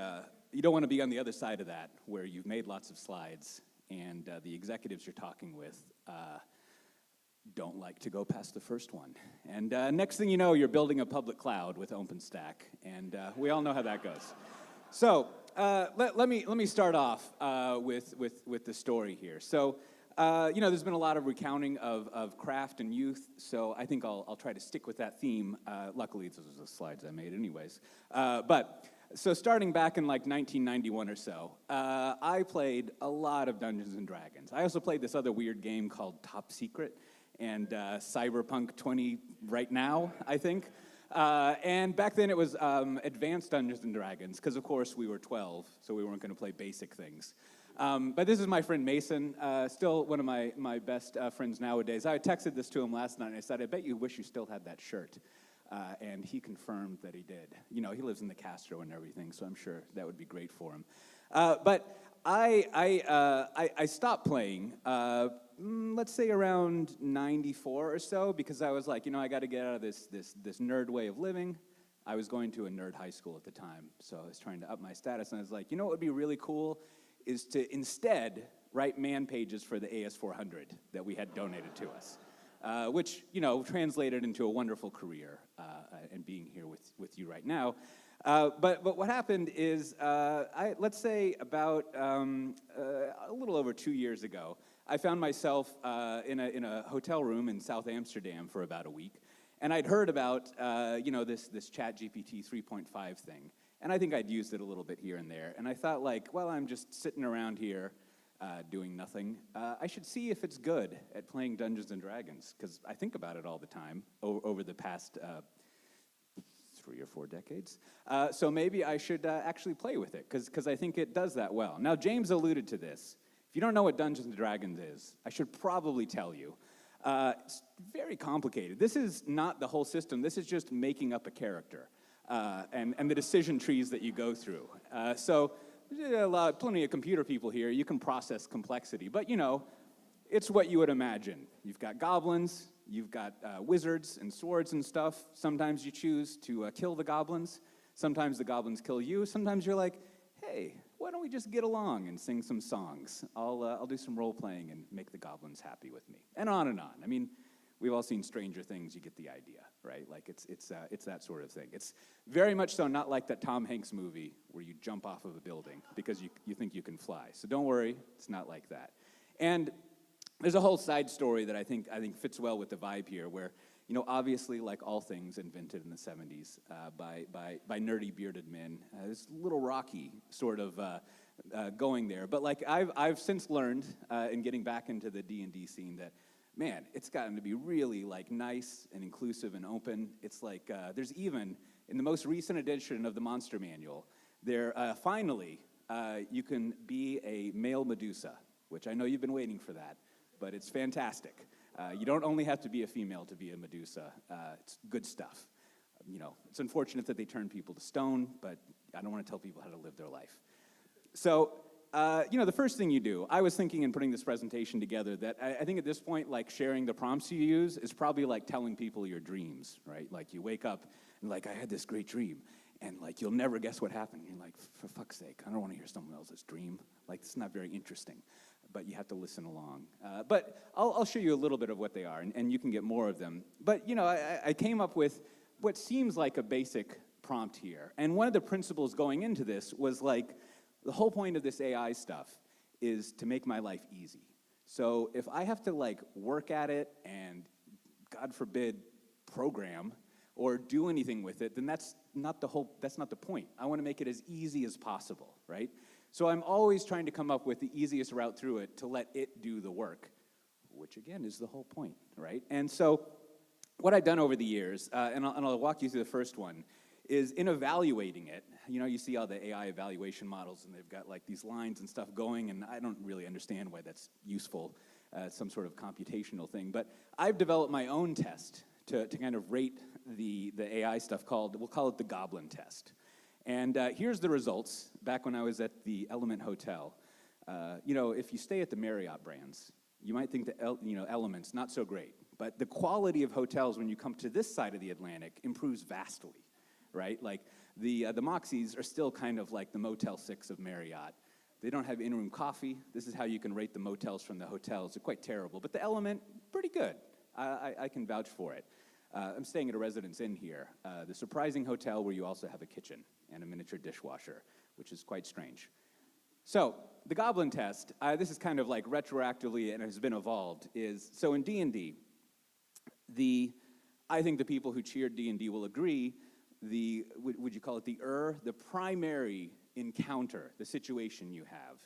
[SPEAKER 9] you don't want to be on the other side of that, where you've made lots of slides, and the executives you're talking with don't like to go past the first one. And next thing you know, you're building a public cloud with OpenStack, and we all know how that goes. So let me start off with the story here. So there's been a lot of recounting of craft and youth, so I think I'll try to stick with that theme. Luckily, those are the slides I made anyways. So starting back in like 1991 or so, I played a lot of Dungeons and Dragons. I also played this other weird game called Top Secret and Cyberpunk 20 right now, I think. And back then it was advanced Dungeons and Dragons, because of course we were 12, so we weren't going to play basic things. But this is my friend Mason, still one of my best friends nowadays. I texted this to him last night, and I said, I bet you wish you still had that shirt. And he confirmed that he did. You know, he lives in the Castro and everything, so I'm sure that would be great for him. But I stopped playing, let's say around 94 or so, because I was like, I got to get out of this nerd way of living. I was going to a nerd high school at the time, so I was trying to up my status, and I was like, what would be really cool is to instead write man pages for the AS400 that we had donated to us, which, translated into a wonderful career and being here with you right now. But what happened is, let's say about a little over 2 years ago, I found myself in a hotel room in South Amsterdam for about a week, and I'd heard about this ChatGPT 3.5 thing, and I think I'd used it a little bit here and there, and I thought I'm just sitting around here doing nothing. I should see if it's good at playing Dungeons and Dragons, because I think about it all the time over the past 3 or 4 decades. So maybe I should actually play with it, because I think it does that well. Now, James alluded to this. If you don't know what Dungeons and Dragons is, I should probably tell you. It's very complicated. This is not the whole system. This is just making up a character and the decision trees that you go through. So plenty of computer people here. You can process complexity. But, it's what you would imagine. You've got goblins. You've got wizards and swords and stuff. Sometimes you choose to kill the goblins. Sometimes the goblins kill you. Sometimes you're like, hey, why don't we just get along and sing some songs? I'll do some role-playing and make the goblins happy with me. And on and on. I mean, we've all seen Stranger Things. You get the idea, right? It's that sort of thing. It's very much so not like that Tom Hanks movie where you jump off of a building because you think you can fly. So don't worry, it's not like that. And there's a whole side story that I think fits well with the vibe here, where obviously, like all things invented in the 70s by nerdy bearded men, it's a little rocky sort of going there. But I've since learned in getting back into the D&D scene that, man, it's gotten to be really nice and inclusive and open. It's there's even in the most recent edition of the Monster Manual, there finally you can be a male Medusa, which I know you've been waiting for that. But it's fantastic. You don't only have to be a female to be a Medusa. It's good stuff. It's unfortunate that they turn people to stone, but I don't want to tell people how to live their life. So, the first thing you do, I was thinking in putting this presentation together that I think at this point, sharing the prompts you use is probably like telling people your dreams, right? You wake up and I had this great dream, and you'll never guess what happened. You're like, for fuck's sake, I don't want to hear someone else's dream. It's not very interesting. But you have to listen along. But I'll show you a little bit of what they are, and you can get more of them. But, I came up with what seems like a basic prompt here. And one of the principles going into this was, the whole point of this AI stuff is to make my life easy. So if I have to, work at it and, God forbid, program or do anything with it, then that's not the point. I want to make it as easy as possible, right? So I'm always trying to come up with the easiest route through it to let it do the work, which again is the whole point, right? And so what I've done over the years, and I'll walk you through the first one, is in evaluating it, you see all the AI evaluation models, and they've got these lines and stuff going, and I don't really understand why that's useful, some sort of computational thing. But I've developed my own test to kind of rate the AI stuff we'll call it the Goblin test. And here's the results back when I was at the Element Hotel. If you stay at the Marriott brands, you might think that Element's not so great. But the quality of hotels when you come to this side of the Atlantic improves vastly, right? The Moxies are still kind of like the Motel 6 of Marriott. They don't have in-room coffee. This is how you can rate the motels from the hotels. They're quite terrible. But the Element, pretty good. I can vouch for it. I'm staying at a Residence Inn here, the surprising hotel where you also have a kitchen and a miniature dishwasher, which is quite strange. So the Goblin test, this is kind of retroactively and has been evolved, so in D&D, I think the people who cheered D&D will agree, would you call it the primary encounter, the situation you have.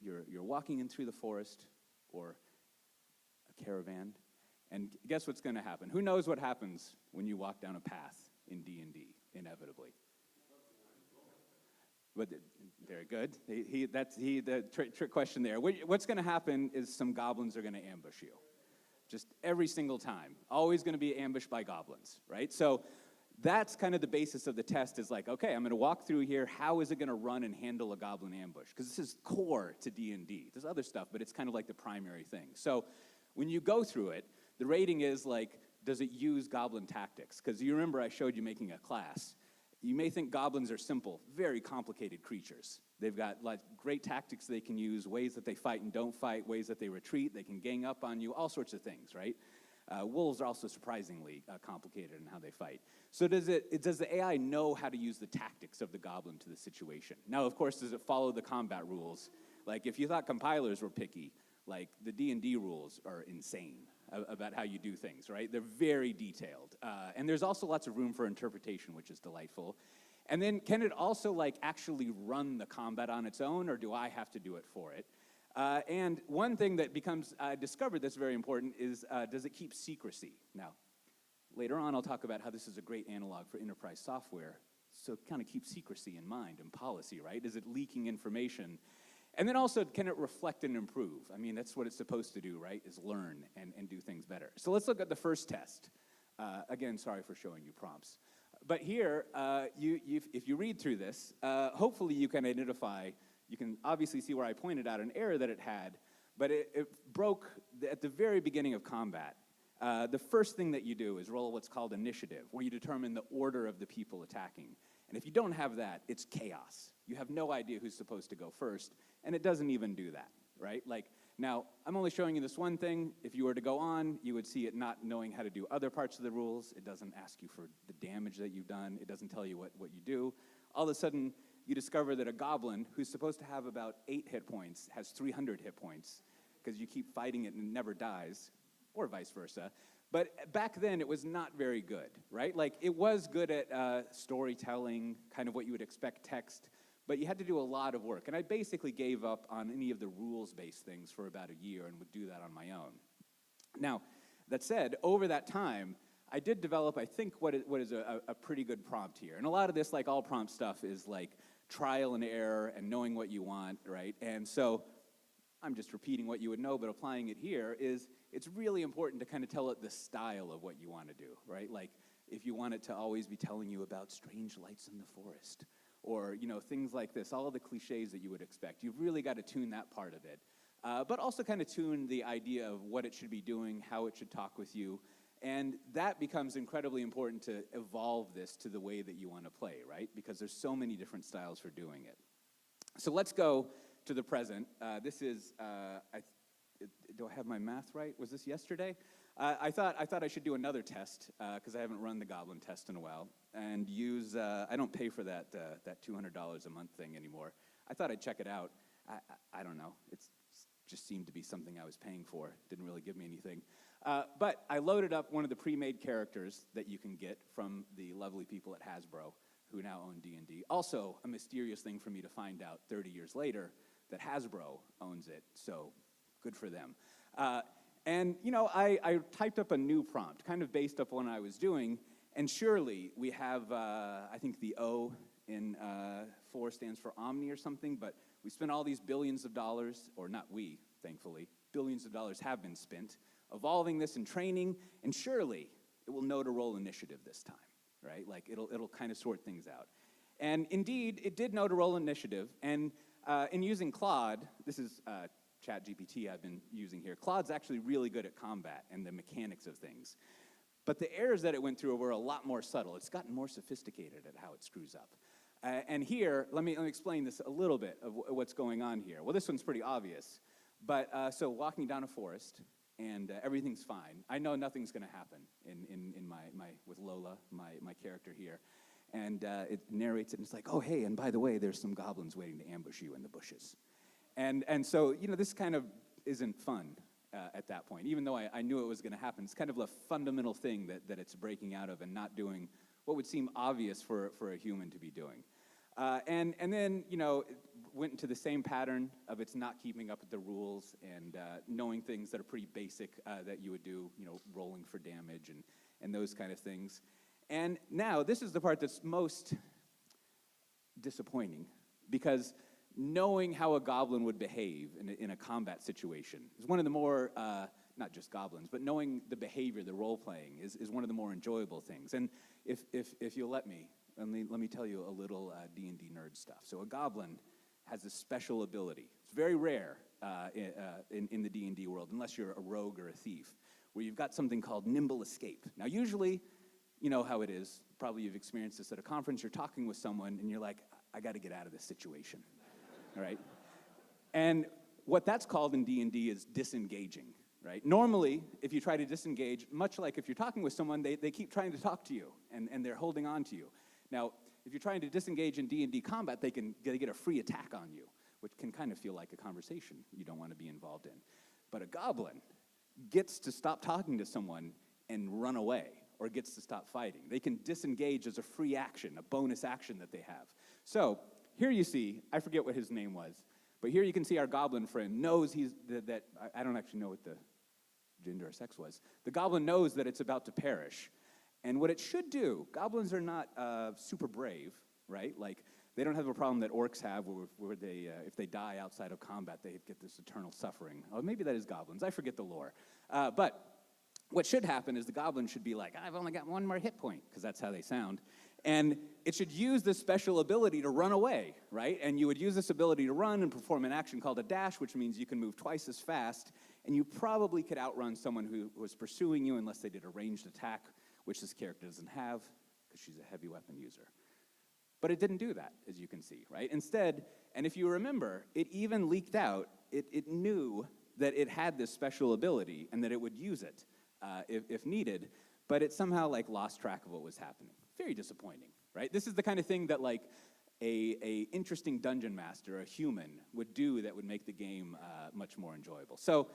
[SPEAKER 9] You're walking in through the forest or a caravan, and guess what's going to happen? Who knows what happens when you walk down a path in D&D, inevitably? But very good. The trick question there. What's going to happen is some goblins are going to ambush you. Just every single time. Always going to be ambushed by goblins, right? So that's kind of the basis of the test is like, okay, I'm going to walk through here. How is it going to run and handle a goblin ambush? Because this is core to D&D. There's other stuff, but it's kind of like the primary thing. So when you go through it, the rating is like, does it use goblin tactics? Because you remember I showed you making a class. You may think goblins are simple, very complicated creatures. They've got like great tactics they can use, ways that they fight and don't fight, ways that they retreat, they can gang up on you, all sorts of things, right? Wolves are also surprisingly complicated in how they fight. So does the AI know how to use the tactics of the goblin to the situation? Now, of course, does it follow the combat rules? Like, if you thought compilers were picky, like, the D&D rules are insane about how you do things, right? They're very detailed. And there's also lots of room for interpretation, which is delightful. And then, can it also, like, actually run the combat on its own, or do I have to do it for it? And one thing that becomes discovered that's very important is, does it keep secrecy? Now, later on, I'll talk about how this is a great analog for enterprise software. So kind of keep secrecy in mind and policy, right? Is it leaking information? And then also, can it reflect and improve? I mean, that's what it's supposed to do, right, is learn and do things better. So let's look at the first test. Again, sorry for showing you prompts. But here, if you read through this, hopefully you can identify. You can obviously see where I pointed out an error that it had, but it broke at the very beginning of combat. The first thing that you do is roll what's called initiative, where you determine the order of the people attacking. And if you don't have that, it's chaos. You have no idea who's supposed to go first, and it doesn't even do that, right? Like, now, I'm only showing you this one thing. If you were to go on, you would see it not knowing how to do other parts of the rules. It doesn't ask you for the damage that you've done. It doesn't tell you what you do. All of a sudden, you discover that a goblin who's supposed to have about 8 hit points has 300 hit points because you keep fighting it and it never dies, or vice versa. But back then, it was not very good, right? Like, it was good at storytelling, kind of what you would expect text, but you had to do a lot of work. And I basically gave up on any of the rules-based things for about a year and would do that on my own. Now, that said, over that time, I did develop, I think, what is a pretty good prompt here. And a lot of this, like all prompt stuff, is like trial and error and knowing what you want, right? And so I'm just repeating what you would know, but applying it here is it's really important to kind of tell it the style of what you want to do, right? Like, if you want it to always be telling you about strange lights in the forest, or, you know, things like this, all of the cliches that you would expect. You've really got to tune that part of it. But also kind of tune the idea of what it should be doing, how it should talk with you. And that becomes incredibly important to evolve this to the way that you want to play, right? Because there's so many different styles for doing it. So let's go to the present. This is, do I have my math right? Was this yesterday? I thought I should do another test because I haven't run the Goblin test in a while, and use, I don't pay for that $200 a month thing anymore. I thought I'd check it out. I don't know. It just seemed to be something I was paying for. Didn't really give me anything. But I loaded up one of the pre-made characters that you can get from the lovely people at Hasbro, who now own D&D. Also, a mysterious thing for me to find out 30 years later that Hasbro owns it, so good for them. And, you know, I typed up a new prompt, kind of based up on what I was doing, and surely we have, I think the O in 4 stands for Omni or something, but we spent all these billions of dollars, or not we, thankfully, billions of dollars have been spent, evolving this and training, and surely it will know to roll initiative this time, right? Like, it'll kind of sort things out. And indeed, it did know to roll initiative, and in using Claude, this is ChatGPT I've been using here, Claude's actually really good at combat and the mechanics of things. But the errors that it went through were a lot more subtle. It's gotten more sophisticated at how it screws up. And here, let me explain this a little bit of what's going on here. Well, this one's pretty obvious. But so walking down a forest, and everything's fine. I know nothing's going to happen in with Lola, my character here. And it narrates it, and it's like, oh, hey, and by the way, there's some goblins waiting to ambush you in the bushes. And so, you know, this kind of isn't fun at that point, even though I knew it was going to happen. It's kind of a fundamental thing that it's breaking out of and not doing what would seem obvious for a human to be doing. And then, you know, it went into the same pattern of it's not keeping up with the rules and knowing things that are pretty basic that you would do, you know, rolling for damage and those kind of things. And now, this is the part that's most disappointing, because knowing how a goblin would behave in a combat situation is one of the more not just goblins, but knowing the behavior, the role-playing is one of the more enjoyable things. And if you'll let me tell you a little D&D nerd stuff. So a goblin has a special ability. It's very rare in the D&D world, unless you're a rogue or a thief, where you've got something called nimble escape. Now, usually, you know how it is. Probably you've experienced this at a conference. You're talking with someone, and you're like, I got to get out of this situation, all right? And what that's called in D&D is disengaging, right? Normally, if you try to disengage, much like if you're talking with someone, they keep trying to talk to you, and they're holding on to you. Now, if you're trying to disengage in D&D combat, they get a free attack on you, which can kind of feel like a conversation you don't want to be involved in. But a goblin gets to stop talking to someone and run away, or gets to stop fighting. They can disengage as a free action, a bonus action that they have. So here you see, I forget what his name was, but here you can see our goblin friend knows I don't actually know what the gender or sex was. The goblin knows that it's about to perish. And what it should do, goblins are not super brave, right? Like, they don't have a problem that orcs have where they, if they die outside of combat, they get this eternal suffering. Oh, maybe that is goblins. I forget the lore. But what should happen is the goblin should be like, I've only got one more hit point, because that's how they sound. And it should use this special ability to run away, right? And you would use this ability to run and perform an action called a dash, which means you can move twice as fast, and you probably could outrun someone who was pursuing you unless they did a ranged attack, which this character doesn't have, because she's a heavy weapon user. But it didn't do that, as you can see, right? Instead, and if you remember, it even leaked out, it knew that it had this special ability and that it would use it if needed, but it somehow lost track of what was happening. Very disappointing, right? This is the kind of thing that a interesting dungeon master, a human, would do that would make the game much more enjoyable. So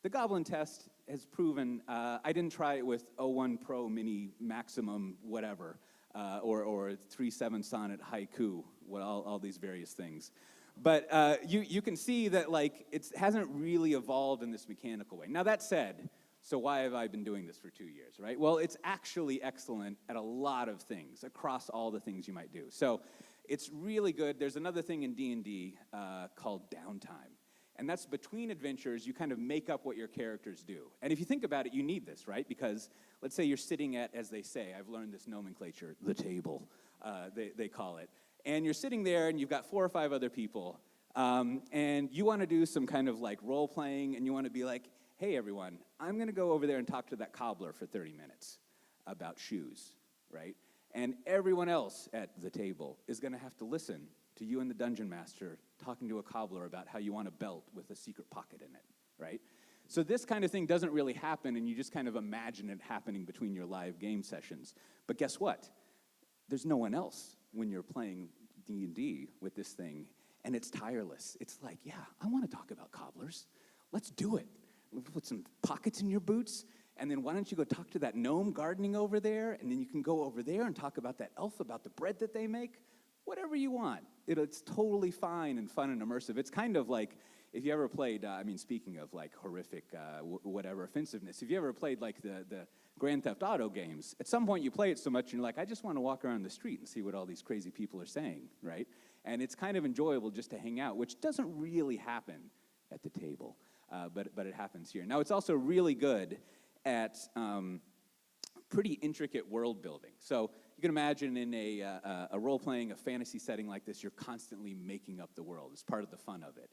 [SPEAKER 9] the Goblin test has proven, I didn't try it with 01 Pro Mini Maximum whatever, or 3/7 Sonnet Haiku, all these various things. But you can see that it hasn't really evolved in this mechanical way. Now that said, so why have I been doing this for 2 years, right? Well, it's actually excellent at a lot of things, across all the things you might do. So it's really good. There's another thing in D&D called downtime. And that's between adventures, you kind of make up what your characters do. And if you think about it, you need this, right? Because let's say you're sitting at, as they say, I've learned this nomenclature, the table, they call it. And you're sitting there and you've got 4 or 5 other people. And you want to do some kind of role playing, and you want to be like, hey, everyone, I'm going to go over there and talk to that cobbler for 30 minutes about shoes, right? And everyone else at the table is going to have to listen to you and the dungeon master talking to a cobbler about how you want a belt with a secret pocket in it, right? So this kind of thing doesn't really happen, and you just kind of imagine it happening between your live game sessions. But guess what? There's no one else when you're playing D&D with this thing, and it's tireless. It's like, yeah, I want to talk about cobblers. Let's do it. Put some pockets in your boots, and then why don't you go talk to that gnome gardening over there, and then you can go over there and talk about that elf, about the bread that they make. Whatever you want. It's totally fine and fun and immersive. It's kind of like, if you ever played, speaking of horrific, whatever offensiveness, if you ever played the Grand Theft Auto games, at some point you play it so much and you're like, I just want to walk around the street and see what all these crazy people are saying, right? And it's kind of enjoyable just to hang out, which doesn't really happen at the table, but it happens here. Now, it's also really good at pretty intricate world building. So you can imagine in a role-playing, a fantasy setting like this, you're constantly making up the world. It's part of the fun of it.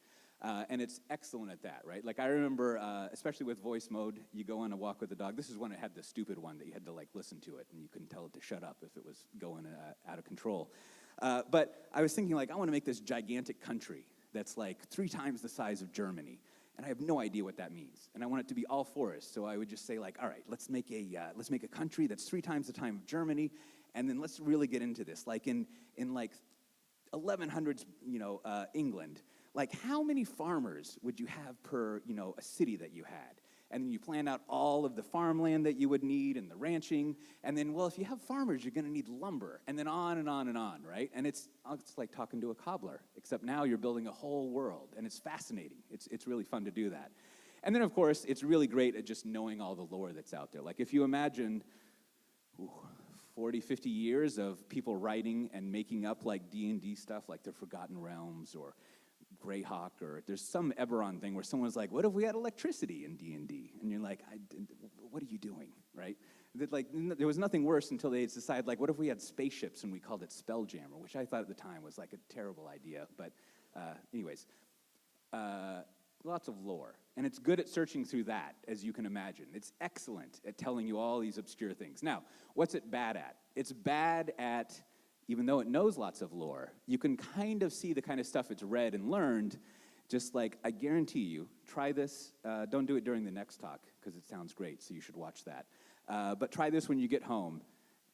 [SPEAKER 9] And it's excellent at that, right? I remember, especially with voice mode, you go on a walk with the dog. This is when it had the stupid one that you had to listen to it, and you couldn't tell it to shut up if it was going out of control. But I was thinking, I want to make this gigantic country that's 3 times the size of Germany. And I have no idea what that means. And I want it to be all forest. So I would just say, all right, let's make a country that's 3 times the time of Germany, and then let's really get into this. In 1100s, England, how many farmers would you have per, a city that you had? And then you plan out all of the farmland that you would need and the ranching. And then, well, if you have farmers, you're going to need lumber. And then on and on and on, right? And it's like talking to a cobbler, except now you're building a whole world. And it's fascinating. It's really fun to do that. And then, of course, it's really great at just knowing all the lore that's out there. If you imagine 40, 50 years of people writing and making up D&D stuff, like the Forgotten Realms or Greyhawk, or there's some Eberron thing where someone's like, what if we had electricity in D&D? And you're like, what are you doing, right? There was nothing worse until they decided, like, what if we had spaceships and we called it Spelljammer, which I thought at the time was like a terrible idea. But anyways, lots of lore. And it's good at searching through that, as you can imagine. It's excellent at telling you all these obscure things. Now, what's it bad at? It's bad at, even though it knows lots of lore, you can kind of see the kind of stuff it's read and learned. Just like, I guarantee you, try this. Don't do it during the next talk, because it sounds great, so you should watch that. But try this when you get home.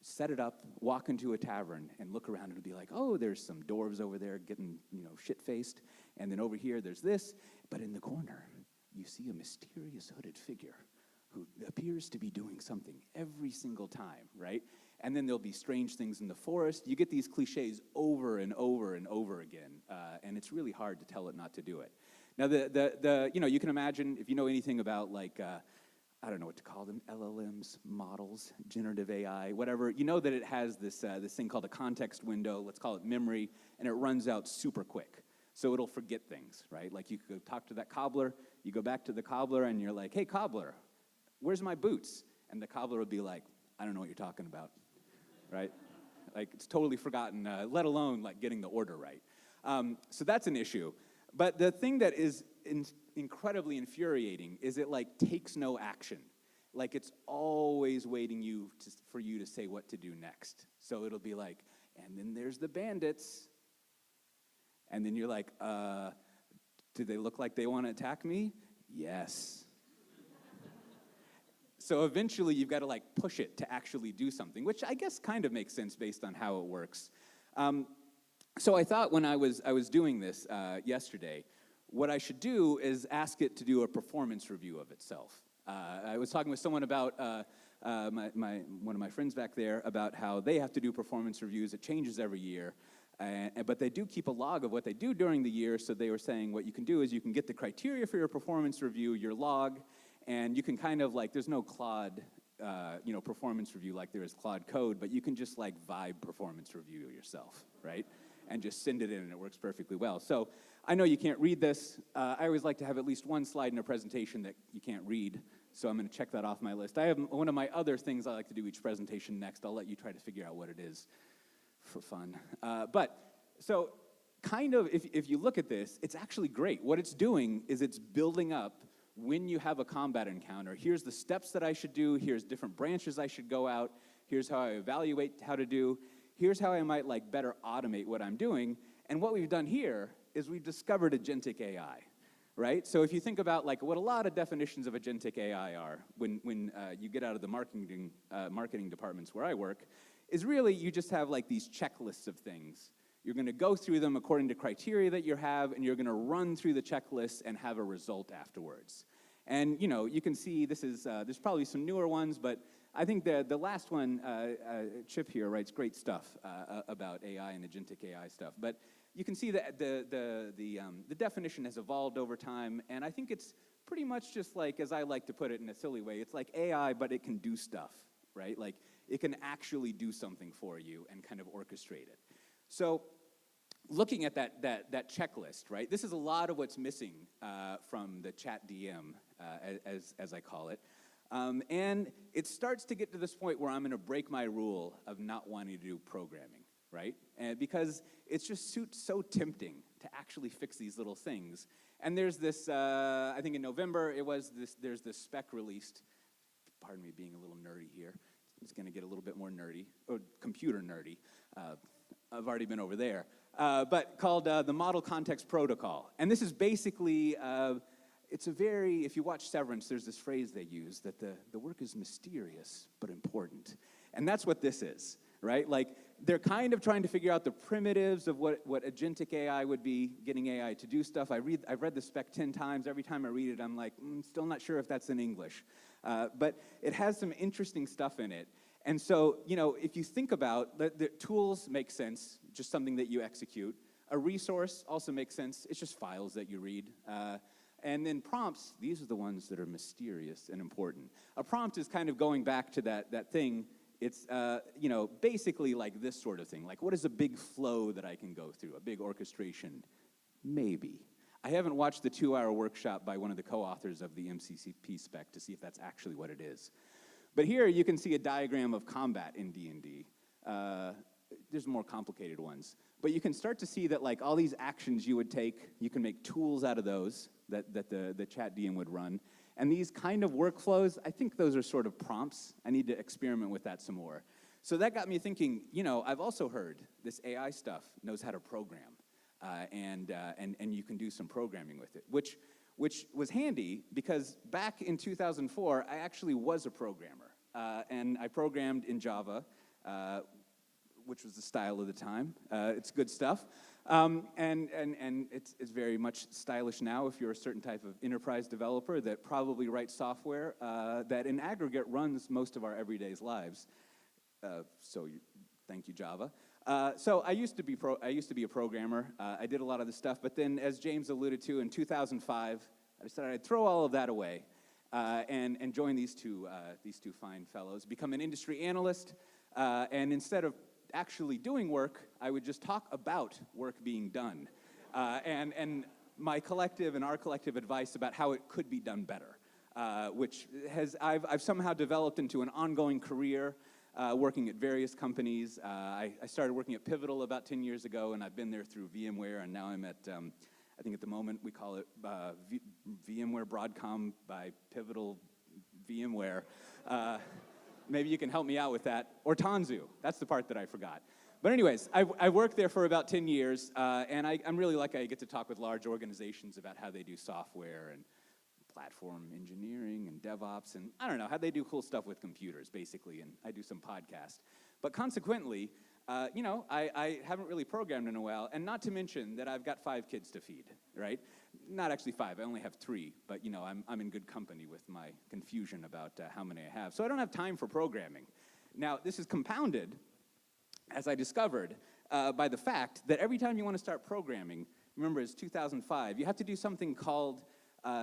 [SPEAKER 9] Set it up, walk into a tavern, and look around and be like, oh, there's some dwarves over there getting, shit-faced. And then over here, there's this. But in the corner, you see a mysterious hooded figure who appears to be doing something every single time, right? And then there'll be strange things in the forest. You get these cliches over and over and over again, and it's really hard to tell it not to do it. Now, you can imagine, if you know anything about, like, I don't know what to call them, LLMs, models, generative AI, whatever, you know that it has this thing called a context window, let's call it memory, and it runs out super quick. So it'll forget things, right? Like, you could talk to that cobbler, you go back to the cobbler, and you're like, hey, cobbler, where's my boots? And the cobbler would be like, I don't know what you're talking about, right? Like, it's totally forgotten, let alone, like, getting the order right. So that's an issue. But the thing that is incredibly infuriating is it, like, takes no action. Like, it's always waiting for you to say what to do next. So it'll be like, and then there's the bandits. And then you're like, do they look like they want to attack me? Yes. So eventually you've got to, like, push it to actually do something, which I guess kind of makes sense based on how it works. So I thought when I was doing this yesterday, what I should do is ask it to do a performance review of itself. I was talking with someone about one of my friends back there about how they have to do performance reviews. It changes every year. But they do keep a log of what they do during the year, so they were saying what you can do is you can get the criteria for your performance review, your log, and you can kind of, like, there's no Claude, performance review like there is Claude Code, but you can just, like, vibe performance review yourself, right? And just send it in, and it works perfectly well. So I know you can't read this. I always like to have at least one slide in a presentation that you can't read, so I'm going to check that off my list. I have one of my other things I like to do each presentation next. I'll let you try to figure out what it is for fun. So kind of, if you look at this, it's actually great. What it's doing is it's building up when you have a combat encounter. Here's the steps that I should do. Here's different branches I should go out. Here's how I evaluate how to do. Here's how I might, like, better automate what I'm doing. And what we've done here is we've discovered agentic AI, right? So if you think about, like, what a lot of definitions of agentic AI are when you get out of the marketing departments where I work, is really you just have, like, these checklists of things. You're going to go through them according to criteria that you have, and you're going to run through the checklist and have a result afterwards. And, you can see this is, there's probably some newer ones, but I think the last one, Chip here writes great stuff about AI and agentic AI stuff. But you can see that the definition has evolved over time, and I think it's pretty much just like, as I like to put it in a silly way, it's like AI, but it can do stuff, right? Like, it can actually do something for you and kind of orchestrate it. So looking at that checklist, right, this is a lot of what's missing from the chat DM, as I call it. And it starts to get to this point where I'm going to break my rule of not wanting to do programming, right? And because it's just so tempting to actually fix these little things. And there's this, I think in November, there's this spec released, pardon me being a little nerdy here, it's going to get a little bit more nerdy, or computer nerdy. I've already been over there. But called the Model Context Protocol. And this is basically, it's a very, if you watch Severance, there's this phrase they use, that the work is mysterious but important. And that's what this is, right? Like, they're kind of trying to figure out the primitives of what agentic AI would be, getting AI to do stuff. I've read the spec 10 times. Every time I read it, I'm like, still not sure if that's in English. But it has some interesting stuff in it. And so, if you think about the tools make sense, just something that you execute. A resource also makes sense. It's just files that you read. And then prompts, these are the ones that are mysterious and important. A prompt is kind of going back to that thing. It's, basically like this sort of thing. Like, what is a big flow that I can go through? A big orchestration? Maybe. I haven't watched the 2-hour workshop by one of the co-authors of the MCCP spec to see if that's actually what it is. But here you can see a diagram of combat in D&D. There's more complicated ones. But you can start to see that like all these actions you would take, you can make tools out of those that the chat DM would run. And these kind of workflows, I think those are sort of prompts. I need to experiment with that some more. So that got me thinking, you know, I've also heard this AI stuff knows how to program. And you can do some programming with it, which was handy because back in 2004, I actually was a programmer. And I programmed in Java, which was the style of the time. It's good stuff. And it's very much stylish now if you're a certain type of enterprise developer that probably writes software that in aggregate runs most of our everyday lives. Thank you, Java. So I used to be a programmer. I did a lot of this stuff, but then, as James alluded to, in 2005, I decided I'd throw all of that away and join these two fine fellows, become an industry analyst, and instead of actually doing work, I would just talk about work being done, and my collective and our collective advice about how it could be done better, which I've somehow developed into an ongoing career. Working at various companies. I started working at Pivotal about 10 years ago, and I've been there through VMware, and now I'm at, I think at the moment we call it VMware Broadcom by Pivotal VMware. Maybe you can help me out with that. Or Tanzu, that's the part that I forgot. But anyways, I've worked there for about 10 years, and I'm really lucky I get to talk with large organizations about how they do software and platform engineering and DevOps, and I don't know, how they do cool stuff with computers, basically, and I do some podcasts. But consequently, you know, I haven't really programmed in a while, and not to mention that I've got 5 kids to feed, right? Not actually 5, I only have 3, but you know, I'm in good company with my confusion about how many I have. So I don't have time for programming. Now, this is compounded, as I discovered, by the fact that every time you want to start programming, remember it's 2005, you have to do something called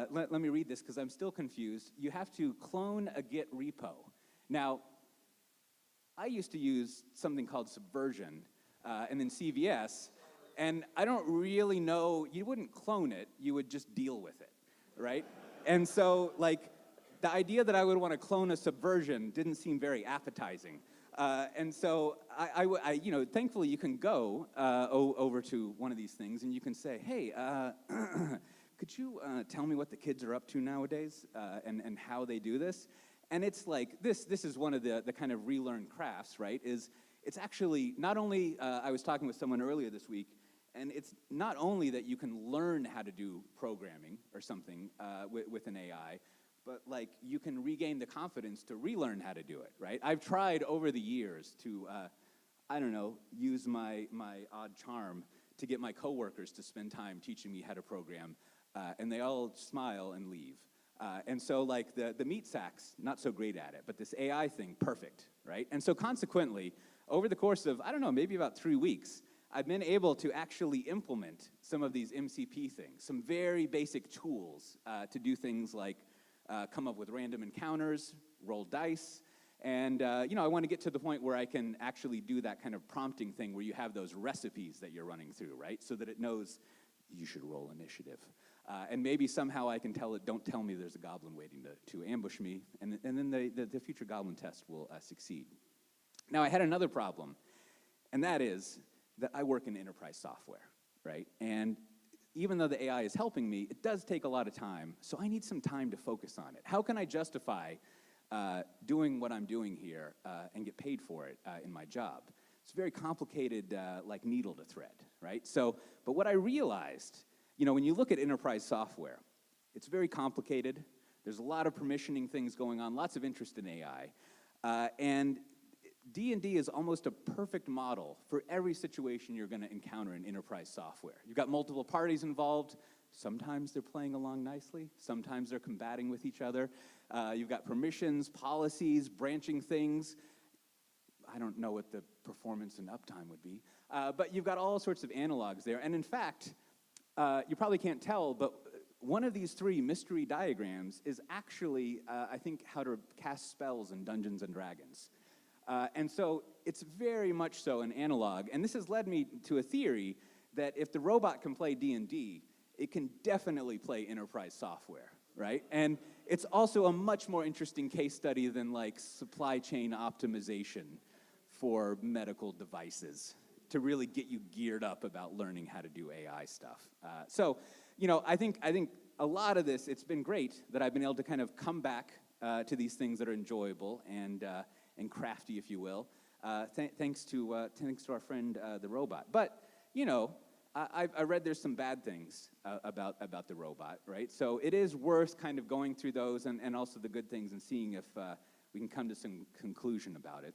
[SPEAKER 9] let me read this because I'm still confused. You have to clone a Git repo. Now, I used to use something called Subversion and then CVS, and I don't really know, you wouldn't clone it, you would just deal with it, right? And so, like, the idea that I would want to clone a Subversion didn't seem very appetizing. And so, you know, thankfully you can go over to one of these things and you can say, hey, could you tell me what the kids are up to nowadays and how they do this? And it's like, this is one of the kind of relearned crafts, right? It's actually not only, I was talking with someone earlier this week, and it's not only that you can learn how to do programming or something with an AI, but like you can regain the confidence to relearn how to do it, right? I've tried over the years to, I don't know, use my odd charm to get my coworkers to spend time teaching me how to program. And they all smile and leave. And so, like, the meat sacks, not so great at it, but this AI thing, perfect, right? And so, consequently, over the course of, I don't know, maybe about 3 weeks, I've been able to actually implement some of these MCP things, some very basic tools to do things like come up with random encounters, roll dice, and, you know, I want to get to the point where I can actually do that kind of prompting thing where you have those recipes that you're running through, right? So that it knows you should roll initiative. And maybe somehow I can tell it, don't tell me there's a goblin waiting to ambush me, and then the future goblin test will succeed. Now, I had another problem, and that is that I work in enterprise software, right? And even though the AI is helping me, it does take a lot of time, so I need some time to focus on it. How can I justify doing what I'm doing here and get paid for it in my job? It's a very complicated, like needle to thread, right? So, but what I realized, you know, when you look at enterprise software, it's very complicated. There's a lot of permissioning things going on, lots of interest in AI. And D&D is almost a perfect model for every situation you're going to encounter in enterprise software. You've got multiple parties involved. Sometimes they're playing along nicely. Sometimes they're combating with each other. You've got permissions, policies, branching things. I don't know what the performance and uptime would be. But you've got all sorts of analogs there. And in fact, you probably can't tell, but one of these 3 mystery diagrams is actually, I think, how to cast spells in Dungeons & Dragons. And so it's very much so an analog. And this has led me to a theory that if the robot can play D&D, it can definitely play enterprise software, right? And it's also a much more interesting case study than like supply chain optimization for medical devices to really get you geared up about learning how to do AI stuff. So, you know, I think a lot of this, it's been great that I've been able to kind of come back to these things that are enjoyable and crafty, if you will, thanks to our friend the robot. But you know, I read there's some bad things about the robot, right? So it is worth kind of going through those and also the good things and seeing if we can come to some conclusion about it.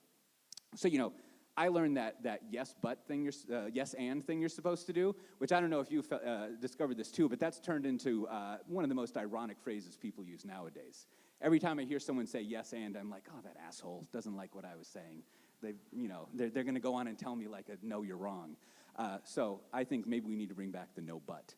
[SPEAKER 9] So you know, I learned that yes but thing, yes and thing you're supposed to do, which I don't know if you've discovered this too, but that's turned into one of the most ironic phrases people use nowadays. Every time I hear someone say yes and, I'm like, oh, that asshole doesn't like what I was saying. They're going to go on and tell me like, no, you're wrong. So I think maybe we need to bring back the no but,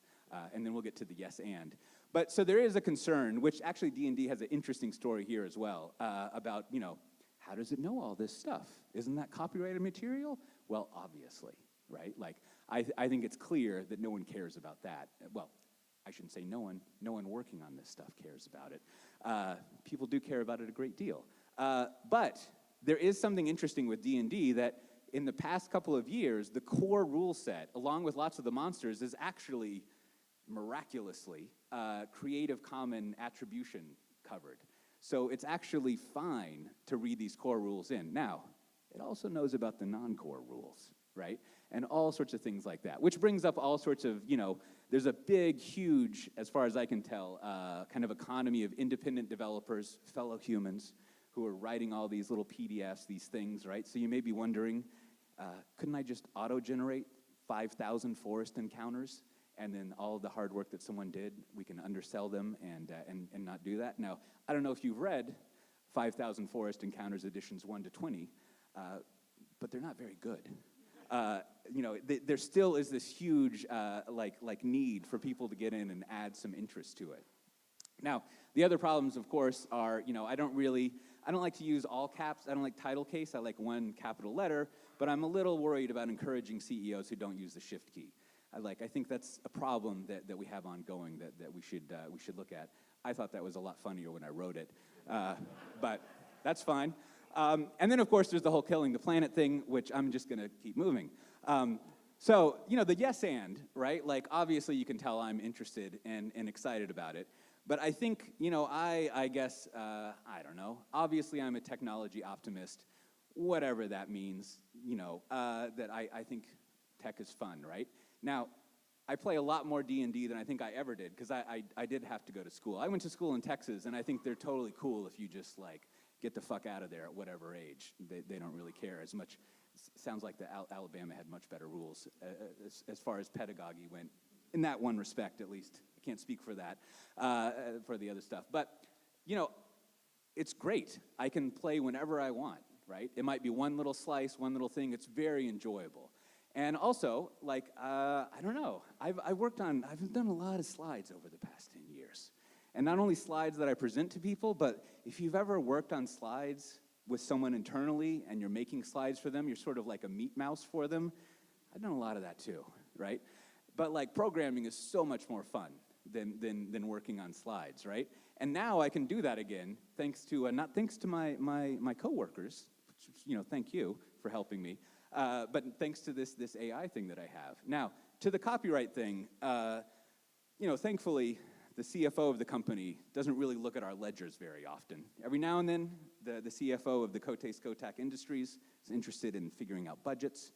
[SPEAKER 9] and then we'll get to the yes and. But so there is a concern, which actually D&D has an interesting story here as well, about, you know, how does it know all this stuff? Isn't that copyrighted material? Well, obviously, right? Like, I think it's clear that no one cares about that. Well, I shouldn't say no one working on this stuff cares about it. People do care about it a great deal. But there is something interesting with D&D that in the past couple of years, the core rule set, along with lots of the monsters, is actually miraculously Creative Commons attribution covered. So it's actually fine to read these core rules in. Now, it also knows about the non-core rules, right? And all sorts of things like that, which brings up all sorts of, you know, there's a big, huge, as far as I can tell, kind of economy of independent developers, fellow humans, who are writing all these little PDFs, these things, right? So you may be wondering, couldn't I just auto-generate 5,000 forest encounters? And then all of the hard work that someone did, we can undersell them and not do that. Now, I don't know if you've read 5,000 Forest Encounters editions 1 to 20, but they're not very good. You know, there still is this huge like need for people to get in and add some interest to it. Now, the other problems, of course, are, you know, I don't like to use all caps. I don't like title case. I like one capital letter, but I'm a little worried about encouraging CEOs who don't use the shift key. I think that's a problem that we have ongoing that we should look at. I thought that was a lot funnier when I wrote it, but that's fine. And then, of course, there's the whole killing the planet thing, which I'm just going to keep moving. So, you know, the yes and, right? Like, obviously, you can tell I'm interested and excited about it. But I think, you know, I guess, I don't know. Obviously, I'm a technology optimist, whatever that means, you know, that I think tech is fun, right? Now, I play a lot more D&D than I think I ever did, because I did have to go to school. I went to school in Texas, and I think they're totally cool if you just, like, get the fuck out of there at whatever age. They don't really care as much. Sounds like Alabama had much better rules as far as pedagogy went, in that one respect, at least. I can't speak for that, for the other stuff. But, you know, it's great. I can play whenever I want, right? It might be one little slice, one little thing. It's very enjoyable. And also, like, I don't know, I've done a lot of slides over the past 10 years. And not only slides that I present to people, but if you've ever worked on slides with someone internally and you're making slides for them, you're sort of like a meat mouse for them. I've done a lot of that too, right? But like programming is so much more fun than working on slides, right? And now I can do that again, thanks to, not thanks to my coworkers, which, you know, thank you for helping me, but thanks to this AI thing that I have. Now, to the copyright thing, you know, thankfully, the CFO of the company doesn't really look at our ledgers very often. Every now and then, the CFO of the Kotak Industries is interested in figuring out budgets,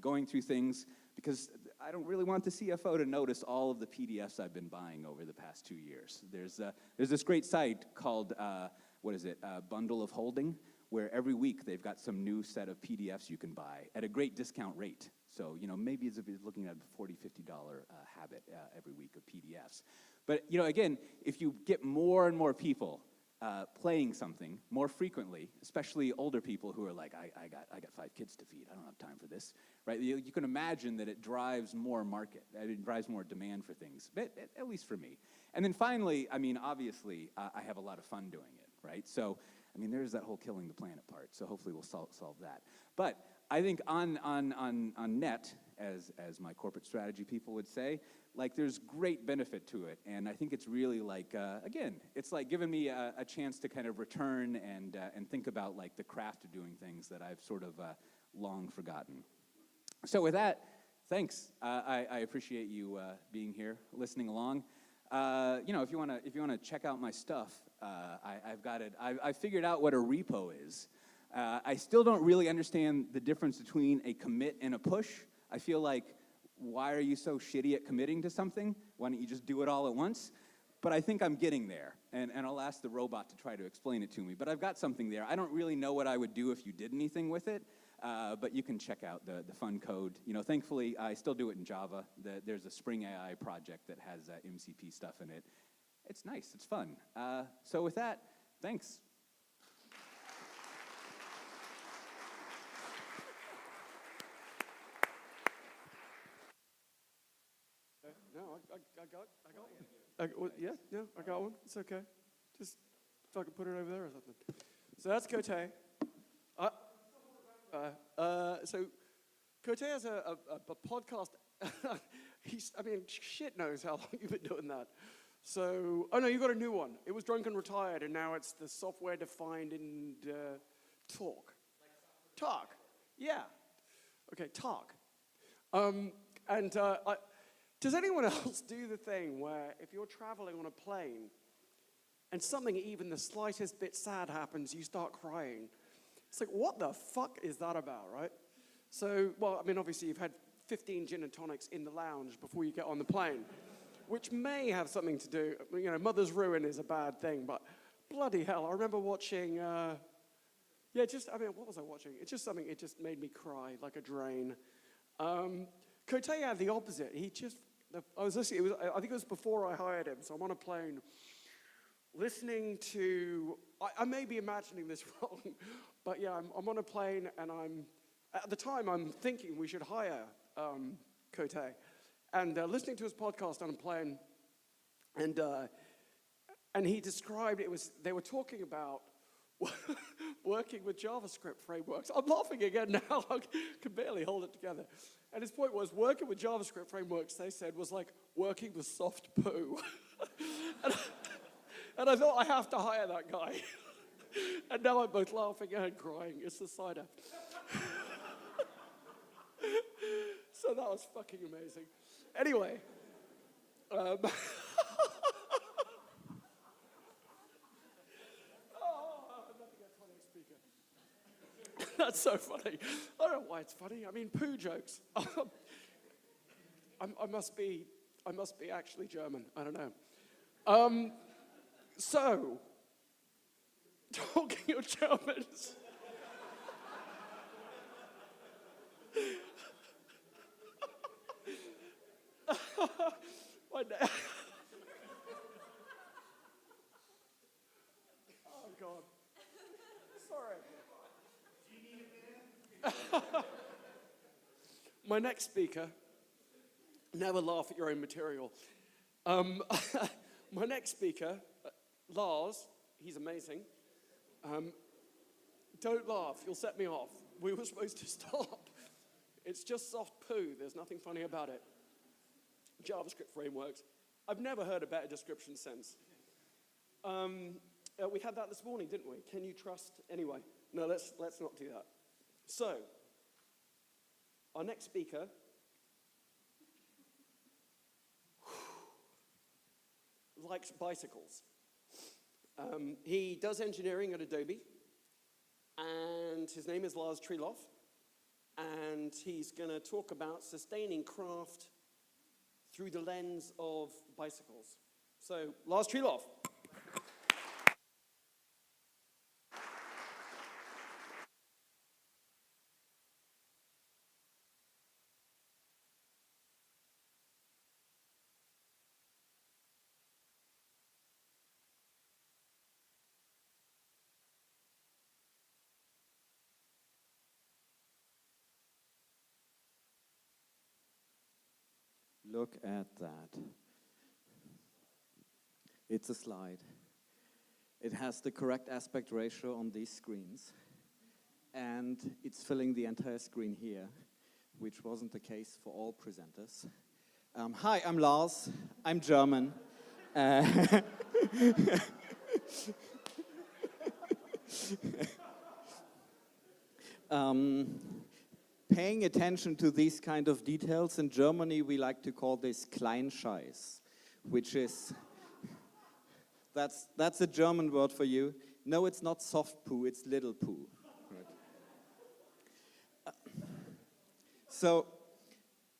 [SPEAKER 9] going through things, because I don't really want the CFO to notice all of the PDFs I've been buying over the past 2 years. There's this great site called, Bundle of Holding, where every week they've got some new set of PDFs you can buy at a great discount rate. So, you know, maybe it's looking at a $40, $50 habit every week of PDFs. But, you know, again, if you get more and more people playing something more frequently, especially older people who are like, I got 5 kids to feed, I don't have time for this, right? You can imagine that it drives more market, it drives more demand for things, but at least for me. And then finally, I mean, obviously, I have a lot of fun doing it, right? So, I mean, there's that whole killing the planet part, so hopefully we'll solve that. But I think on net, as my corporate strategy people would say, like there's great benefit to it, and I think it's really like again, it's like giving me a chance to kind of return and think about like the craft of doing things that I've sort of long forgotten. So with that, thanks. I appreciate you being here, listening along. You know, if you wanna check out my stuff, I've got it. I figured out what a repo is. I still don't really understand the difference between a commit and a push. I feel like, why are you so shitty at committing to something? Why don't you just do it all at once? But I think I'm getting there, and I'll ask the robot to try to explain it to me. But I've got something there. I don't really know what I would do if you did anything with it, but you can check out the fun code. You know, thankfully, I still do it in Java. There's a Spring AI project that has MCP stuff in it. It's nice. It's fun. So with that, thanks.
[SPEAKER 1] No, I got one. Yeah, I got one. It's okay. Just if I could put it over there or something. So that's Cote. So Cote has a podcast. Shit knows how long you've been doing that. So, oh no, you got a new one. It was Drunk and Retired, and now it's the Software Defined and Talk. Talk. Yeah. Okay, Talk. Does anyone else do the thing where if you're traveling on a plane and something even the slightest bit sad happens, you start crying? It's like, what the fuck is that about, right? So, well, I mean, obviously you've had 15 gin and tonics in the lounge before you get on the plane, which may have something to do, you know, mother's ruin is a bad thing, but bloody hell, I remember watching, what was I watching? It's just something, it just made me cry like a drain. Cote had the opposite. I was listening, I think it was before I hired him, so I'm on a plane listening to, I may be imagining this wrong, but yeah, I'm on a plane and at the time I'm thinking we should hire Cote, and listening to his podcast on a plane, and he described, they were talking about working with JavaScript frameworks. I'm laughing again now, I can barely hold it together. And his point was, working with JavaScript frameworks, they said, was like working with soft poo. and I thought, I have to hire that guy. And now I'm both laughing and crying. It's the cider. So that was fucking amazing. Anyway. That's so funny. I don't know why it's funny. I mean, poo jokes. I must be actually German. I don't know. So, talking of Germans. Oh God. Sorry. My next speaker, never laugh at your own material. My next speaker, Lars, he's amazing. Don't laugh, you'll set me off. We were supposed to stop. It's just soft poo, there's nothing funny about it. JavaScript frameworks. I've never heard a better description since. We had that this morning, didn't we? Can you trust? Anyway, no, let's not do that. So, our next speaker likes bicycles. He does engineering at Adobe, and his name is Lars Triloff, and he's going to talk about sustaining craft through the lens of bicycles. So, Lars Triloff.
[SPEAKER 10] Look at that. It's a slide. It has the correct aspect ratio on these screens. and it's filling the entire screen here, which wasn't the case for all presenters. Hi, I'm Lars. I'm German. Paying attention to these kind of details, in Germany we like to call this Kleinscheiß, which is, that's a German word for you. No, it's not soft poo, it's little poo. Right. So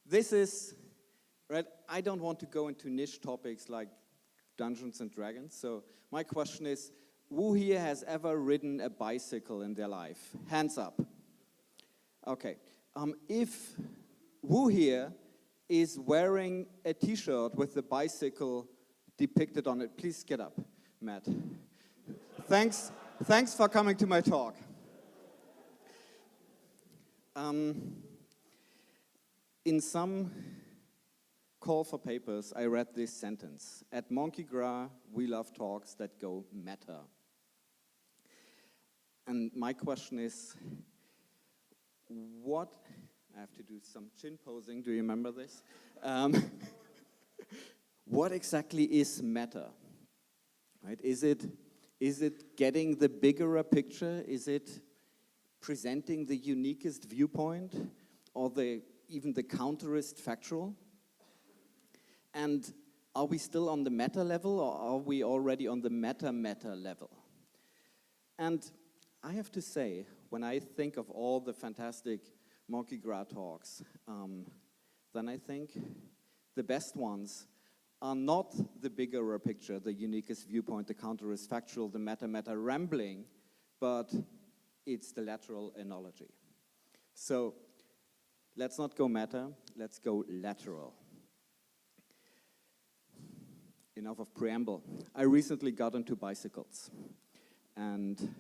[SPEAKER 10] this is, right, I don't want to go into niche topics like Dungeons and Dragons, so my question is, who here has ever ridden a bicycle in their life? Hands up. Okay. If who here is wearing a t-shirt with the bicycle depicted on it, please get up, Matt. Thanks for coming to my talk. In some call for papers, I read this sentence: at Monki Gras, we love talks that go meta. And my question is, what, I have to do some chin posing, do you remember this? What exactly is meta? Right? Is it getting the bigger picture? Is it presenting the uniquest viewpoint? Or even the counterist factual? And are we still on the meta level, or are we already on the meta-meta level? And I have to say, when I think of all the fantastic Monki Gras talks, then I think the best ones are not the bigger picture, the uniquest viewpoint, the counterist factual, the meta-meta rambling, but it's the lateral analogy. So let's not go meta, let's go lateral. Enough of preamble. I recently got into bicycles, and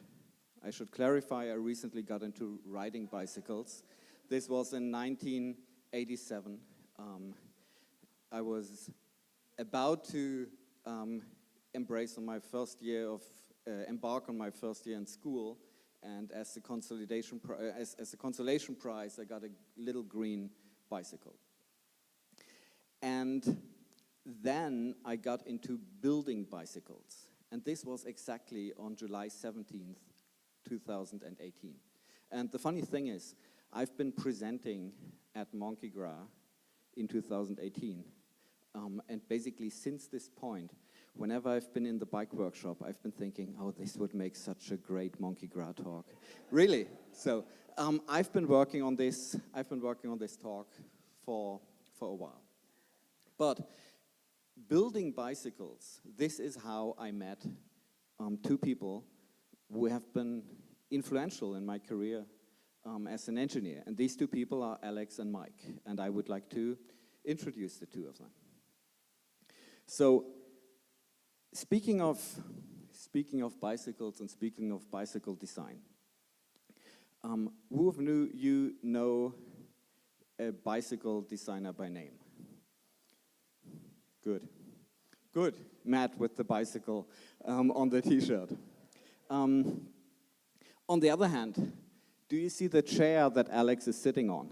[SPEAKER 10] I should clarify, I recently got into riding bicycles. This was in 1987. I was about to embark on my first year in school, and as a consolation prize, I got a little green bicycle. And then I got into building bicycles, and this was exactly on July 17th, 2018. And the funny thing is, I've been presenting at Monki Gras in 2018, and basically since this point, whenever I've been in the bike workshop, I've been thinking, oh, this would make such a great Monki Gras talk. Really? So I've been working on this talk for a while. But building bicycles, this is how I met two people who have been influential in my career as an engineer. And these two people are Alex and Mike. And I would like to introduce the two of them. So, speaking of bicycles and speaking of bicycle design, who of you know a bicycle designer by name? Good. Good. Matt with the bicycle on the t-shirt. On the other hand, do you see the chair that Alex is sitting on?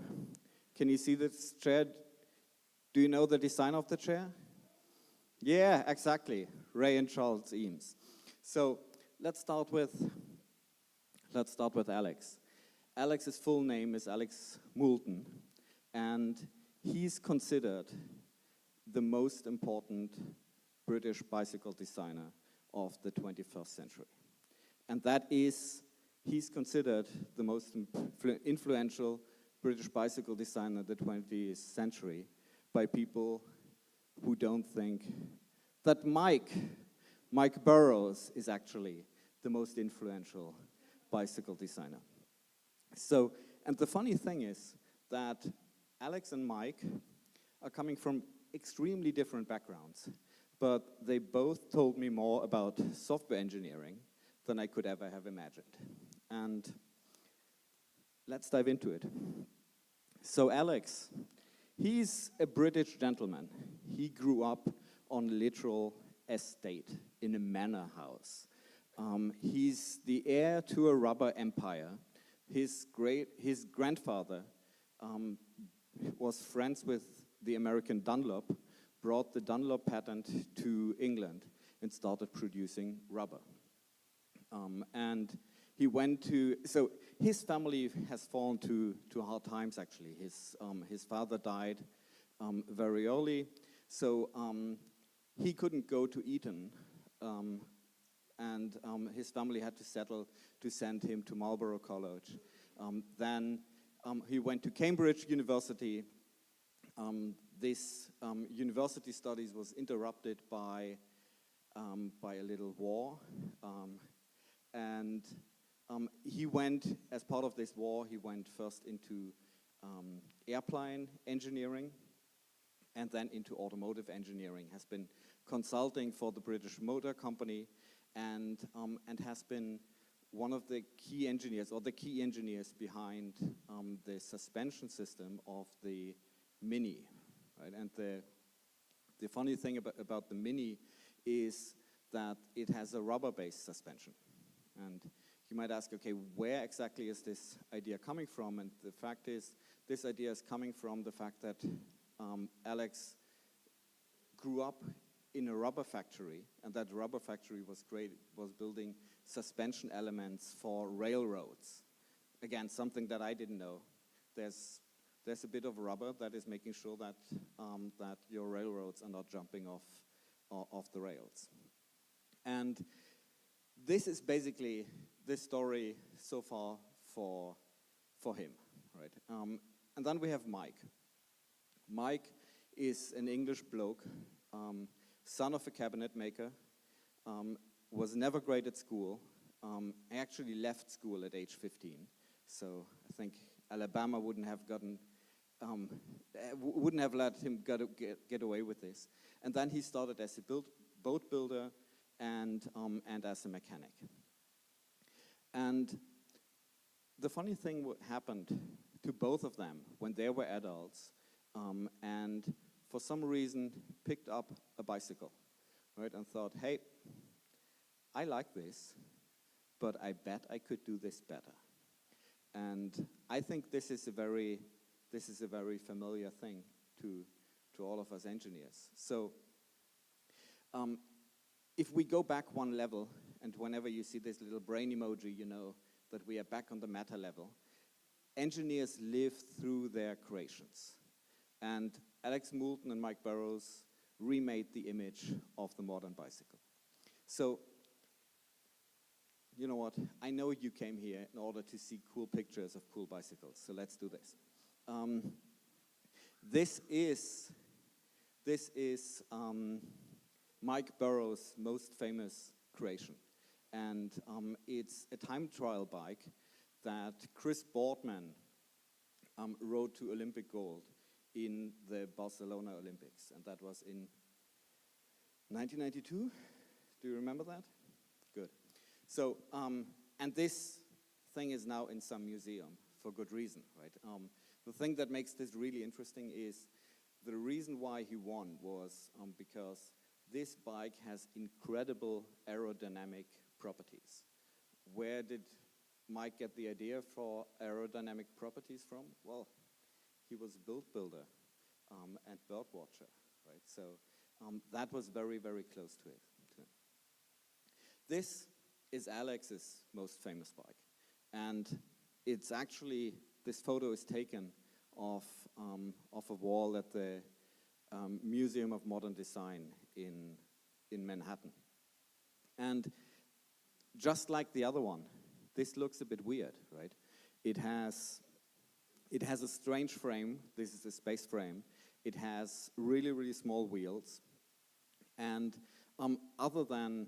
[SPEAKER 10] Can you see this chair? Do you know the design of the chair? Yeah, exactly. Ray and Charles Eames. So let's start with Alex. Alex's full name is Alex Moulton, and he's considered the most important British bicycle designer of the 21st century. And that is, he's considered the most influential British bicycle designer of the 20th century by people who don't think that Mike Burrows is actually the most influential bicycle designer. So, and the funny thing is that Alex and Mike are coming from extremely different backgrounds, but they both told me more about software engineering than I could ever have imagined. And let's dive into it. So Alex, he's a British gentleman. He grew up on a literal estate in a manor house. He's the heir to a rubber empire his grandfather was friends with the American Dunlop, brought the Dunlop patent to England and started producing rubber. And he went to, so his family has fallen to hard times actually. His father died very early, so he couldn't go to Eton, and his family had to settle to send him to Marlborough College. Then he went to Cambridge University. This university studies was interrupted by a little war, and he went, as part of this war, he went first into airplane engineering and then into automotive engineering, has been consulting for the British Motor Company, and has been one of the key engineers, or the key engineers behind the suspension system of the Mini, right? And the funny thing about the Mini is that it has a rubber-based suspension. And you might ask, okay, where exactly is this idea coming from? And the fact is, this idea is coming from the fact that Alex grew up in a rubber factory, and that rubber factory was building suspension elements for railroads. Again, something that I didn't know. There's a bit of rubber that is making sure that that your railroads are not jumping off the rails. And this is basically the story so far for him, right? And then we have Mike. Mike is an English bloke, son of a cabinet maker, was never great at school. I actually left school at age 15, so I think Alabama wouldn't have let him get away with this. And then he started as a boat builder and as a mechanic. And the funny thing happened to both of them when they were adults, and for some reason picked up a bicycle, right? And thought, hey, I like this, but I bet I could do this better. And I think this is a very familiar thing to all of us engineers. So if we go back one level, and whenever you see this little brain emoji, you know that we are back on the meta level. Engineers live through their creations. And Alex Moulton and Mike Burrows remade the image of the modern bicycle. So, you know what? I know you came here in order to see cool pictures of cool bicycles, so let's do this. This is Mike Burrows' most famous creation. And it's a time trial bike that Chris Boardman rode to Olympic gold in the Barcelona Olympics. And that was in 1992. Do you remember that? Good. So, and this thing is now in some museum for good reason, right? The thing that makes this really interesting is the reason why he won was because this bike has incredible aerodynamic properties. Where did Mike get the idea for aerodynamic properties from? Well, he was a build builder and bird watcher, right? So that was very, very close to it. This is Alex's most famous bike. And it's actually, this photo is taken off a wall at the Museum of Modern Design in Manhattan. And just like the other one, this looks a bit weird, right? It has a strange frame. This is a space frame. It has really, really small wheels. And other than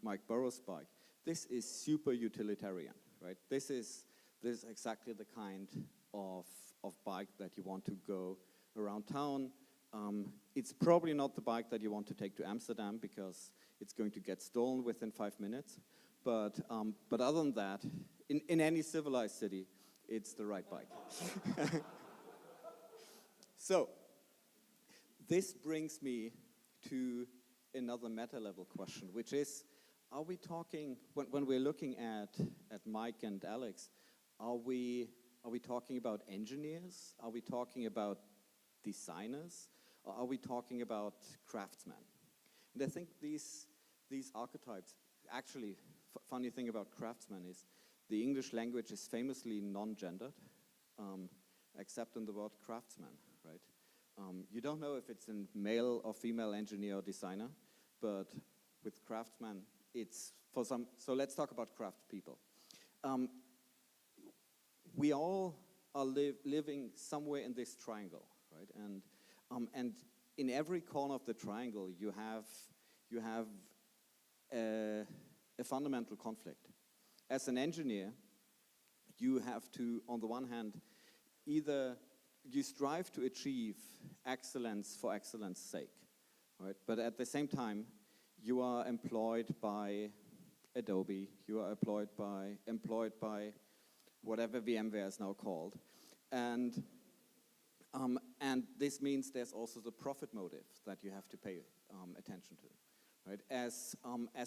[SPEAKER 10] Mike Burrows' bike, this is super utilitarian, right? This is exactly the kind of bike that you want to go around town. It's probably not the bike that you want to take to Amsterdam because it's going to get stolen within 5 minutes. But other than that, in any civilized city, it's the right bike. So this brings me to another meta-level question, which is, are we talking, when we're looking at Mike and Alex, Are we talking about engineers? Are we talking about designers? Or are we talking about craftsmen? And I think these archetypes, actually, funny thing about craftsmen is the English language is famously non-gendered, except in the word craftsman, right? You don't know if it's a male or female engineer or designer, but with craftsman, it's for some. So let's talk about craft people. We all are living somewhere in this triangle, right? And in every corner of the triangle, you have a fundamental conflict. As an engineer, you have to, on the one hand, either you strive to achieve excellence for excellence sake, right? But at the same time, you are employed by Adobe, you are employed by whatever VMware is now called, and this means there's also the profit motive that you have to pay attention to, right? As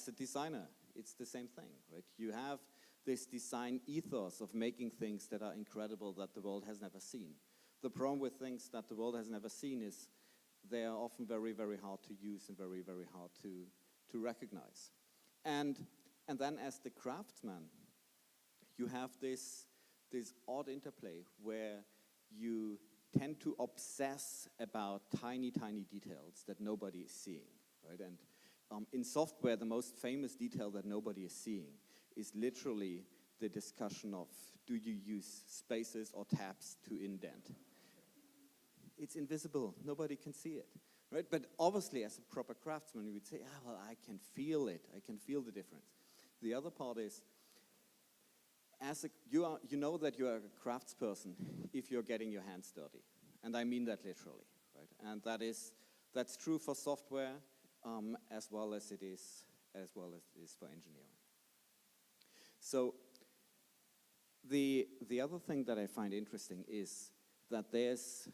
[SPEAKER 10] a designer, it's the same thing, right? You have this design ethos of making things that are incredible that the world has never seen. The problem with things that the world has never seen is they are often very, very hard to use and very, very hard to recognize. And then as the craftsman, you have this odd interplay where you tend to obsess about tiny, tiny details that nobody is seeing, right? And in software, the most famous detail that nobody is seeing is literally the discussion of, do you use spaces or tabs to indent? It's invisible, nobody can see it, right? But obviously, as a proper craftsman, you would say, well, I can feel it, I can feel the difference. The other part is, you know that you are a craftsperson if you're getting your hands dirty, and I mean that literally, right? And that's true for software as well as it is for engineering. So the other thing that I find interesting is that there's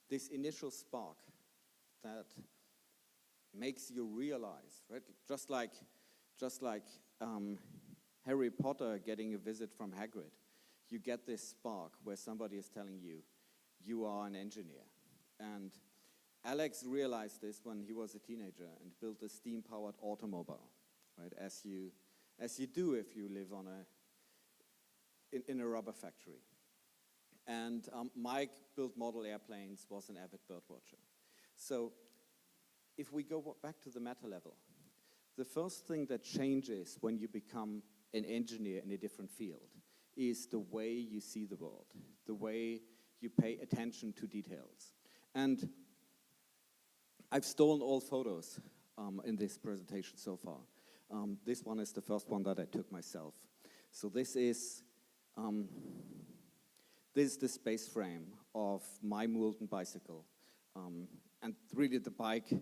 [SPEAKER 10] this initial spark that makes you realize, right? Just like Harry Potter getting a visit from Hagrid, you get this spark where somebody is telling you, you are an engineer. And Alex realized this when he was a teenager and built a steam-powered automobile, right? As you do if you live in a rubber factory. And Mike built model airplanes, was an avid birdwatcher. So if we go back to the meta level, the first thing that changes when you become an engineer in a different field is the way you see the world, the way you pay attention to details. And I've stolen all photos in this presentation so far. This one is the first one that I took myself. So this is the space frame of my Moulton bicycle, and really the bike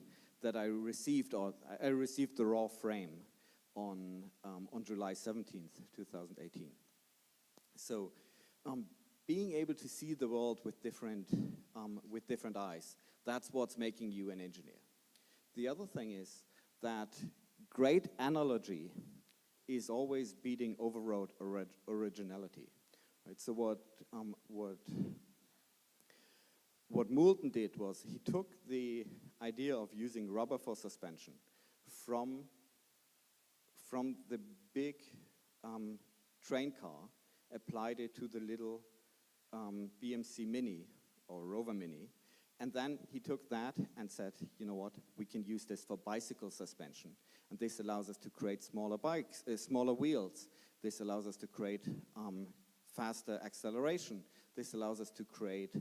[SPEAKER 10] that I received, or I received the raw frame on July 17th, 2018. So being able to see the world with different eyes, that's what's making you an engineer. The other thing is that great analogy is always beating overwrought originality. Right? So what Moulton did was he took the idea of using rubber for suspension from the big train car, applied it to the little BMC Mini or Rover Mini, and then he took that and said, you know what, we can use this for bicycle suspension, and this allows us to create smaller bikes, smaller wheels. This allows us to create faster acceleration. This allows us to create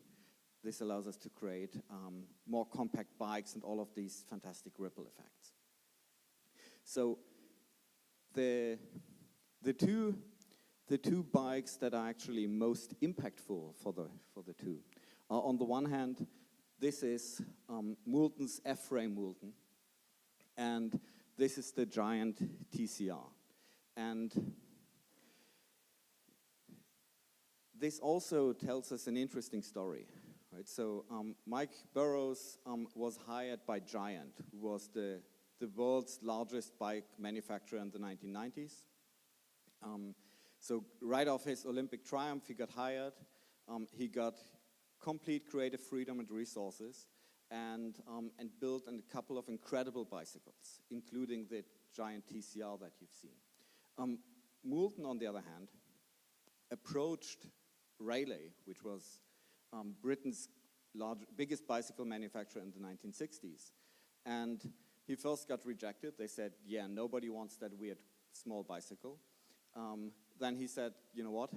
[SPEAKER 10] more compact bikes and all of these fantastic ripple effects. So the two bikes that are actually most impactful for the two are, on the one hand, this is Moulton's F-frame Moulton, and this is the giant TCR. And this also tells us an interesting story, right? So Mike Burrows was hired by Giant, who was the world's largest bike manufacturer in the 1990s. So right off his Olympic triumph, he got hired. He got complete creative freedom and resources, and built a couple of incredible bicycles, including the giant TCR that you've seen. Moulton, on the other hand, approached Rayleigh, which was Britain's biggest bicycle manufacturer in the 1960s. And he first got rejected. They said, yeah, nobody wants that weird small bicycle. Then he said, you know what?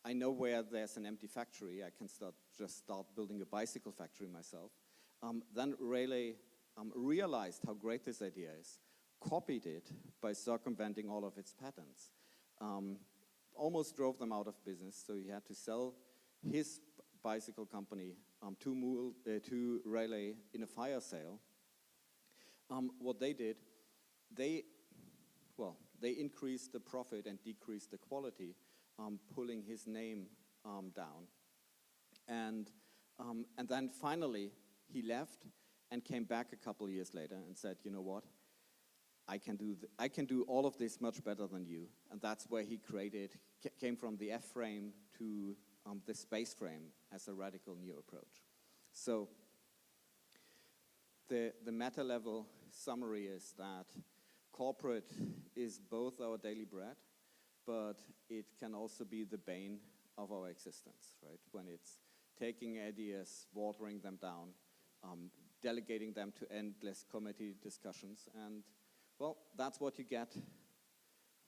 [SPEAKER 10] I know where there's an empty factory. I can just start building a bicycle factory myself. Then Rayleigh realized how great this idea is, copied it by circumventing all of its patents, almost drove them out of business, so he had to sell his bicycle company to Rayleigh in a fire sale. What they did, they increased the profit and decreased the quality, pulling his name down. And then finally, he left and came back a couple years later and said, you know what? I can do all of this much better than you. And that's where he came from the F-frame to the space frame as a radical new approach. So the meta-level summary is that corporate is both our daily bread, but it can also be the bane of our existence, right? When it's taking ideas, watering them down, delegating them to endless committee discussions, and well, that's what you get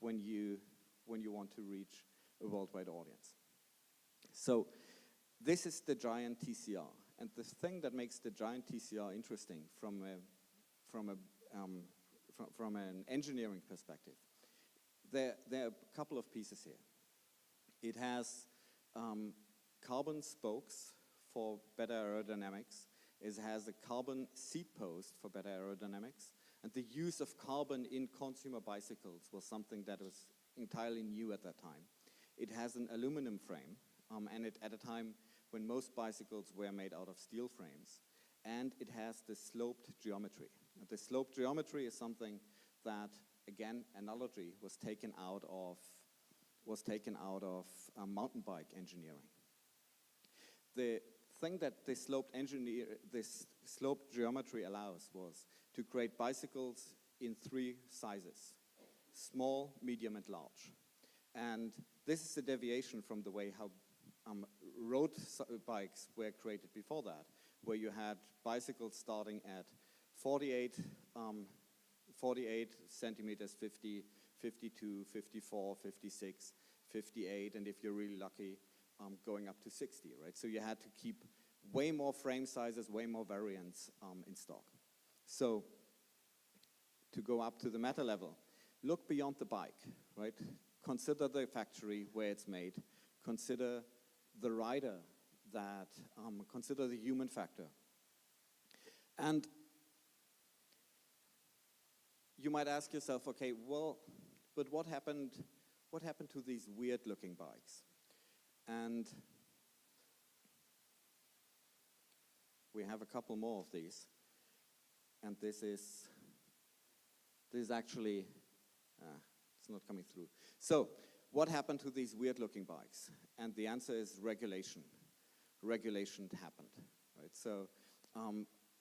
[SPEAKER 10] when you want to reach a worldwide audience. So this is the giant TCR, and the thing that makes the giant TCR interesting from an engineering perspective, there are a couple of pieces here. It has carbon spokes for better aerodynamics. It has a carbon seat post for better aerodynamics. And the use of carbon in consumer bicycles was something that was entirely new at that time. It has an aluminum frame, and at a time when most bicycles were made out of steel frames. And it has the sloped geometry. And the sloped geometry is something that, again, analogy was taken out of mountain bike engineering. The thing that this sloped geometry allows was to create bicycles in 3 sizes: small, medium, and large. And this is a deviation from the way how road bikes were created before that, where you had bicycles starting at 48 centimeters, 50, 52, 54, 56, 58, and if you're really lucky, going up to 60, right? So you had to keep way more frame sizes, way more variants in stock. So to go up to the meta level, look beyond the bike, right? Consider the factory where it's made. Consider the rider consider the human factor. And you might ask yourself, okay, well, but what happened to these weird-looking bikes? And we have a couple more of these. And this is actually, it's not coming through. So, what happened to these weird-looking bikes? And the answer is regulation. Regulation happened, right? So,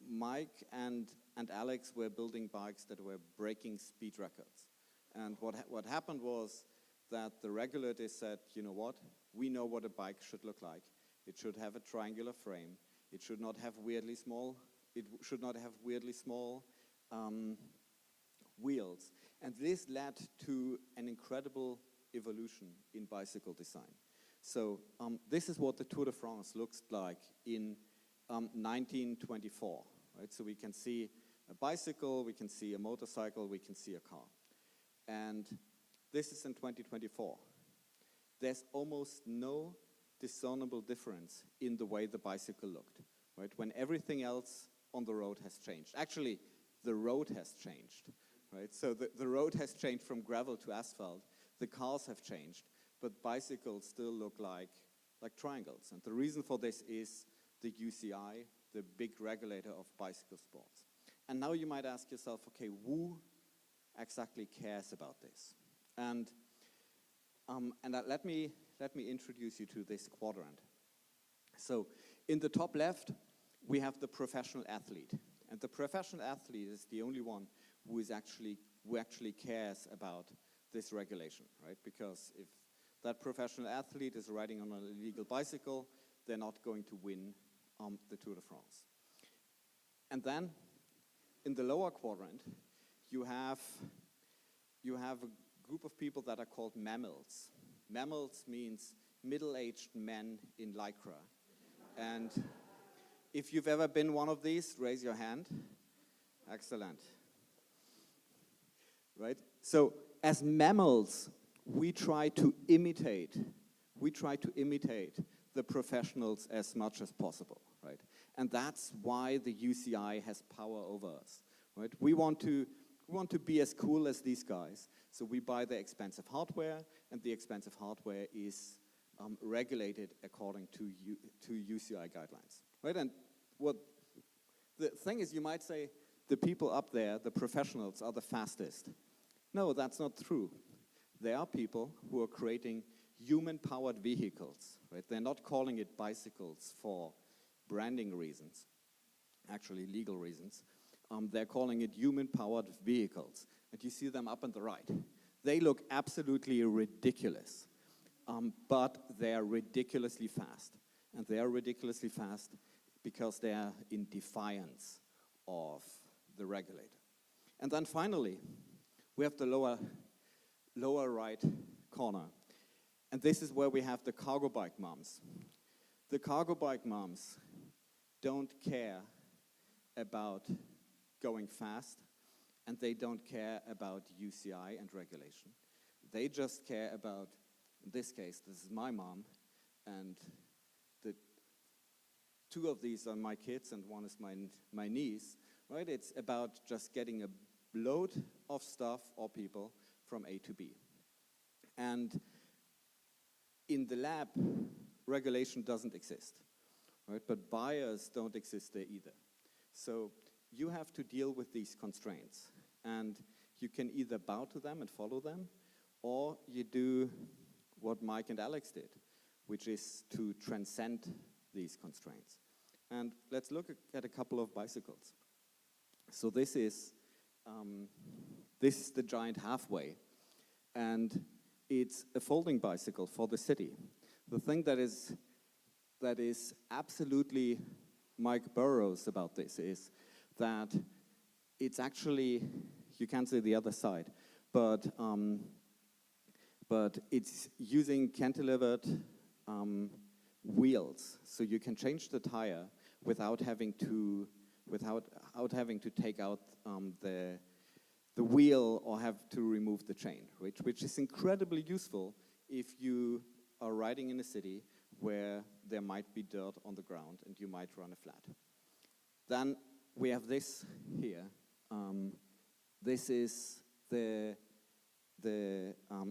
[SPEAKER 10] Mike and Alex were building bikes that were breaking speed records. And what happened was that the regulators said, you know what? We know what a bike should look like. It should have a triangular frame. It should not have weirdly small. It should not have weirdly small wheels. And this led to an incredible evolution in bicycle design. So this is what the Tour de France looks like in 1924. Right? So we can see a bicycle, we can see a motorcycle, we can see a car. And this is in 2024. There's almost no discernible difference in the way the bicycle looked, right? When everything else on the road has changed. Actually, the road has changed, right? So the road has changed from gravel to asphalt. The cars have changed, but bicycles still look like triangles. And the reason for this is the UCI, the big regulator of bicycle sports. And now you might ask yourself, okay, who exactly cares about this? And let me introduce you to this quadrant. So in the top left, we have the professional athlete. And the professional athlete is the only one who actually cares about this regulation, right? Because if that professional athlete is riding on an illegal bicycle, they're not going to win the Tour de France. And then in the lower quadrant, you have a group of people that are called mammals. Mammals means middle-aged men in lycra. And if you've ever been one of these, raise your hand. Excellent. Right? So as mammals, we try to imitate the professionals as much as possible, right? And that's why the UCI has power over us, right? We want to be as cool as these guys, so we buy the expensive hardware, and the expensive hardware is regulated according to UCI guidelines, right? And what the thing is, you might say the people up there, the professionals, are the fastest. No, that's not true. There are people who are creating human-powered vehicles, right? They're not calling it bicycles for branding reasons, actually legal reasons. They're calling it human-powered vehicles. And you see them up on the right. They look absolutely ridiculous, but they're ridiculously fast. And they are ridiculously fast because they are in defiance of the regulator. And then finally, we have the lower right corner. And this is where we have the cargo bike moms. The cargo bike moms don't care about going fast, and they don't care about UCI and regulation. They just care about, in this case, this is my mom, and the two of these are my kids, and one is my niece, right? It's about just getting a load of stuff or people from A to B. And in the lab, regulation doesn't exist, right? But buyers don't exist there either. So you have to deal with these constraints. And you can either bow to them and follow them, or you do what Mike and Alex did, which is to transcend these constraints. And let's look at a couple of bicycles. So this is the giant halfway. And it's a folding bicycle for the city. The thing that is absolutely Mike Burrows about this is that it's actually, you can't see the other side, but it's using cantilevered wheels, so you can change the tire without having to take out the wheel or have to remove the chain, which is incredibly useful if you are riding in a city where there might be dirt on the ground and you might run a flat. Then we have this here. This is the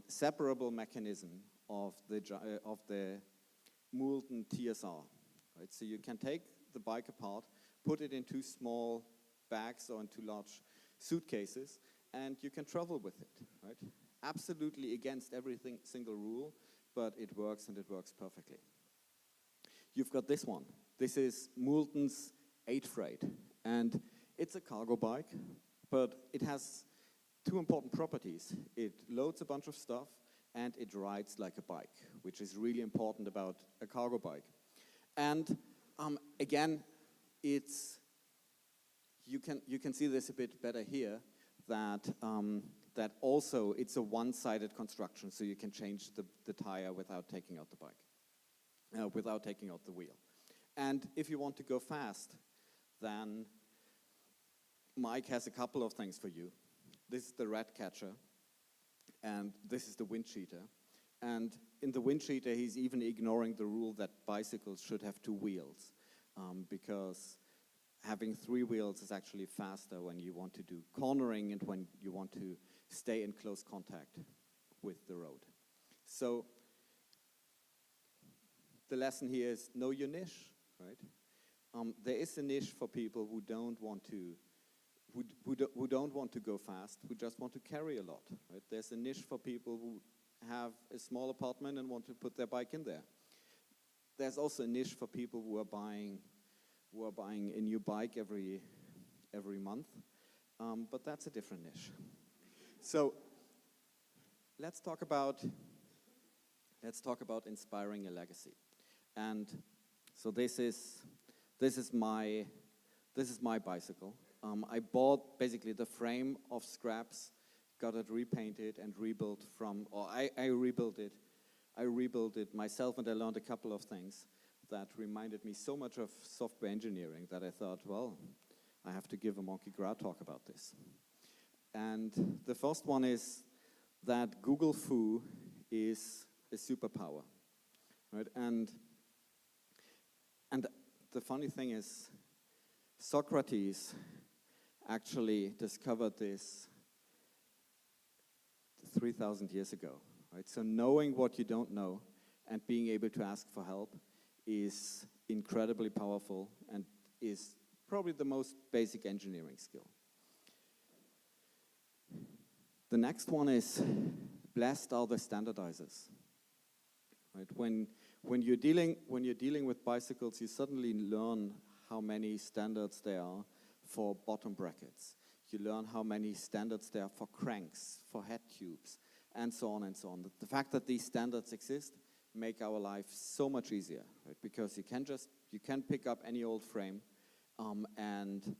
[SPEAKER 10] separable mechanism of the Moulton TSR. Right? So you can take the bike apart, put it into small bags or into large suitcases, and you can travel with it, right? Absolutely against every single rule, but it works, and it works perfectly. You've got this one. This is Moulton's 8 Freight, and it's a cargo bike, but it has two important properties. It loads a bunch of stuff, and it rides like a bike, which is really important about a cargo bike. And again, you can see this a bit better here, that also it's a one-sided construction, so you can change the tire without taking out the bike, without taking out the wheel. And if you want to go fast, then Mike has a couple of things for you. This is the rat catcher, and this is the wind cheater. And in the wind cheater, he's even ignoring the rule that bicycles should have 2 wheels, because having 3 wheels is actually faster when you want to do cornering and when you want to stay in close contact with the road. So the lesson here is know your niche, right? There is a niche for people who don't want to go fast, who just want to carry a lot, right? There's a niche for people who have a small apartment and want to put their bike in there. There's also a niche for people who are buying a new bike every month, but that's a different niche. So let's talk about inspiring a legacy. And so this is my bicycle. I bought basically the frame of scraps, got it repainted and rebuilt I rebuilt it. I rebuilt it myself, and I learned a couple of things that reminded me so much of software engineering that I thought, well, I have to give a Monki Gras talk about this. And the first one is that Google Foo is a superpower, right? And the funny thing is, Socrates actually discovered this 3,000 years ago, right? So knowing what you don't know and being able to ask for help is incredibly powerful and is probably the most basic engineering skill. The next one is blessed are the standardizers. Right? When you're dealing with bicycles, you suddenly learn how many standards there are for bottom brackets. You learn how many standards there are for cranks, for head tubes, and so on and so on. The fact that these standards exist make our life so much easier, right? Because you can pick up any old frame and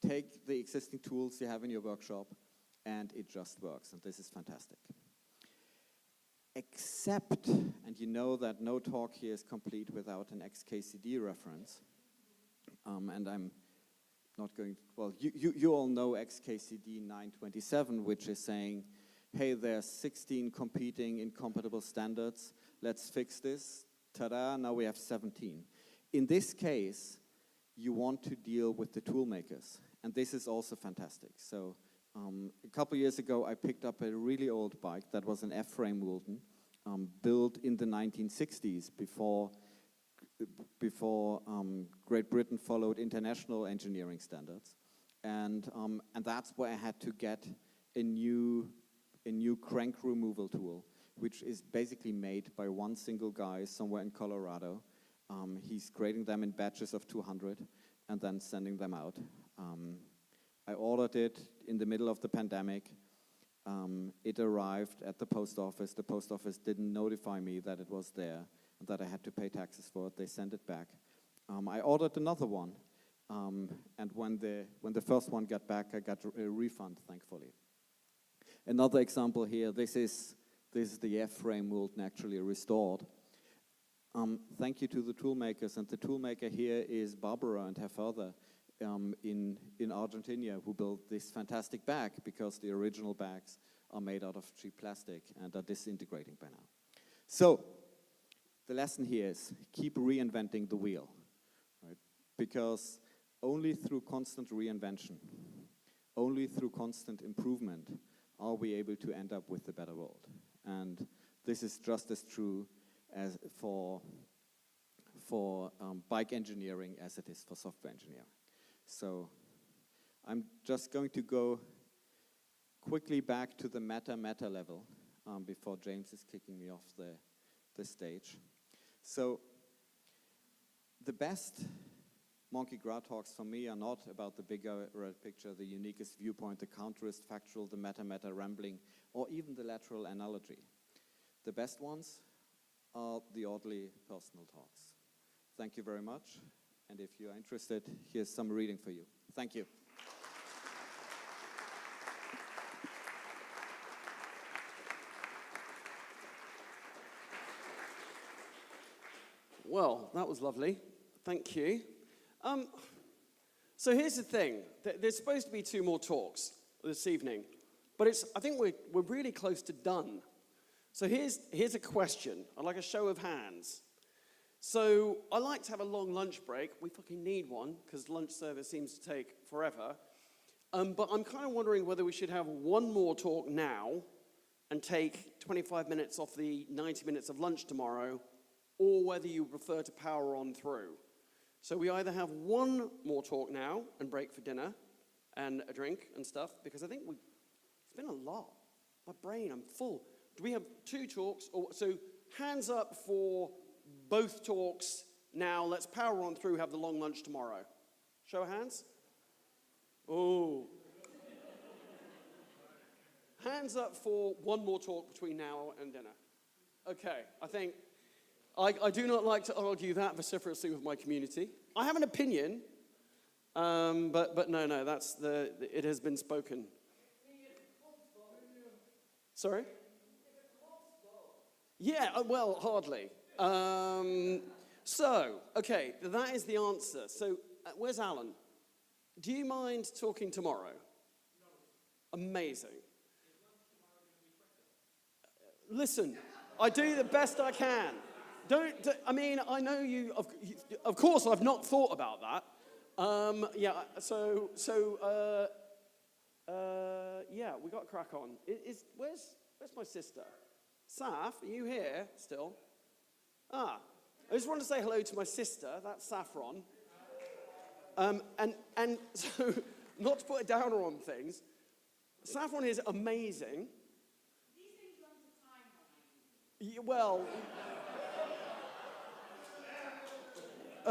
[SPEAKER 10] take the existing tools you have in your workshop, and it just works, and this is fantastic. Except, and you know that no talk here is complete without an XKCD reference, and I'm not going, well, you all know XKCD 927, which is saying, hey, there's 16 competing incompatible standards, let's fix this, ta-da, now we have 17. In this case, you want to deal with the tool makers, and this is also fantastic. So a couple years ago, I picked up a really old bike that was an F-frame Woolton, built in the 1960s before Great Britain followed international engineering standards, and that's where I had to get a new crank removal tool, which is basically made by one single guy somewhere in Colorado. He's grading them in batches of 200 and then sending them out. I ordered it in the middle of the pandemic. It arrived at the post office. The post office didn't notify me that it was there and that I had to pay taxes for it. They sent it back. I ordered another one, and when the first one got back, I got a refund, thankfully. Another example here, this is the F-frame Woolton actually restored. Thank you to the tool makers, and the tool maker here is Barbara and her father in Argentina, who built this fantastic bag because the original bags are made out of cheap plastic and are disintegrating by now. So the lesson here is keep reinventing the wheel, right? Because only through constant reinvention, only through constant improvement are we able to end up with a better world. And this is just as true as for bike engineering as it is for software engineering. So I'm just going to go quickly back to the meta level before James is kicking me off the stage. So the best Monki Gras talks for me are not about the bigger picture, the uniquest viewpoint, the counterist factual, the meta rambling, or even the lateral analogy. The best ones are the oddly personal talks. Thank you very much. And if you're interested, here's some reading for you. Thank you.
[SPEAKER 1] Well, that was lovely. Thank you. So here's the thing. There's supposed to be 2 more talks this evening, but I think we're really close to done. So here's a question. I'd like a show of hands. So I like to have a long lunch break. We fucking need one because lunch service seems to take forever. But I'm kind of wondering whether we should have one more talk now and take 25 minutes off the 90 minutes of lunch tomorrow, or whether you prefer to power on through. So we either have one more talk now and break for dinner and a drink and stuff, because I think it's been a lot. My brain, I'm full. Do we have 2 talks? So hands up for both talks now. Let's power on through, have the long lunch tomorrow. Show of hands. Oh. Hands up for one more talk between now and dinner. Okay, I think I do not like to argue that vociferously with my community. I have an opinion, but no, it has been spoken. Sorry? Yeah, well, hardly. Okay, that is the answer. So, where's Alan? Do you mind talking tomorrow? No. Amazing. Listen, I do the best I can. I mean, I know you, of course, I've not thought about that. We got crack on. Where's my sister? Saf, are you here still? I just want to say hello to my sister. That's Saffron. And so, not to put a downer on things, Saffron is amazing. These things run to time when I need them. Well,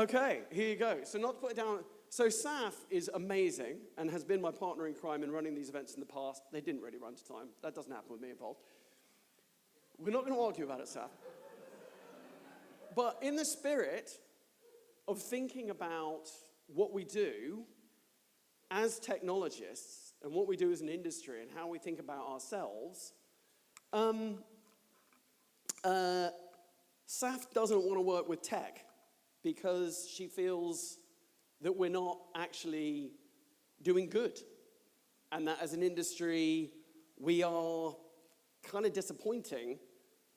[SPEAKER 1] okay, here you go. So not to put it down. So Saf is amazing and has been my partner in crime in running these events in the past. They didn't really run to time. That doesn't happen with me involved. We're not going to argue about it, Saf. But in the spirit of thinking about what we do as technologists and what we do as an industry and how we think about ourselves, Saf doesn't want to work with tech because she feels that we're not actually doing good. And that as an industry, we are kind of disappointing.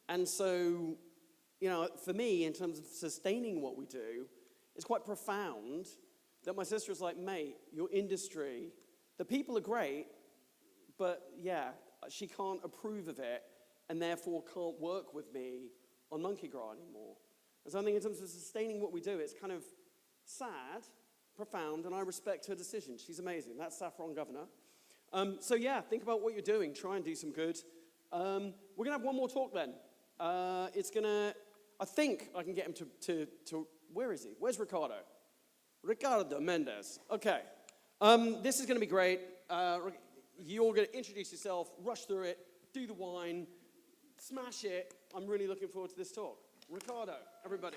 [SPEAKER 1] And so, for me, in terms of sustaining what we do, it's quite profound that my sister was like, mate, your industry, the people are great, but yeah, she can't approve of it and therefore can't work with me on Monki Gras anymore. And so I think in terms of sustaining what we do, it's kind of sad, profound, and I respect her decision. She's amazing. That's Saffron Governor. Think about what you're doing. Try and do some good. We're going to have one more talk then. I think I can get him to where is he? Where's Ricardo? Ricardo Mendez. Okay. This is going to be great. You're going to introduce yourself, rush through it, do the wine, smash it. I'm really looking forward to this talk. Ricardo, everybody.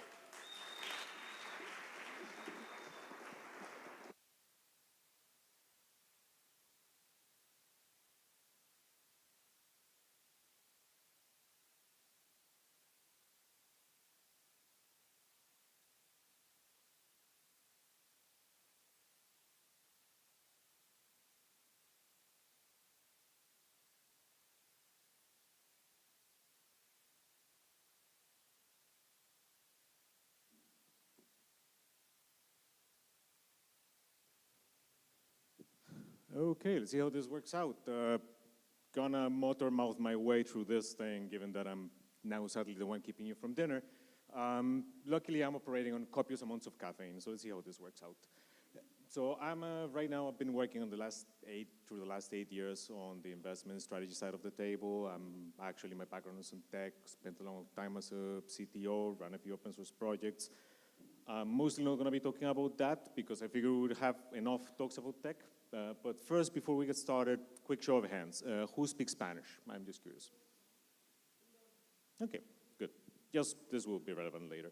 [SPEAKER 11] Okay, let's see how this works out. Gonna motor mouth my way through this thing, given that I'm now sadly the one keeping you from dinner. Luckily, I'm operating on copious amounts of caffeine, so let's see how this works out. So I'm right now, I've been working on the last 8 years on the investment strategy side of the table. Actually, my background is in tech, spent a long time as a CTO, ran a few open source projects. I'm mostly not gonna be talking about that because I figure we would have enough talks about tech. But first, before we get started, quick show of hands. Who speaks Spanish? I'm just curious. Okay, good. This will be relevant later.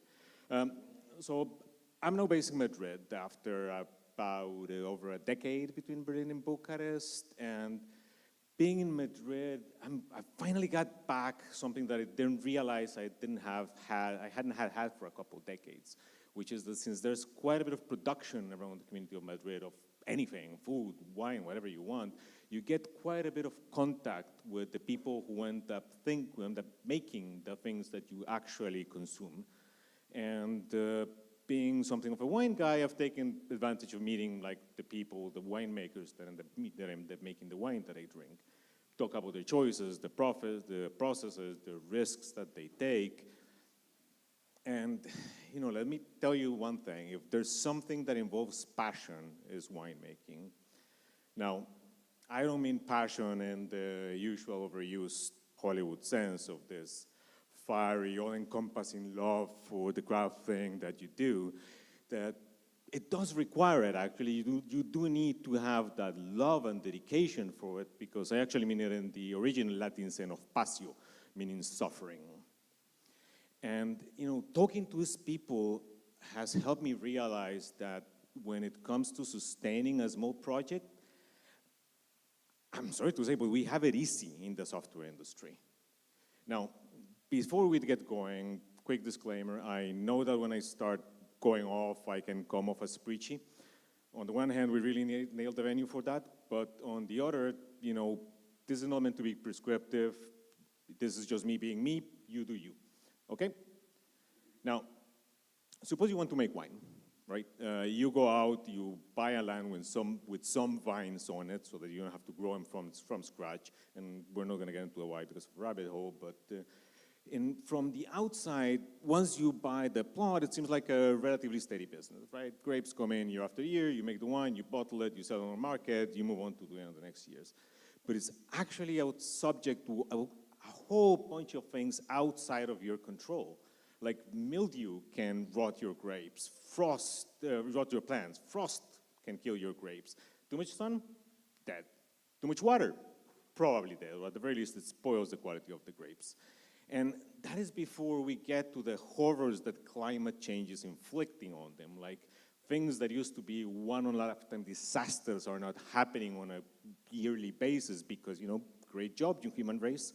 [SPEAKER 11] So I'm now based in Madrid after about over a decade between Berlin and Bucharest. And being in Madrid, I finally got back something that I didn't realize I hadn't had for a couple of decades, which is that since there's quite a bit of production around the community of Madrid of anything, food, wine, whatever you want, you get quite a bit of contact with the people who end up making the things that you actually consume. And being something of a wine guy, I've taken advantage of meeting like the people, the winemakers that end up making the wine that I drink. Talk about their choices, the profits, the processes, the risks that they take. And, let me tell you one thing. If there's something that involves passion, is winemaking. Now, I don't mean passion in the usual overused Hollywood sense of this fiery, all-encompassing love for the craft thing that you do, that it does require it, actually. You do need to have that love and dedication for it, because I actually mean it in the original Latin sense of passio, meaning suffering. And, talking to these people has helped me realize that when it comes to sustaining a small project, I'm sorry to say, but we have it easy in the software industry. Now, before we get going, quick disclaimer, I know that when I start going off, I can come off as preachy. On the one hand, we really nailed the venue for that, but on the other, this is not meant to be prescriptive. This is just me being me, you do you, okay? Now, suppose you want to make wine, right? You go out, you buy a land with some vines on it so that you don't have to grow them from scratch, and we're not gonna get into why because of rabbit hole, but from the outside, once you buy the plot, it seems like a relatively steady business, right? Grapes come in year after year, you make the wine, you bottle it, you sell it on the market, you move on to doing it the next years. But it's actually subject to a whole bunch of things outside of your control. Like mildew can rot your grapes, frost, rot your plants, frost can kill your grapes. Too much sun? Dead. Too much water? Probably dead, or at the very least it spoils the quality of the grapes. And that is before we get to the horrors that climate change is inflicting on them, like things that used to be one-in-a-lifetime disasters are not happening on a yearly basis because, great job, you human race.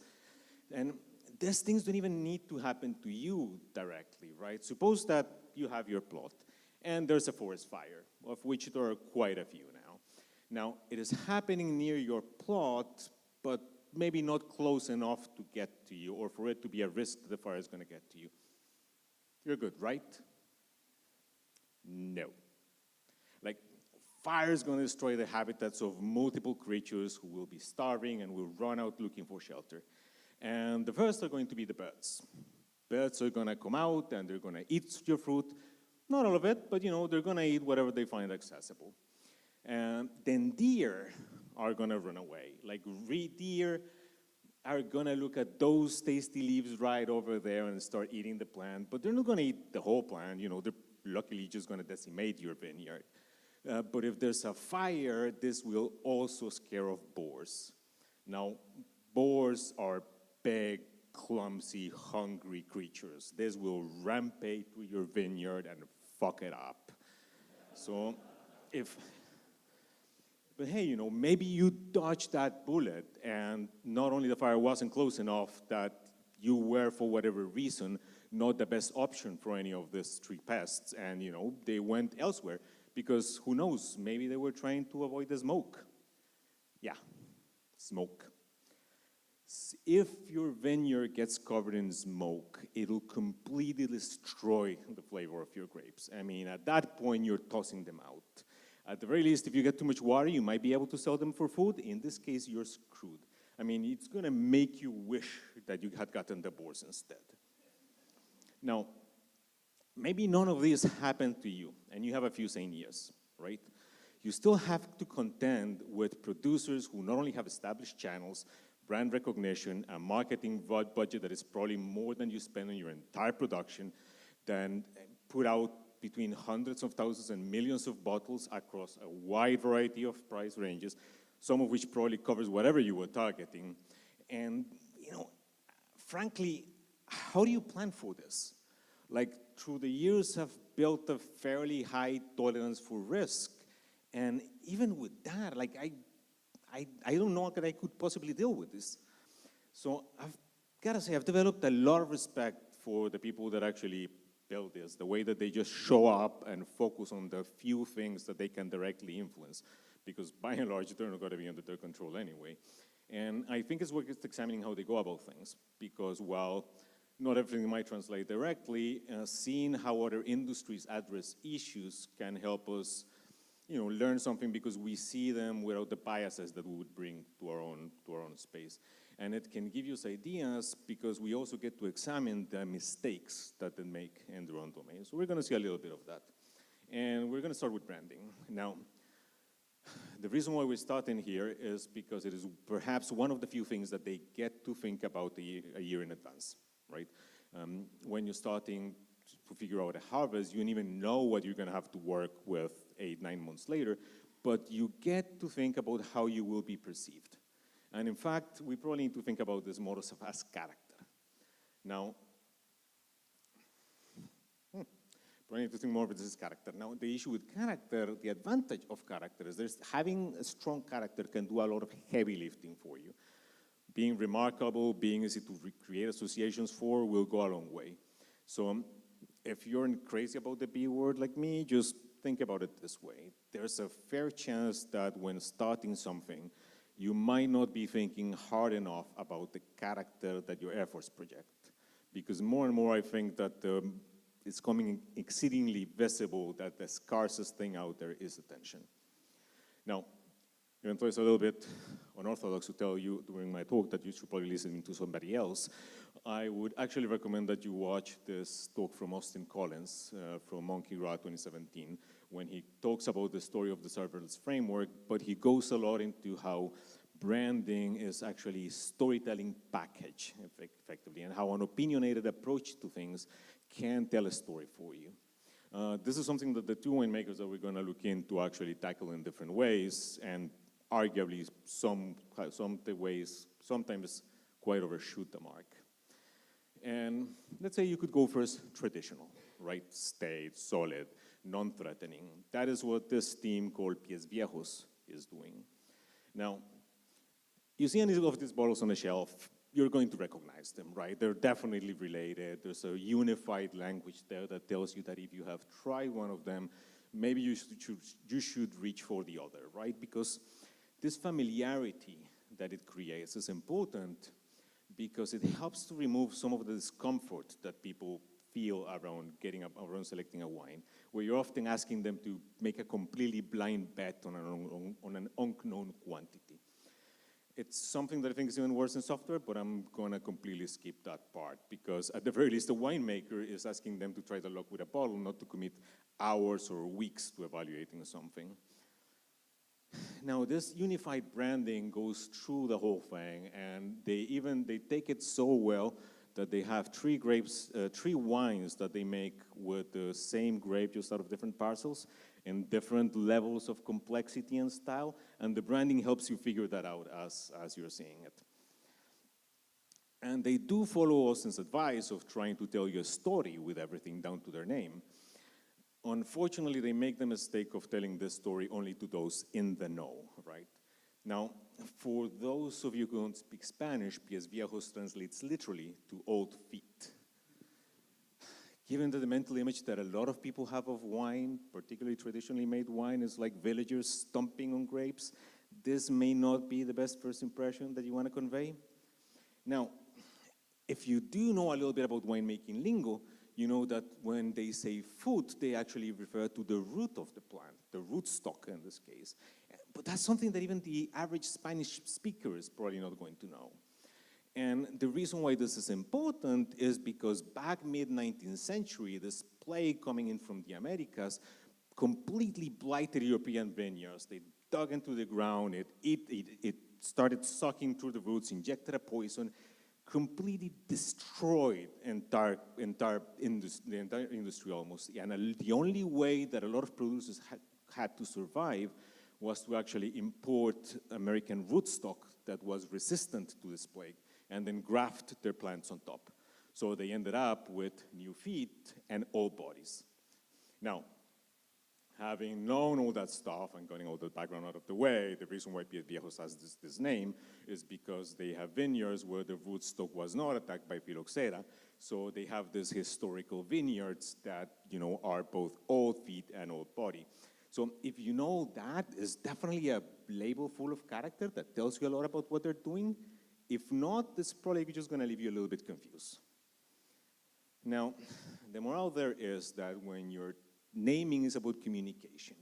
[SPEAKER 11] And these things don't even need to happen to you directly, right? Suppose that you have your plot and there's a forest fire, of which there are quite a few now. Now, it is happening near your plot, but maybe not close enough to get to you, or for it to be a risk that the fire is going to get to you. You're good, right? No. Like, fire is going to destroy the habitats of multiple creatures who will be starving and will run out looking for shelter. And the first are going to be the birds. Birds are going to come out and they're going to eat your fruit. Not all of it, but they're going to eat whatever they find accessible. And then deer are going to run away. Like deer are going to look at those tasty leaves right over there and start eating the plant, but they're not going to eat the whole plant. They're luckily just going to decimate your vineyard. But if there's a fire, this will also scare off boars. Now, boars are big, clumsy, hungry creatures. This will rampage through your vineyard and fuck it up. So but hey, maybe you dodged that bullet and not only the fire wasn't close enough that you were, for whatever reason, not the best option for any of these three pests and, they went elsewhere because who knows, maybe they were trying to avoid the smoke. Yeah, smoke. If your vineyard gets covered in smoke, it'll completely destroy the flavor of your grapes. I mean, at that point, you're tossing them out. At the very least, if you get too much water, you might be able to sell them for food. In this case, you're screwed. I mean, it's going to make you wish that you had gotten the boars instead. Now, maybe none of this happened to you, and you have a few sane years, right? You still have to contend with producers who not only have established channels, brand recognition, a marketing budget that is probably more than you spend on your entire production, then put out between hundreds of thousands and millions of bottles across a wide variety of price ranges, some of which probably covers whatever you were targeting. And, frankly, how do you plan for this? Like, through the years, I've built a fairly high tolerance for risk. And even with that, like, I don't know that I could possibly deal with this. So I've got to say, I've developed a lot of respect for the people that actually build this, the way that they just show up and focus on the few things that they can directly influence, because by and large, they're not going to be under their control anyway. And I think it's worth examining how they go about things, because while not everything might translate directly, seeing how other industries address issues can help us learn something because we see them without the biases that we would bring to our own space. And it can give us ideas because we also get to examine the mistakes that they make in their own domain. So we're going to see a little bit of that. And we're going to start with branding. Now, the reason why we're starting here is because it is perhaps one of the few things that they get to think about a year in advance, right? When you're starting to figure out a harvest, you don't even know what you're going to have to work with 8-9 months later, but you get to think about how you will be perceived. And in fact, we probably need to think about this more as character. Now, probably need to think more of this as character. Now, the issue with character, the advantage of character is having a strong character can do a lot of heavy lifting for you. Being remarkable, being easy to create associations for will go a long way. So if you're crazy about the B word like me, just think about it this way. There's a fair chance that when starting something, you might not be thinking hard enough about the character that your efforts project. Because more and more I think that it's becoming exceedingly visible that the scarcest thing out there is attention. Now, even though it's a little bit unorthodox to tell you during my talk that you should probably listen to somebody else, I would actually recommend that you watch this talk from Austin Collins from Monki Gras 2017, when he talks about the story of the serverless framework, but he goes a lot into how branding is actually storytelling package, effectively, and how an opinionated approach to things can tell a story for you. This is something that the two winemakers that we're going to look into actually tackle in different ways, and arguably some ways sometimes quite overshoot the mark. And let's say you could go first traditional, right? Staid, solid, non-threatening. That is what this team called Pies Viejos is doing. Now, you see any of these bottles on the shelf, you're going to recognize them, right? They're definitely related. There's a unified language there that tells you that if you have tried one of them, maybe you should reach for the other, right? Because this familiarity that it creates is important because it helps to remove some of the discomfort that people feel around selecting a wine, where you're often asking them to make a completely blind bet on an unknown quantity. It's something that I think is even worse in software, but I'm going to completely skip that part because at the very least, the winemaker is asking them to try their luck with a bottle, not to commit hours or weeks to evaluating something. Now, this unified branding goes through the whole thing, and they take it so well that they have three wines that they make with the same grape, just out of different parcels, and different levels of complexity and style, and the branding helps you figure that out as you're seeing it. And they do follow Austin's advice of trying to tell you a story with everything down to their name. Unfortunately, they make the mistake of telling this story only to those in the know, right? Now, for those of you who don't speak Spanish, Pies Viejos translates literally to old feet. Given the mental image that a lot of people have of wine, particularly traditionally made wine, is like villagers stomping on grapes, this may not be the best first impression that you want to convey. Now, if you do know a little bit about winemaking lingo, you know that when they say foot, they actually refer to the root of the plant, the rootstock in this case. But that's something that even the average Spanish speaker is probably not going to know. And the reason why this is important is because back mid-19th century, this plague coming in from the Americas completely blighted European vineyards. They dug into the ground, it started sucking through the roots, injected a poison, completely destroyed the entire industry almost. And the only way that a lot of producers had to survive was to actually import American rootstock that was resistant to this plague and then graft their plants on top. So they ended up with new feet and old bodies. Now, having known all that stuff and getting all the background out of the way, the reason why Pies Viejos has this name is because they have vineyards where the rootstock was not attacked by phylloxera. So they have these historical vineyards that, are both old feet and old body. So if you know that, it's definitely a label full of character that tells you a lot about what they're doing. If not, this is probably just going to leave you a little bit confused. Now, the moral there is that when you're naming is about communication,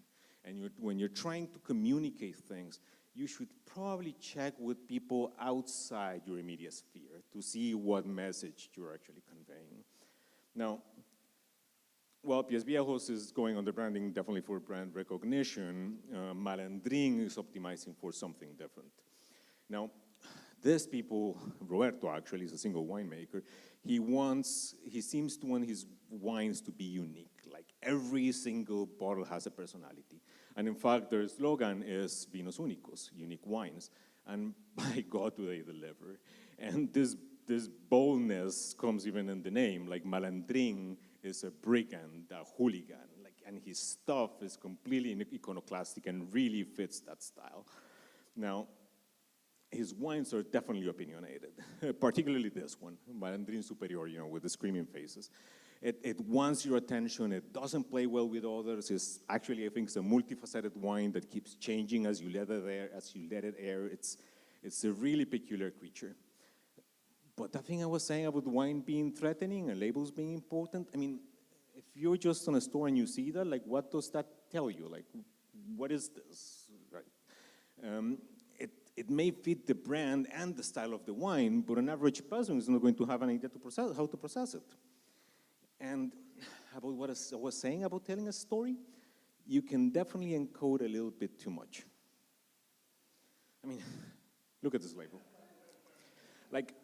[SPEAKER 11] and when you're trying to communicate things, you should probably check with people outside your immediate sphere to see what message you're actually conveying. Now, Well, Pies Viejos is going on the branding definitely for brand recognition. Malandrin is optimizing for something different. Now, these people, Roberto actually is a single winemaker, he seems to want his wines to be unique. Like every single bottle has a personality. And in fact, their slogan is Vinos Únicos, unique wines. And by God, do they deliver. And this boldness comes even in the name, like Malandrin is a brigand, a hooligan, and his stuff is completely iconoclastic and really fits that style. Now, his wines are definitely opinionated, particularly this one, Malandrin Superior, with the screaming faces. It wants your attention, it doesn't play well with others. It's actually, I think, it's a multifaceted wine that keeps changing as you let it air. It's a really peculiar creature. But that thing I was saying about wine being threatening and labels being important, I mean, if you're just in a store and you see that, like, what does that tell you? Like, what is this, right? It may fit the brand and the style of the wine, but an average person is not going to have an idea how to process it. And about what I was saying about telling a story, you can definitely encode a little bit too much. I mean, look at this label. Like,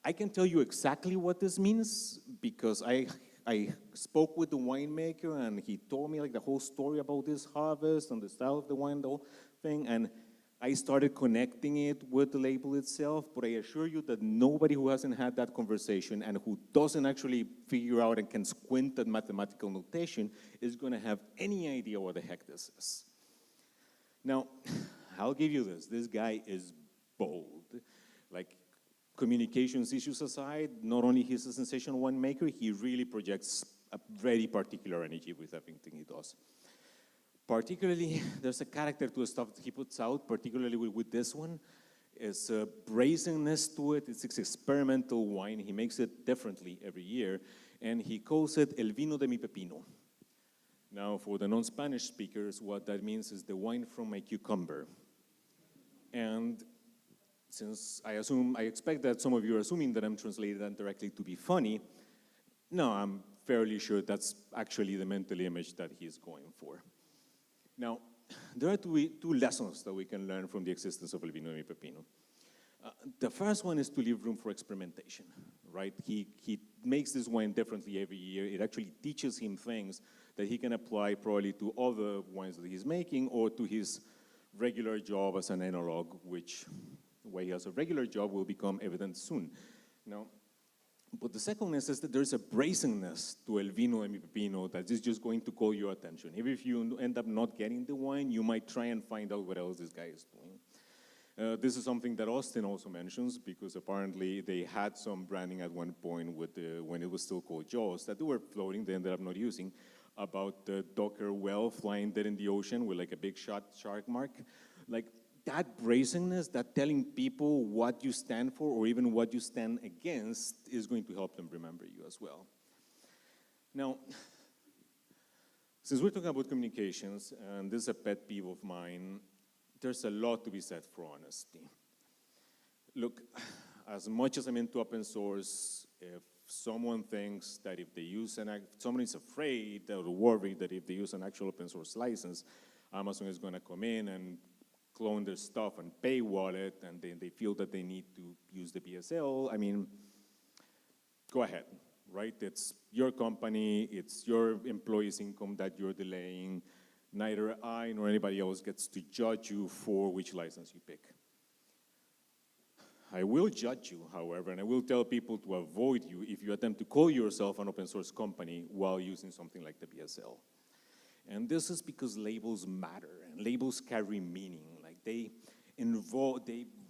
[SPEAKER 11] I can tell you exactly what this means because I spoke with the winemaker and he told me like the whole story about this harvest and the style of the wine, the whole thing, and I started connecting it with the label itself, but I assure you that nobody who hasn't had that conversation and who doesn't actually figure out and can squint at mathematical notation is going to have any idea what the heck this is. Now, I'll give you this. This guy is bold. Like, communications issues aside, not only he's a sensational winemaker, he really projects a very particular energy with everything he does. Particularly, there's a character to the stuff that he puts out, particularly with this one. It's a brazenness to it. It's experimental wine. He makes it differently every year, and he calls it El Vino de mi Pepino. Now, for the non-Spanish speakers, what that means is the wine from my cucumber. And since I expect that some of you are assuming that I'm translating that directly to be funny, no, I'm fairly sure that's actually the mental image that he's going for. Now, there are two lessons that we can learn from the existence of El Vino de mi Pepino. The first one is to leave room for experimentation, right? He makes this wine differently every year. It actually teaches him things that he can apply probably to other wines that he's making or to his regular job as an enologue, which, where he has a regular job, will become evident soon. Now, but the second is that there's a brazenness to El Vino de mi Pepino that is just going to call your attention. Even if you end up not getting the wine, you might try and find out what else this guy is doing. This is something that Austin also mentions because apparently they had some branding at one point with when it was still called Jaws that they were floating, they ended up not using, about the Docker whale flying dead in the ocean with like a big shark mark. Like, that brazenness, that telling people what you stand for or even what you stand against is going to help them remember you as well. Now, since we're talking about communications, and this is a pet peeve of mine, there's a lot to be said for honesty. Look, as much as I'm into open source, if someone thinks that if they use someone is afraid or worried that if they use an actual open source license, Amazon is going to come in and clone their stuff and paywall it, and then they feel that they need to use the PSL, I mean, go ahead, right? It's your company, it's your employees' income that you're delaying. Neither I nor anybody else gets to judge you for which license you pick. I will judge you, however, and I will tell people to avoid you if you attempt to call yourself an open source company while using something like the PSL. And this is because labels matter, and labels carry meaning. Like they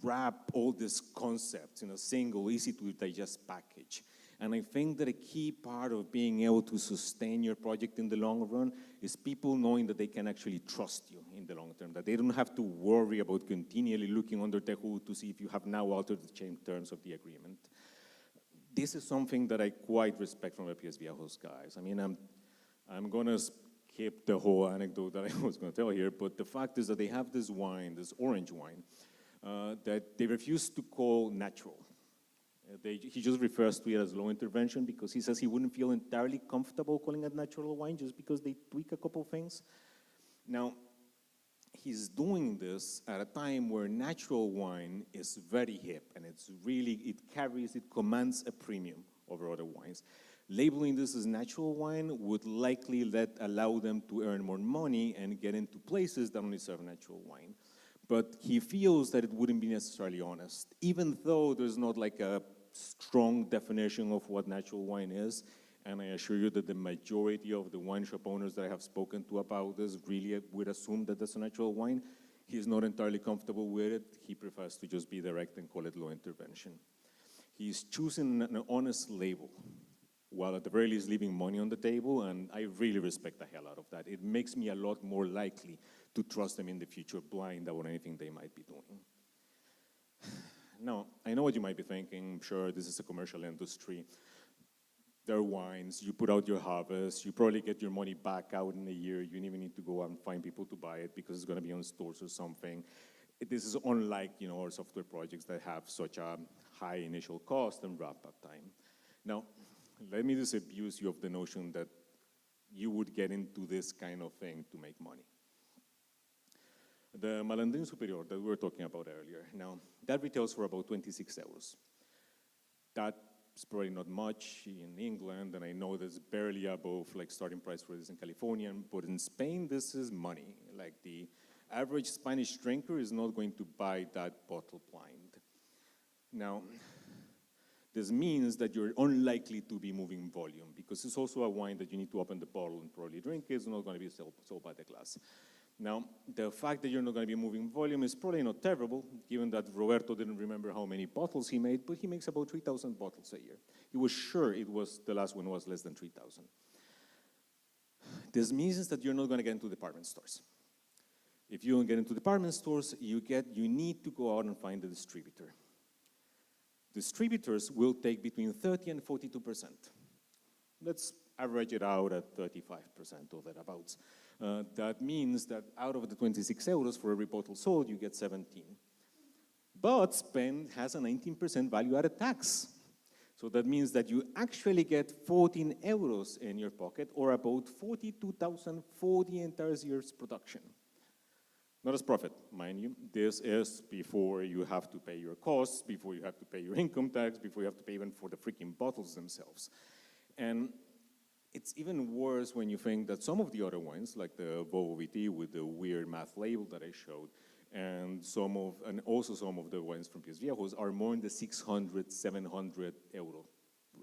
[SPEAKER 11] wrap all these concepts in a single, easy-to-digest package. And I think that a key part of being able to sustain your project in the long run is people knowing that they can actually trust you in the long term, that they don't have to worry about continually looking under the hood to see if you have now altered the terms of the agreement. This is something that I quite respect from the Pies Viejos guys. I mean, I'm going to skip the whole anecdote that I was going to tell here, but the fact is that they have this wine, this orange wine, that they refuse to call natural. He just refers to it as low intervention because he says he wouldn't feel entirely comfortable calling it natural wine just because they tweak a couple things. Now, he's doing this at a time where natural wine is very hip and it commands a premium over other wines. Labeling this as natural wine would likely allow them to earn more money and get into places that only serve natural wine. But he feels that it wouldn't be necessarily honest, even though there's not like a strong definition of what natural wine is. And I assure you that the majority of the wine shop owners that I have spoken to about this really would assume that that's a natural wine. He's not entirely comfortable with it. He prefers to just be direct and call it low intervention. He's choosing an honest label, while at the very least leaving money on the table, and I really respect the hell out of that. It makes me a lot more likely to trust them in the future blind about anything they might be doing. Now, I know what you might be thinking. Sure, this is a commercial industry. There are wines, you put out your harvest, you probably get your money back out in a year. You don't even need to go out and find people to buy it because it's going to be on stores or something. This is unlike, our software projects that have such a high initial cost and wrap-up time. Now, let me disabuse you of the notion that you would get into this kind of thing to make money. The Malandrin Superior that we were talking about earlier, now, that retails for about 26 euros. That's probably not much in England, and I know there's barely above starting price for this in California, but in Spain, this is money. Like the average Spanish drinker is not going to buy that bottle blind. Now, this means that you're unlikely to be moving volume because it's also a wine that you need to open the bottle and probably drink. It's not going to be sold by the glass. Now, the fact that you're not going to be moving volume is probably not terrible, given that Roberto didn't remember how many bottles he made, but he makes about 3,000 bottles a year. He was sure the last one was less than 3,000. This means that you're not going to get into department stores. If you don't get into department stores, you need to go out and find a distributor. Distributors will take between 30 and 42%. Let's average it out at 35% or thereabouts. That means that out of the 26 euros for every bottle sold, you get 17. But Spain has a 19% value-added tax. So that means that you actually get 14 euros in your pocket, or about 42,000 for the entire year's production. Not as profit, mind you. This is before you have to pay your costs, before you have to pay your income tax, before you have to pay even for the freaking bottles themselves. And it's even worse when you think that some of the other wines, like the Vovo VT with the weird math label that I showed, and also some of the wines from Pies Viejos are more in the 600, 700 euro.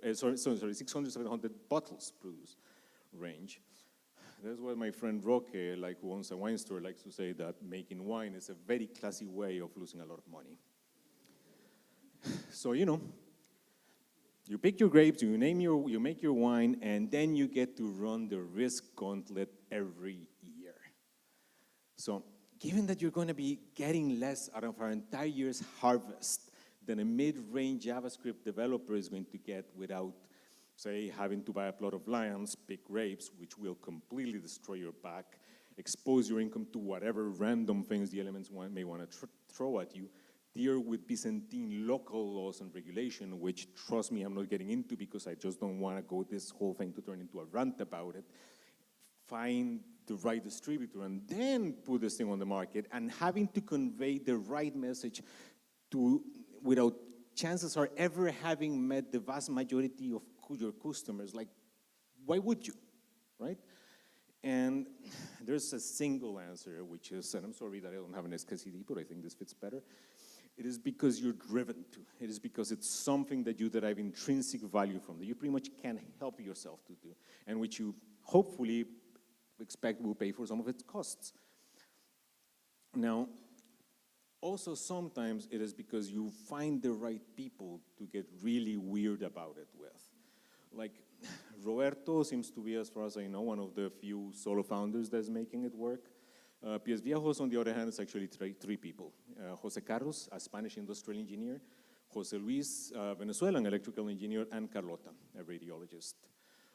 [SPEAKER 11] 600, 700 bottles produced range. That's why my friend Roque, who owns a wine store, likes to say that making wine is a very classy way of losing a lot of money. So, you pick your grapes, you make your wine, and then you get to run the risk gauntlet every year. So, given that you're going to be getting less out of our entire year's harvest than a mid-range JavaScript developer is going to get without, say, having to buy a plot of lands, pick grapes, which will completely destroy your back, expose your income to whatever random things the elements may want to throw at you, deal with Byzantine local laws and regulation, which, trust me, I'm not getting into because I just don't want to go this whole thing to turn into a rant about it. Find the right distributor and then put this thing on the market, and having to convey the right message without chances are ever having met the vast majority of your customers. Why would you, right? And there's a single answer, which is, and I'm sorry that I don't have an SKCD, but I think this fits better. It is because you're driven to. It is because it's something that you derive intrinsic value from, that you pretty much can't help yourself to do, and which you hopefully expect will pay for some of its costs. Now, also sometimes it is because you find the right people to get really weird about it with. Like, Roberto seems to be, as far as I know, one of the few solo founders that's making it work. Pies Viejos, on the other hand, is actually three people. Jose Carlos, a Spanish industrial engineer, Jose Luis, a Venezuelan electrical engineer, and Carlota, a radiologist.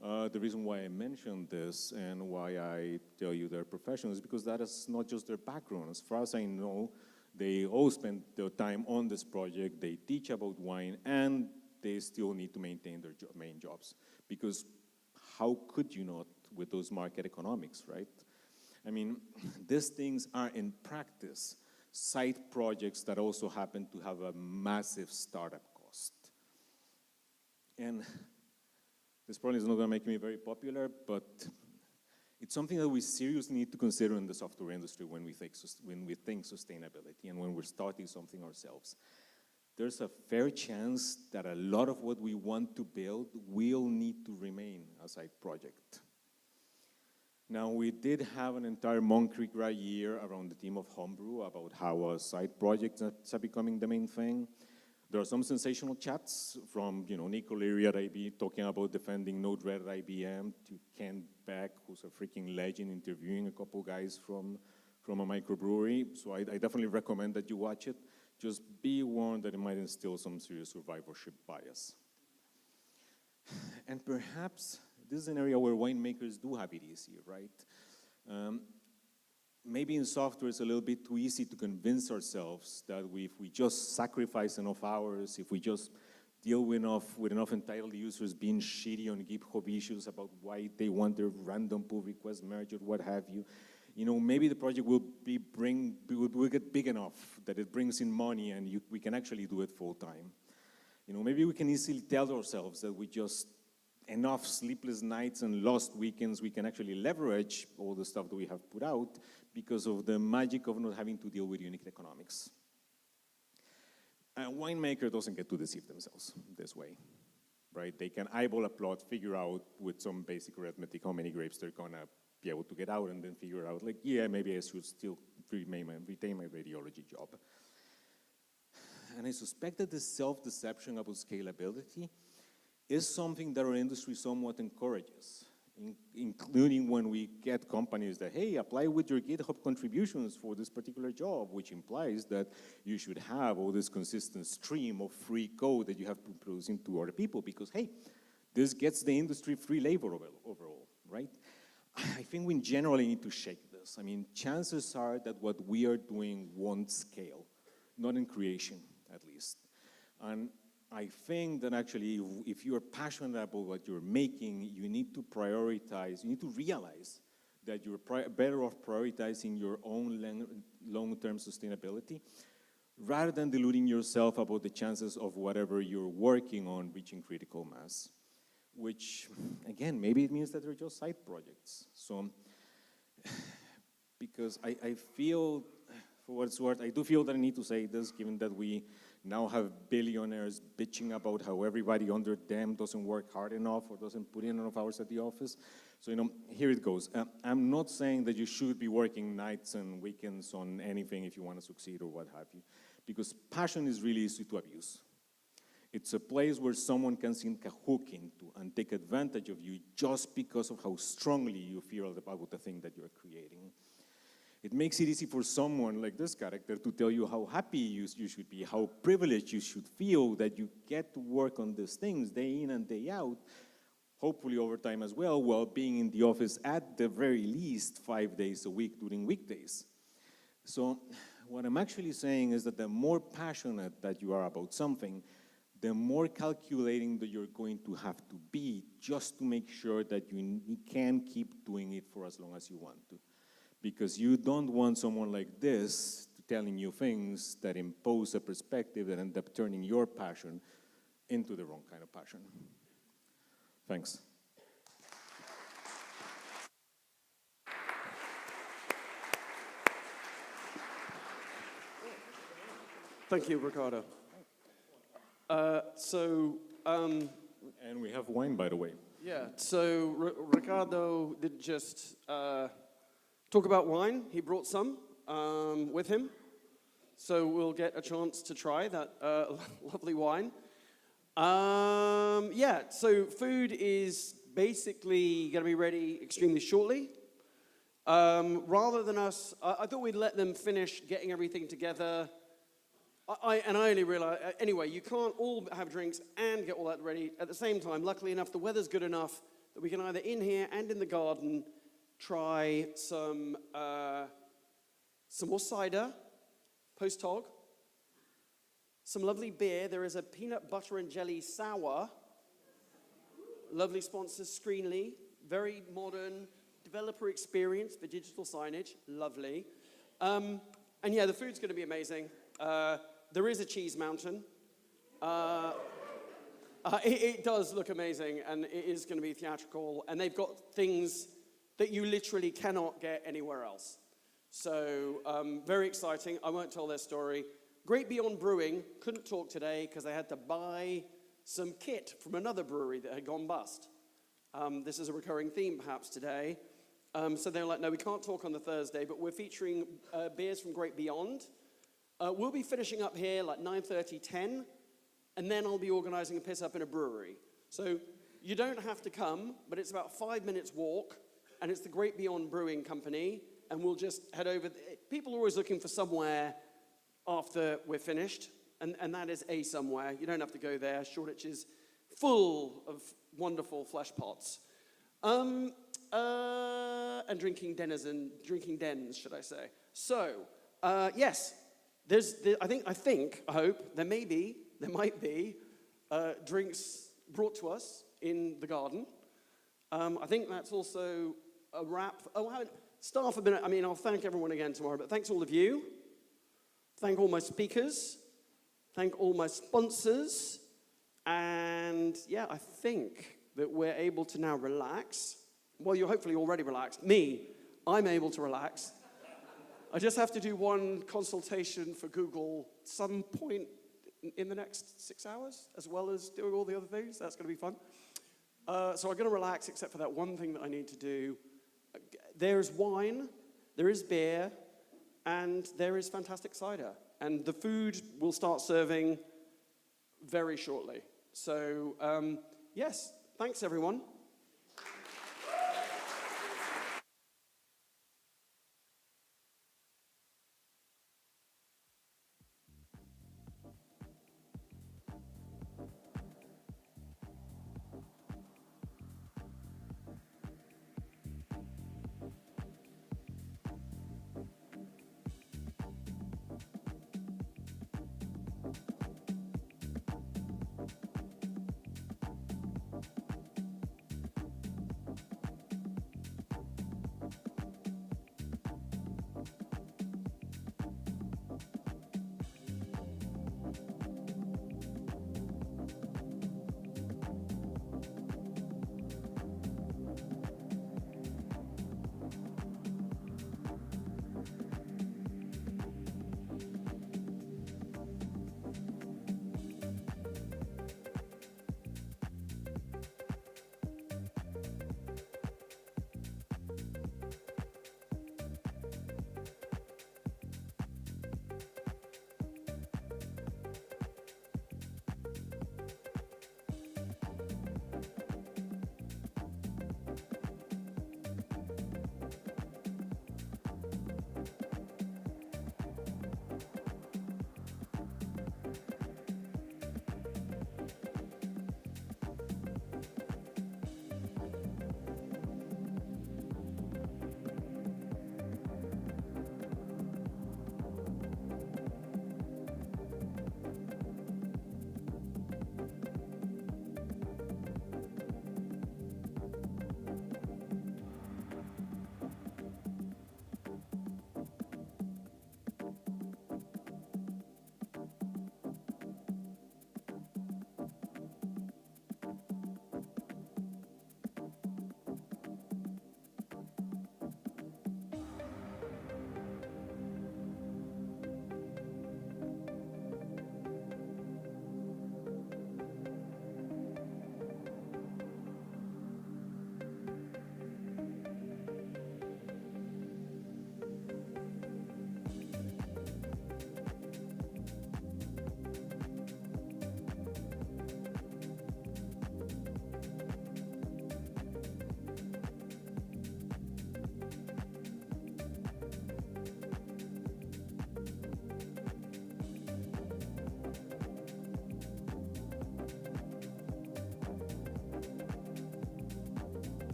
[SPEAKER 11] The reason why I mentioned this and why I tell you they're professionals is because that is not just their background. As far as I know, they all spend their time on this project, they teach about wine, and they still need to maintain their main jobs. Because how could you not with those market economics, right? I mean, these things are in practice side projects that also happen to have a massive startup cost. And this probably is not going to make me very popular, but it's something that we seriously need to consider in the software industry when we think sustainability and when we're starting something ourselves. There's a fair chance that a lot of what we want to build will need to remain a side project. Now, we did have an entire Monki Gras year around the theme of homebrew, about how a side projects are becoming the main thing. There are some sensational chats from, Nick O'Leary at IB talking about defending Node-RED at IBM, to Ken Beck, who's a freaking legend, interviewing a couple guys from a microbrewery. So I definitely recommend that you watch it. Just be warned that it might instill some serious survivorship bias. And perhaps this is an area where winemakers do have it easier, right? Maybe in software it's a little bit too easy to convince ourselves that if we just sacrifice enough hours, if we just deal with enough entitled users being shitty on GitHub issues about why they want their random pull request merged or what have you, maybe the project will get big enough that it brings in money and we can actually do it full time. Maybe we can easily tell ourselves that we just enough sleepless nights and lost weekends, we can actually leverage all the stuff that we have put out because of the magic of not having to deal with unit economics. A winemaker doesn't get to deceive themselves this way, right? They can eyeball a plot, figure out with some basic arithmetic how many grapes they're gonna be able to get out, and then figure out, like, yeah, maybe I should still retain my radiology job. And I suspect that the self-deception about scalability is something that our industry somewhat encourages, including when we get companies that, hey, apply with your GitHub contributions for this particular job, which implies that you should have all this consistent stream of free code that you have to produce into other people, because, hey, this gets the industry free labor overall, right? I think we generally need to shake this. I mean, chances are that what we are doing won't scale, not in creation, at least. And I think that actually, if you're passionate about what you're making, you need to prioritize, you need to realize that you're better off prioritizing your own long-term sustainability rather than deluding yourself about the chances of whatever you're working on reaching critical mass, which, again, maybe it means that they're just side projects. So, because I feel, for what it's worth, I do feel that I need to say this, given that we now have billionaires bitching about how everybody under them doesn't work hard enough or doesn't put in enough hours at the office. So, here it goes. I'm not saying that you should be working nights and weekends on anything if you want to succeed or what have you, because passion is really easy to abuse. It's a place where someone can sink a hook into and take advantage of you just because of how strongly you feel about the thing that you're creating. It makes it easy for someone like this character to tell you how happy you should be, how privileged you should feel that you get to work on these things day in and day out, hopefully over time as well, while being in the office at the very least 5 days a week during weekdays. So what I'm actually saying is that the more passionate that you are about something, the more calculating that you're going to have to be just to make sure that you can keep doing it for as long as you want to. Because you don't want someone like this telling you things that impose a perspective that end up turning your passion into the wrong kind of passion. Thanks.
[SPEAKER 1] Thank you, Ricardo.
[SPEAKER 11] And we have wine, by the way.
[SPEAKER 1] Yeah, so Ricardo didn't just talk about wine. He brought some with him. So we'll get a chance to try that lovely wine. So food is basically going to be ready extremely shortly. Rather than us, I thought we'd let them finish getting everything together. I only realized, anyway, you can't all have drinks and get all that ready at the same time. Luckily enough, the weather's good enough that we can either in here and in the garden try some more cider, post-hog, some lovely beer. There is a peanut butter and jelly sour. Lovely sponsor, Screenly. Very modern developer experience for digital signage. Lovely. And yeah, the food's going to be amazing. There is a cheese mountain. It does look amazing, and it is going to be theatrical. And they've got things that you literally cannot get anywhere else. So very exciting. I won't tell their story. Great Beyond Brewing couldn't talk today because they had to buy some kit from another brewery that had gone bust. This is a recurring theme perhaps today. So they're like, no, we can't talk on the Thursday, but we're featuring beers from Great Beyond. We'll be finishing up here like 9:30, 10, and then I'll be organizing a piss up in a brewery. So you don't have to come, but it's about 5 minutes walk, and it's the Great Beyond Brewing Company, and we'll just head over. People are always looking for somewhere after we're finished, and that is a somewhere. You don't have to go there. Shoreditch is full of wonderful flesh pots. And drinking dens, should I say. So, yes, I hope, there might be drinks brought to us in the garden. I think that's also a wrap. Staff have been, I'll thank everyone again tomorrow, but thanks all of you. Thank all my speakers. Thank all my sponsors. And yeah, I think that we're able to now relax. Well, you're hopefully already relaxed. I'm able to relax. I just have to do one consultation for Google some point in the next 6 hours, as well as doing all the other things. That's going to be fun. So I'm going to relax, except for that one thing that I need to do. There's wine, there is beer, and there is fantastic cider. And the food will start serving very shortly. So, yes, thanks, everyone.